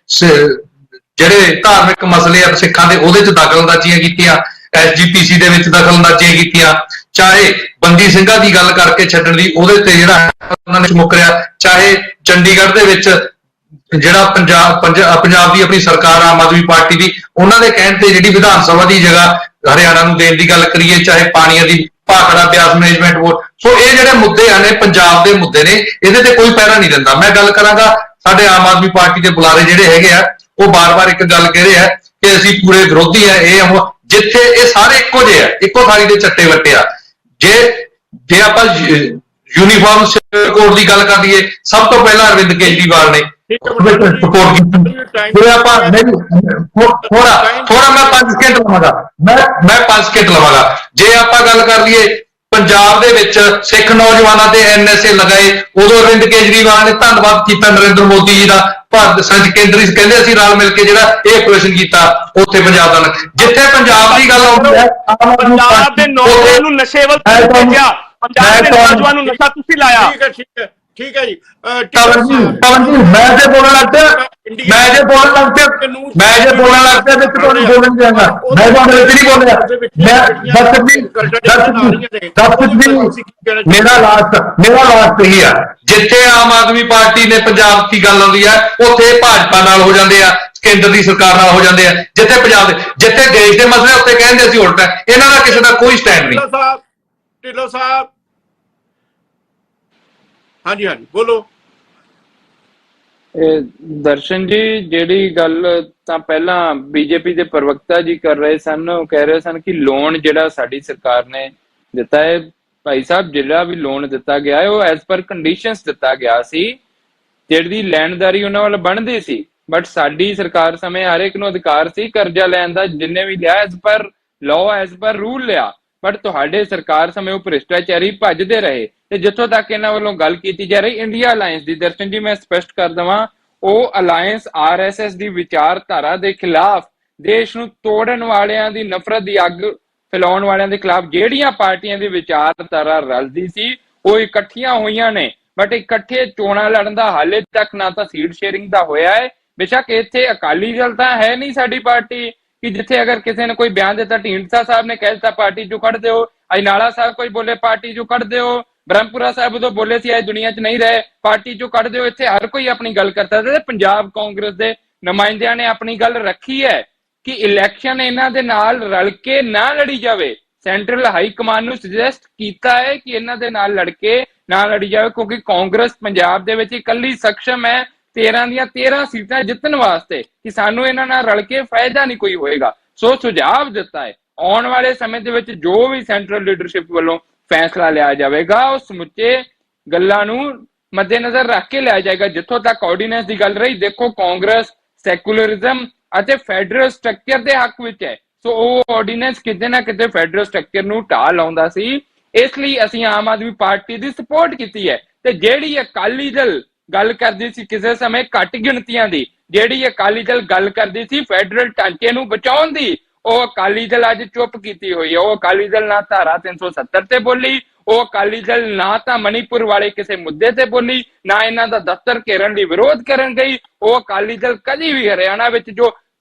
ਜਿਹੜੇ ਧਾਰਮਿਕ ਮਸਲੇ ਆ ਸਿੱਖਾਂ ਦੇ, ਉਹਦੇ 'ਚ ਦਖਲਅੰਦਾਜ਼ੀਆਂ ਕੀਤੀਆਂ, SGPC ਦੇ ਵਿੱਚ ਦਖਲਅੰਦਾਜ਼ੀਆਂ ਕੀਤੀਆਂ, ਚਾਹੇ ਬੰਦੀ ਸਿੰਘਾਂ ਦੀ ਗੱਲ ਕਰਕੇ ਛੱਡਣ ਦੀ, ਉਹਦੇ ਤੇ ਜਿਹੜਾ ਉਹਨਾਂ ਨੇ ਮੁੱਕਰਿਆ, ਚਾਹੇ ਚੰਡੀਗੜ੍ਹ ਦੇ ਵਿੱਚ ਜਿਹੜਾ ਪੰਜਾਬ ਦੀ ਆਪਣੀ ਸਰਕਾਰ ਆਮ ਆਦਮੀ ਪਾਰਟੀ ਦੀ, ਉਹਨਾਂ ਦੇ ਕਹਿਣ ਤੇ ਜਿਹੜੀ ਵਿਧਾਨ ਸਭਾ ਦੀ ਜਗ੍ਹਾ ਹਰਿਆਣਾ ਨੂੰ ਦੇਣ ਦੀ ਗੱਲ ਕਰੀਏ, ਚਾਹੇ ਪਾਣੀਆਂ ਦੀ ਭਾਖੜਾ ਬਿਆਸ ਮੈਨੇਜਮੈਂਟ ਬੋਰਡ। ਸੋ ਇਹ ਜਿਹੜੇ ਮੁੱਦੇ ਆ ਨੇ ਪੰਜਾਬ ਦੇ ਮੁੱਦੇ ਨੇ, ਇਹਦੇ ਤੇ ਕੋਈ ਪਹਿਰਾ ਨਹੀਂ ਦਿੰਦਾ। ਮੈਂ ਗੱਲ ਕਰਾਂਗਾ ਸਾਡੇ ਆਮ ਆਦਮੀ ਪਾਰਟੀ ਦੇ ਬੁਲਾਰੇ ਜਿਹੜੇ ਹੈਗੇ ਆ, ਉਹ ਬਾਰ-ਬਾਰ ਇੱਕ ਗੱਲ ਕਹਿ ਰਹੇ ਆ ਕਿ ਅਸੀਂ ਪੂਰੇ ਵਿਰੋਧੀ ਆ, ਇਹ ਜਿੱਥੇ ਇਹ ਸਾਰੇ ਇੱਕੋ ਜਿਹੇ ਆ, ਇੱਕੋ ਥਾਲੀ ਦੇ ਚੱਟੇ ਵੱਟੇ ਆ। ਜੇ ਆਪਾਂ ਯੂਨੀਫਾਰਮ ਸਿਵਲ ਕੋਡ ਦੀ ਗੱਲ ਕਰ ਲਈਏ, ਸਭ ਤੋਂ ਪਹਿਲਾਂ ਅਰਵਿੰਦ ਕੇਜਰੀਵਾਲ ਨੇ ਸਪੋਰਟ ਕੀਤੀ। ਆਪਾਂ ਥੋੜਾ ਮੈਂ 5 ਸਕਿੰਟ ਲਵਾਂਗਾ, ਮੈਂ 5 ਸਕਿੰਟ ਲਵਾਂਗਾ। ਜੇ ਆਪਾਂ ਗੱਲ ਕਰ ਲਈਏ ਪੰਜਾਬ ਦੇ ਵਿੱਚ ਸਿੱਖ ਨੌਜਵਾਨਾਂ ਤੇ NSA ਲਗਾਏ, ਉਦੋਂ ਅਰਵਿੰਦ ਕੇਜਰੀਵਾਲ ਨੇ ਧੰਨਵਾਦ ਕੀਤਾ ਨਰਿੰਦਰ ਮੋਦੀ ਜੀ ਦਾ। ਭਾਰਤ ਸੰਜ ਕੇਂਦਰੀ ਕਹਿੰਦੇ ਅਸੀਂ ਰਲ ਮਿਲ ਕੇ ਜਿਹੜਾ ਇਹ ਆਪਰੇਸ਼ਨ ਕੀਤਾ ਉੱਥੇ ਪੰਜਾਬ ਦਾ। ਜਿੱਥੇ ਪੰਜਾਬ ਦੀ ਗੱਲ ਆਉਂਦੀ ਹੈ, ਪੰਜਾਬ ਦੇ ਨੌਜਵਾਨ ਨੂੰ ਨਸ਼ੇ ਵੱਲ ਭੇਜਿਆ, ਪੰਜਾਬ ਦੇ ਨੌਜਵਾਨ ਨੂੰ ਨਸ਼ਾ ਤੁਸੀਂ ਲਾਇਆ। ਠੀਕ ਹੈ ਠੀਕ ਹੈ ਜੀ। ਪਵਨ ਜੀ ਮੈਂ ਜੇ ਬੋਲਣ ਲੱਗ ਪਿਆ ਵਿੱਚ ਤੁਹਾਨੂੰ ਬੋਲਣ ਦਿਆਂਗਾ। ਮੈਂ ਤੁਹਾਡੇ ਵਿੱਚ ਨਹੀਂ ਬੋਲਿਆ। ਮੈਂ ਦਰਸ਼ਕ ਜੀ ਮੇਰਾ ਲਾਸਟ ਇਹੀ ਆ, ਜਿੱਥੇ ਆਮ ਆਦਮੀ ਪਾਰਟੀ ਨੇ ਪੰਜਾਬ ਦੀ ਗੱਲ ਆਉਂਦੀ ਹੈ ਉੱਥੇ ਭਾਜਪਾ ਨਾਲ ਹੋ ਜਾਂਦੇ ਆ, ਕੇਂਦਰ ਦੀ ਸਰਕਾਰ ਨਾਲ ਹੋ ਜਾਂਦੇ ਆ। ਜਿੱਥੇ ਪੰਜਾਬ ਦੇ ਜਿੱਥੇ ਦੇਸ਼ ਦੇ ਮਸਲੇ ਉੱਤੇ ਕਹਿੰਦੇ ਅਸੀਂ ਉਲਟਾ। ਇਹਨਾਂ ਦਾ ਕਿਸੇ ਦਾ ਕੋਈ ਸਟੈਂਡ ਨਹੀਂ। ਢਿੱਲੋਂ ਸਾਹਿਬ ਹਾਂਜੀ ਬੋਲੋ। ਦਰਸ਼ਨ ਜੀ, ਜਿਹੜੀ ਗੱਲ ਤਾਂ ਪਹਿਲਾਂ ਬੀਜੇਪੀ ਦੇ ਪ੍ਰਵਕਤਾ ਜੀ ਕਰ ਰਹੇ ਸਨ, ਉਹ ਕਹਿ ਰਹੇ ਸਨ ਕਿ ਲੋਨ ਜਿਹੜਾ ਸਾਡੀ ਸਰਕਾਰ ਨੇ ਦਿੱਤਾ ਹੈ, ਭਾਈ ਸਾਹਿਬ ਜਿਹੜਾ ਵੀ ਲੋਨ ਦਿੱਤਾ ਗਿਆ ਹੈ ਉਹ ਐਜ਼ ਪਰ ਕੰਡੀਸ਼ਨਸ ਦਿੱਤਾ ਗਿਆ ਸੀ, ਜਿਹੜੀ ਲੈਣਦਾਰੀ ਉਹਨਾਂ ਵੱਲ ਬਣਦੀ ਸੀ। ਬਟ ਸਾਡੀ ਸਰਕਾਰ ਸਮੇਂ ਹਰ ਇੱਕ ਨੂੰ ਅਧਿਕਾਰ ਸੀ ਕਰਜ਼ਾ ਲੈਣ ਦਾ, ਜਿੰਨੇ ਵੀ ਲਿਆ as per law as per rule ਲਿਆ। ਬਟ ਤੁਹਾਡੇ ਸਰਕਾਰ ਸਮੇਂ ਉਹ ਭ੍ਰਿਸ਼ਟਾਚਾਰੀ ਭੱਜਦੇ ਰਹੇ। ਤੇ ਜਿੱਥੋਂ ਤੱਕ ਇਹਨਾਂ ਵੱਲੋਂ ਗੱਲ ਕੀਤੀ ਜਾ ਰਹੀ ਇੰਡੀਆ ਅਲਾਇੰਸ ਦੀ, ਦਰਸ਼ਨ ਜੀ ਮੈਂ ਸਪਸ਼ਟ ਕਰ ਦੇਵਾਂ, ਉਹ ਅਲਾਇੰਸ RSS ਦੀ ਵਿਚਾਰਧਾਰਾ ਦੇ ਖਿਲਾਫ, ਦੇਸ਼ ਨੂੰ ਤੋੜਨ ਵਾਲਿਆਂ ਦੀ ਨਫ਼ਰਤ ਦੀ ਅੱਗ ਫੈਲਾਉਣ ਵਾਲਿਆਂ ਦੇ ਖਿਲਾਫ ਜਿਹੜੀਆਂ ਪਾਰਟੀਆਂ ਦੀ ਵਿਚਾਰਧਾਰਾ ਰਲਦੀ ਸੀ ਉਹ ਇਕੱਠੀਆਂ ਹੋਈਆਂ ਨੇ। ਬਟ ਇਕੱਠੇ ਚੋਣਾਂ ਲੜਨ ਦਾ ਹਾਲੇ ਤੱਕ ਨਾ ਤਾਂ ਸੀਟ ਸ਼ੇਅਰਿੰਗ ਦਾ ਹੋਇਆ ਹੈ। ਬੇਸ਼ੱਕ ਇੱਥੇ ਅਕਾਲੀ ਦਲ ਤਾਂ ਹੈ ਨਹੀਂ ਸਾਡੀ ਪਾਰਟੀ ਕਿ ਜਿੱਥੇ ਅਗਰ ਕਿਸੇ ਨੇ ਕੋਈ ਬਿਆਨ ਦਿੱਤਾ, ਢੀਂਡਸਾ ਸਾਹਿਬ ਨੇ ਕਹਿ ਦਿੱਤਾ ਪਾਰਟੀ ਚੋਂ ਕੱਢ ਦਿਓ, ਅਜਨਾਲਾ ਸਾਹਿਬ ਕੋਈ ਬੋਲੇ ਪਾਰਟੀ ਚੋਂ ਕੱਢ ਦਿਓ, ਬ੍ਰਹਮਪੁਰਾ ਸਾਹਿਬ ਉਦੋਂ ਬੋਲੇ ਸੀ ਅੱਜ ਦੁਨੀਆ 'ਚ ਨਹੀਂ ਰਹੇ ਪਾਰਟੀ ਚੋਂ ਕੱਢ ਦਿਓ। ਇੱਥੇ ਹਰ ਕੋਈ ਆਪਣੀ ਗੱਲ ਕਰਦਾ ਤੇ ਪੰਜਾਬ ਕਾਂਗਰਸ ਦੇ ਨੁਮਾਇੰਦਿਆਂ ਨੇ ਆਪਣੀ ਗੱਲ ਰੱਖੀ ਹੈ ਕਿ ਇਲੈਕਸ਼ਨ ਇਹਨਾਂ ਦੇ ਨਾਲ ਰਲ ਕੇ ਨਾ ਲੜੀ ਜਾਵੇ। ਸੈਂਟਰਲ ਹਾਈ ਕਮਾਂਡ ਨੂੰ ਸੁਜੈਸਟ ਕੀਤਾ ਹੈ ਕਿ ਇਹਨਾਂ ਦੇ ਨਾਲ ਲੜ ਕੇ ਨਾ ਲੜੀ ਜਾਵੇ, ਕਿਉਂਕਿ ਕਾਂਗਰਸ ਪੰਜਾਬ ਦੇ ਵਿੱਚ ਇਕੱਲੀ ਸક્ષਮ ਹੈ 13 ਦੀਆਂ 13 ਸੀਟਾਂ ਜਿੱਤਣ ਵਾਸਤੇ, ਕਿ ਸਾਨੂੰ ਇਹਨਾਂ ਨਾਲ ਰਲ ਕੇ ਫਾਇਦਾ ਨਹੀਂ ਕੋਈ ਹੋਏਗਾ। ਸੋ ਸੁਝਾਅ ਦਿੱਤਾ ਹੈ ਆਉਣ ਵਾਲੇ ਸਮੇਂ ਦੇ ਵਿੱਚ ਜੋ ਵੀ ਸੈਂਟਰਲ ਲੀਡਰਸ਼ਿਪ ਵੱਲੋਂ ਫੈਸਲਾ ਲਿਆ ਜਾਵੇਗਾ ਉਹ ਸਮੁੱਚੇ ਗੱਲਾਂ ਨੂੰ ਮੱਦੇਨਜ਼ਰ ਰੱਖ ਕੇ ਲਿਆ ਜਾਏਗਾ। ਜਿੱਥੋਂ ਤੱਕ ਆਰਡੀਨੈਂਸ ਦੀ ਗੱਲ ਰਹੀ, ਦੇਖੋ ਕਾਂਗਰਸ ਸੈਕੂਲਰਿਜ਼ਮ ਅਤੇ ਫੈਡਰਲ ਸਟਰਕਚਰ ਦੇ ਹੱਕ ਵਿੱਚ ਹੈ। ਸੋ ਉਹ ਆਰਡੀਨੈਂਸ ਕਿਤੇ ਨਾ ਕਿਤੇ ਫੈਡਰਲ ਸਟਰਕਚਰ ਨੂੰ ਢਾਹ ਲਾਉਂਦਾ ਸੀ, ਇਸ ਲਈ ਅਸੀਂ ਆਮ ਆਦਮੀ ਪਾਰਟੀ ਦੀ ਸਪੋਰਟ ਕੀਤੀ ਹੈ। ਤੇ ਜਿਹੜੀ ਅਕਾਲੀ ਦਲ ਗੱਲ ਕਰਦੀ ਸੀ ਕਿਸੇ ਸਮੇਂ ਘੱਟ ਗਿਣਤੀਆਂ ਦੀ, ਜਿਹੜੀ ਅਕਾਲੀ ਦਲ ਗੱਲ ਕਰਦੀ ਸੀ ਫੈਡਰਲ ਢਾਂਚੇ ਨੂੰ ਬਚਾਉਣ ਦੀ, ਉਹ ਅਕਾਲੀ ਦਲ ਅੱਜ ਚੁੱਪ ਕੀਤੀ ਹੋਈ ਹੈ। ਉਹ ਅਕਾਲੀ ਦਲ ਨਾ ਧਾਰਾ 370 ਤੇ ਬੋਲੀ, ਉਹ ਅਕਾਲੀ ਦਲ ਨਾ ਤਾਂ ਮਣੀਪੁਰ ਵਾਲੇ ਕਿਸੇ ਮੁੱਦੇ ਤੇ ਬੋਲੀ, ਨਾ ਇਹਨਾਂ ਦਾ ਦਫ਼ਤਰ ਘੇਰਨ ਲਈ ਵਿਰੋਧ ਕਰਨ ਗਈ। ਉਹ ਅਕਾਲੀ ਦਲ ਕਦੀ ਵੀ ਹਰਿਆਣਾ ਵਿੱਚ ਜੋ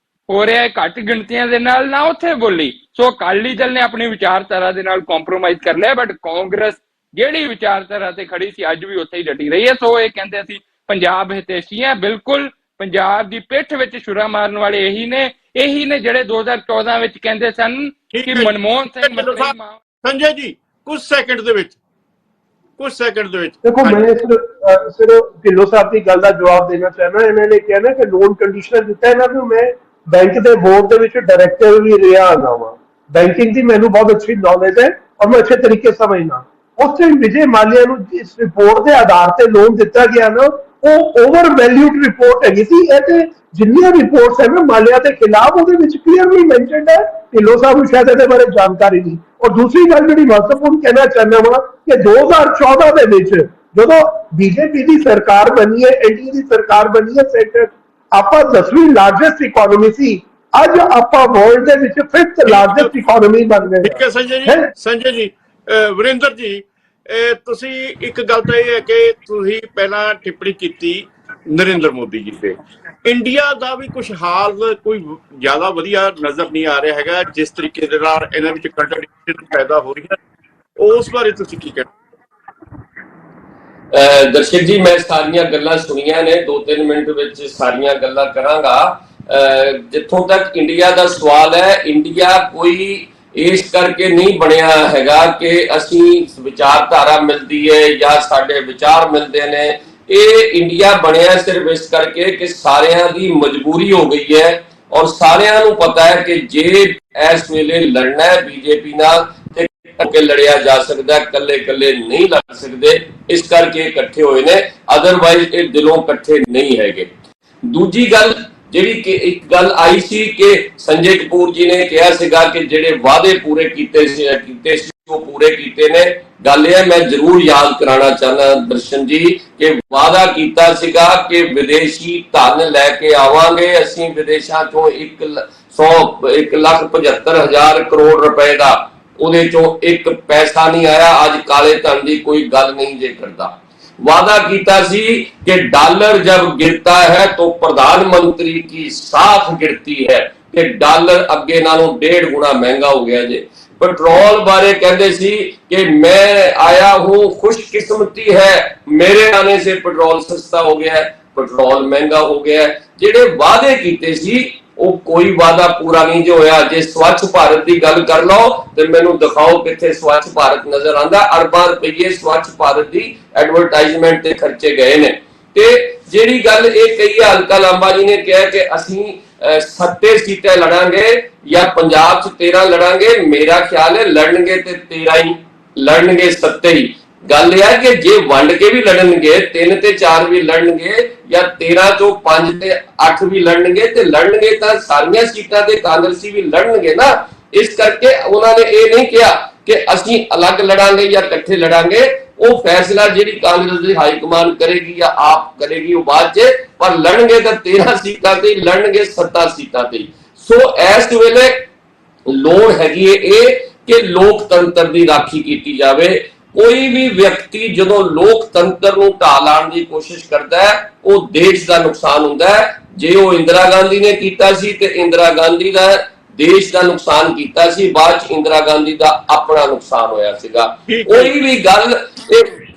ਹੋ ਰਿਹਾ ਹੈ ਘੱਟ ਗਿਣਤੀਆਂ ਦੇ ਨਾਲ ਨਾ ਉੱਥੇ ਬੋਲੀ। ਸੋ ਅਕਾਲੀ ਦਲ ਨੇ ਆਪਣੀ ਵਿਚਾਰਧਾਰਾ ਦੇ ਨਾਲ ਕੰਪਰੋਮਾਈਜ਼ ਕਰ ਲਿਆ, ਬਟ ਕਾਂਗਰਸ ਜਿਹੜੀ ਵਿਚਾਰਧਾਰਾ ਤੇ ਖੜੀ ਸੀ ਅੱਜ ਵੀ ਉੱਥੇ ਹੀ ਡਟੀ ਰਹੀ ਹੈ। ਸੋ ਇਹ ਕਹਿੰਦੇ ਅਸੀਂ ਪੰਜਾਬ ਹਿਤੈਸ਼ੀ ਹੈ। ਬਿਲਕੁਲ ਪੰਜਾਬ ਦੀ ਪਿੱਠ ਵਿੱਚ ਛੁਰਾ ਮਾਰਨ ਵਾਲੇ ਇਹੀ ਨੇ ਜਿਹੜੇ 2014 ਵਿੱਚ ਕਹਿੰਦੇ ਸਨ ਕਿ ਮਨਮੋਹਨ ਸਿੰਘ ਸੰਜੇ ਜੀ ਕੁਝ ਸੈਕਿੰਡ ਦੇ ਵਿੱਚ ਦੇਖੋ ਮੈਂ ਸਿਰਫ ਢਿੱਲੋਂ ਸਾਹਿਬ ਦੀ ਗੱਲ ਦਾ ਜਵਾਬ ਦੇਣਾ ਚਾਹੁੰਦਾ। ਇਹਨਾਂ ਨੇ ਕਿਹਾ ਨਾ ਕਿ ਲੋਨ ਕੰਡੀਸ਼ਨਰ ਦਿੱਤਾ ਇਹਨਾਂ ਨੂੰ। ਮੈਂ ਬੈਂਕ ਦੇ ਬੋਰਡ ਦੇ ਵਿੱਚ ਡਾਇਰੈਕਟਰ ਵੀ ਰਿਹਾ ਹੈਗਾ ਵਾ, ਬੈਂਕਿੰਗ ਦੀ ਮੈਨੂੰ ਬਹੁਤ ਅੱਛੀ ਨੌਲੇਜ ਹੈ ਔਰ ਮੈਂ ਅੱਛੇ ਤਰੀਕੇ ਸਮਝਦਾ। ਉਸ ਟਾਈਮ ਵਿਜੇ ਮਾਲਿਆ ਨੂੰ ਜਿਸ ਰਿਪੋਰਟ ਦੇ ਆਧਾਰ ਤੇ ਲੋਨ ਦਿੱਤਾ ਗਿਆ ਨਾ, ਉਹ ਓਵਰ ਵੈਲਿਊਡ ਰਿਪੋਰਟ ਹੈਗੀ ਸੀ। ਇਹ ਤੇ ਜਿੰਨੀਆਂ ਰਿਪੋਰਟਸ ਹੈ ਨਾ ਮਾਲਿਆ ਦੇ ਖਿਲਾਫ ਉਹਦੇ ਵਿੱਚ ਕਲੀਅਰਲੀ ਮੈਂਸ਼ਨਡ ਹੈ। ਢਿੱਲੋਂ ਸਾਹਿਬ ਨੂੰ ਸ਼ਾਇਦ ਇਹਦੇ ਬਾਰੇ ਜਾਣਕਾਰੀ ਨਹੀਂ। ਔਰ ਦੂਸਰੀ ਗੱਲ ਜਿਹੜੀ ਮਹੱਤਵਪੂਰਨ ਕਹਿਣਾ ਚਾਹੁੰਦਾ ਵਾ ਕਿ 2014 ਦੇ ਵਿੱਚ ਜਦੋਂ ਬੀਜੇਪੀ ਦੀ ਸਰਕਾਰ ਬਣੀ ਹੈ, ਐਨਡੀਏ ਦੀ ਸਰਕਾਰ ਬਣੀ ਹੈ ਸੈਂਟਰ, ਆਪਾਂ 10ਵੀਂ ਲਾਰਜੈਸਟ ਇਕਨੋਮੀ ਸੀ, ਅੱਜ ਆਪਾਂ ਵਰਲਡ ਦੇ ਵਿੱਚ 5th ਲਾਰਜੈਸਟ ਇਕਨੋਮੀ ਬਣ ਗਏ। ਠੀਕ ਹੈ ਸੰਜੇ ਜੀ ਵਰਿੰਦਰ ਜੀ, ਤੁਸੀਂ ਇੱਕ ਗੱਲ ਤਾਂ ਇਹ ਹੈ ਕਿ ਤੁਸੀਂ ਪਹਿਲਾਂ ਟਿੱਪਣੀ ਕੀਤੀ ਨਰਿੰਦਰ ਮੋਦੀ ਜੀ ਤੇ, ਇੰਡੀਆ ਦਾ ਵੀ ਕੁਝ ਹਾਲ ਕੋਈ ਜ਼ਿਆਦਾ ਵਧੀਆ ਨਜ਼ਰ ਨਹੀਂ ਆ ਰਿਹਾ ਹੈਗਾ ਜਿਸ ਤਰੀਕੇ ਦੇ ਨਾਲ ਇਹਨਾਂ ਵਿੱਚ ਕੰਟਰਡਿਕਸ਼ਨ ਪੈਦਾ ਹੋ ਰਹੀ ਹੈ, ਉਸ ਬਾਰੇ ਤੁਸੀਂ ਕੀ ਕਹਿਣਾ? ਦਰਸ਼ਕ ਜੀ ਮੈਂ ਸਾਰੀਆਂ ਗੱਲਾਂ ਸੁਣੀਆਂ ਨੇ, 2-3 ਮਿੰਟ ਵਿੱਚ ਸਾਰੀਆਂ ਗੱਲਾਂ ਕਰਾਂਗਾ। ਜਿੱਥੋਂ ਤੱਕ ਇੰਡੀਆ ਦਾ ਸਵਾਲ ਹੈ, ਇੰਡੀਆ ਕੋਈ ਇਸ ਕਰਕੇ ਨਹੀਂ ਬਣਿਆ ਹੈਗਾ ਕਿ ਅਸੀਂ ਵਿਚਾਰਧਾਰਾ ਮਿਲਦੀ ਹੈ ਜਾਂ ਸਾਡੇ ਵਿਚਾਰ ਮਿਲਦੇ ਨੇ। ਇਹ ਇੰਡੀਆ ਬਣਿਆ ਸਿਰਫ ਇਸ ਕਰਕੇ ਕਿ ਸਾਰਿਆਂ ਦੀ ਮਜਬੂਰੀ ਹੋ ਗਈ ਹੈ ਔਰ ਸਾਰਿਆਂ ਨੂੰ ਪਤਾ ਹੈ ਕਿ ਜੇ ਇਸ ਵੇਲੇ ਲੜਨਾ ਹੈ ਬੀਜੇਪੀ ਨਾਲ ਤੇ ਕੇ ਲੜਿਆ ਜਾ ਸਕਦਾ, ਕੱਲੇ ਕੱਲੇ ਨਹੀਂ ਲੜ ਸਕਦੇ, ਇਸ ਕਰਕੇ ਇਕੱਠੇ ਹੋਏ ਨੇ, ਅਦਰਵਾਈਜ਼ ਇਹ ਦਿਲੋਂ ਇਕੱਠੇ ਨਹੀਂ ਹੈਗੇ। ਦੂਜੀ ਗੱਲ ਜਿਹੜੀ ਕਿ ਇੱਕ ਗੱਲ ਆਈ ਸੀ ਕਿ ਸੰਜੇ ਕਪੂਰ ਜੀ ਨੇ ਕਿਹਾ ਸੀਗਾ ਕਿ ਜਿਹੜੇ ਵਾਅਦੇ ਪੂਰੇ ਕੀਤੇ ਸੀ ਉਹ ਪੂਰੇ ਕੀਤੇ ਨੇ। ਗੱਲ ਇਹ ਮੈਂ ਜ਼ਰੂਰ ਯਾਦ ਕਰਾਉਣਾ ਚਾਹੁੰਦਾ ਦਰਸ਼ਨ ਜੀ ਕਿ ਵਾਅਦਾ ਕੀਤਾ ਸੀਗਾ ਕਿ ਵਿਦੇਸ਼ੀ ਧਨ ਲੈ ਕੇ ਆਵਾਂਗੇ ਅਸੀਂ ਵਿਦੇਸ਼ਾਂ ਚੋਂ 1,75,000 ਕਰੋੜ ਰੁਪਏ ਦਾ, ਉਹਦੇ ਚੋਂ ਇੱਕ ਪੈਸਾ ਨਹੀਂ ਆਇਆ। ਅੱਜ ਕਾਲੇ ਧਨ ਦੀ ਕੋਈ ਗੱਲ ਨਹੀਂ ਜੇ ਕਰਦਾ। वादा कीता सी कि डॉलर जब गिरता है तो प्रधानमंत्री की साख गिरती है, कि डॉलर अगे नालों 1.5 गुना महंगा हो गया जे। पेट्रोल बारे कहते सी कि मैं आया हूं, खुशकिस्मती है, मेरे आने से पेट्रोल सस्ता हो गया है, पेट्रोल महंगा हो गया है। जेडे वादे कीते सी वो कोई वादा पूरा नहीं जो होया। जे स्वच्छ भारत की गल कर लो तो मैनू दिखाओ किथे स्वच्छ भारत नजर आंदा। अरबां रुपये स्वच्छ भारत की एडवरटाइजमेंट ते खर्चे गए ने। ते जेड़ी गल ये कही है हलका लांबा जी ने कहा कि असीं 70 सीटें लड़ांगे या पंजाब च 13 लड़ांगे, मेरा ख्याल है लड़नगे ते 13 ही लड़नगे, 7 ही। गल यह है कि जे वंड के भी लड़नगे, 3 ते 4 भी लड़नगे या 13 चो 5 ते 8 भी लड़नगे, ते लड़नगे तो सारियां सीटां ते कांग्रेसी भी लड़नगे ना। इस करके उन्होंने ये नहीं कहा कि असीं अलग लड़ांगे या इकट्ठे लड़ांगे। वो फैसला जी कांग्रेस की हाईकमान करेगी या आप करेगी वो बाद च, पर लड़नगे तो 13 सीटां ते लड़नगे, 7 सीटां ते। सो इस वेले लोड़ हैगी है कि लोकतंत्र की राखी की जाए। कोई भी व्यक्ति जो लोकतंत्र को ढा लाने की कोशिश करता है वो देश का नुकसान होता है। जे वो इंदिरा गांधी ने किया सी ते इंदिरा गांधी का देश का नुकसान किया सी, बाद इंदिरा गांधी का अपना नुकसान होया सीगा। कोई भी गल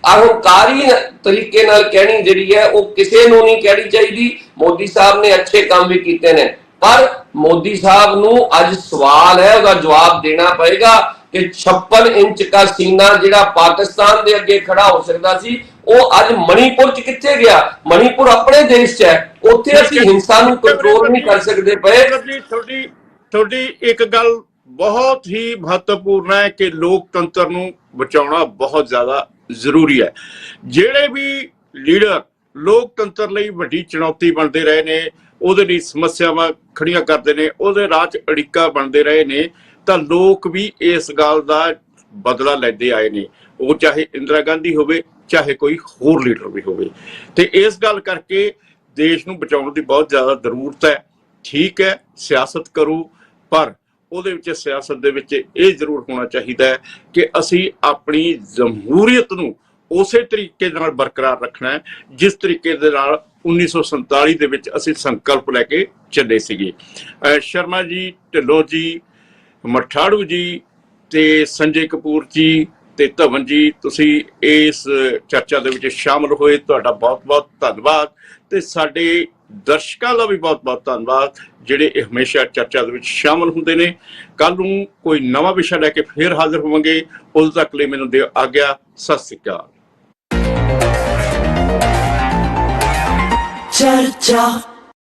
अहंकारी तरीके नाल कहनी जिहड़ी है वो किसी नूं नहीं कहनी चाहिए। मोदी साहब ने अच्छे काम भी किए ने, पर मोदी साहब नूं अज सवाल है, उसका जवाब देना पड़ेगा कि 56 इंच का सीना जिहड़ा पाकिस्तान के अगे खड़ा हो सकता सी, वो अज मणिपुर च कित्थे गया। मणिपुर अपने देश च है, उत्थे असीं हिंसा नूं कंट्रोल नहीं कर सकते पे। थोड़ी एक गल बहुत ही महत्वपूर्ण है कि लोकतंत्र नूं बचाउणा बहुत ज्यादा जरूरी है। जेड़े भी लीडर लोकतंत्र लई वड्डी चुनौती बनते रहे ने, ਉਹਦੇ ਲਈ ਸਮੱਸਿਆਵਾਂ ਖੜੀਆਂ ਕਰਦੇ ਨੇ, ਉਹਦੇ ਰਾਹ 'ਚ ਅੜਿੱਕਾ ਬਣਦੇ ਰਹੇ ਨੇ, ਤਾਂ ਲੋਕ ਵੀ ਇਸ ਗੱਲ ਦਾ ਬਦਲਾ ਲੈਂਦੇ ਆਏ ਨੇ। ਉਹ ਚਾਹੇ ਇੰਦਰਾ ਗਾਂਧੀ ਹੋਵੇ, ਚਾਹੇ ਕੋਈ ਹੋਰ ਲੀਡਰ ਵੀ ਹੋਵੇ। ਤੇ ਇਸ ਗੱਲ ਕਰਕੇ ਦੇਸ਼ ਨੂੰ ਬਚਾਉਣ ਦੀ ਬਹੁਤ ਜ਼ਿਆਦਾ ਜ਼ਰੂਰਤ ਹੈ। ਠੀਕ ਹੈ, ਸਿਆਸਤ ਕਰੂ, ਪਰ ਉਹਦੇ ਵਿੱਚ ਸਿਆਸਤ ਦੇ ਵਿੱਚ ਇਹ ਜ਼ਰੂਰ ਹੋਣਾ ਚਾਹੀਦਾ ਹੈ ਕਿ ਅਸੀਂ ਆਪਣੀ ਜਮਹੂਰੀਅਤ ਨੂੰ ਉਸੇ ਤਰੀਕੇ ਨਾਲ ਬਰਕਰਾਰ ਰੱਖਣਾ ਹੈ ਜਿਸ ਤਰੀਕੇ ਦੇ ਨਾਲ 1947 ਦੇ ਵਿੱਚ ਅਸੀਂ ਸੰਕਲਪ ਲੈ ਕੇ ਚੱਲੇ ਸੀਗੇ। ਸ਼ਰਮਾ ਜੀ, ਢਿੱਲੋਂ ਜੀ, ਮਠਾੜੂ ਜੀ ਤੇ ਸੰਜੇ ਕਪੂਰ ਜੀ ਤੇ ਧਵਨ ਜੀ, ਤੁਸੀਂ ਇਸ ਚਰਚਾ ਦੇ ਵਿੱਚ ਸ਼ਾਮਲ ਹੋਏ, ਤੁਹਾਡਾ ਬਹੁਤ-ਬਹੁਤ ਧੰਨਵਾਦ। ਤੇ ਸਾਡੇ ਦਰਸ਼ਕਾਂ ਦਾ ਵੀ ਬਹੁਤ-ਬਹੁਤ ਧੰਨਵਾਦ ਜਿਹੜੇ ਹਮੇਸ਼ਾ ਚਰਚਾ ਦੇ ਵਿੱਚ ਸ਼ਾਮਲ ਹੁੰਦੇ ਨੇ। ਕੱਲ ਨੂੰ ਕੋਈ ਨਵਾਂ ਵਿਸ਼ਾ ਲੈ ਕੇ ਫਿਰ ਹਾਜ਼ਰ ਹੋਵਾਂਗੇ। ਉਦੋਂ ਤੱਕ ਲਈ ਮੈਨੂੰ ਦਿਓ ਆਗਿਆ। ਸਤਿ ਸ਼੍ਰੀ ਅਕਾਲ। चर्चा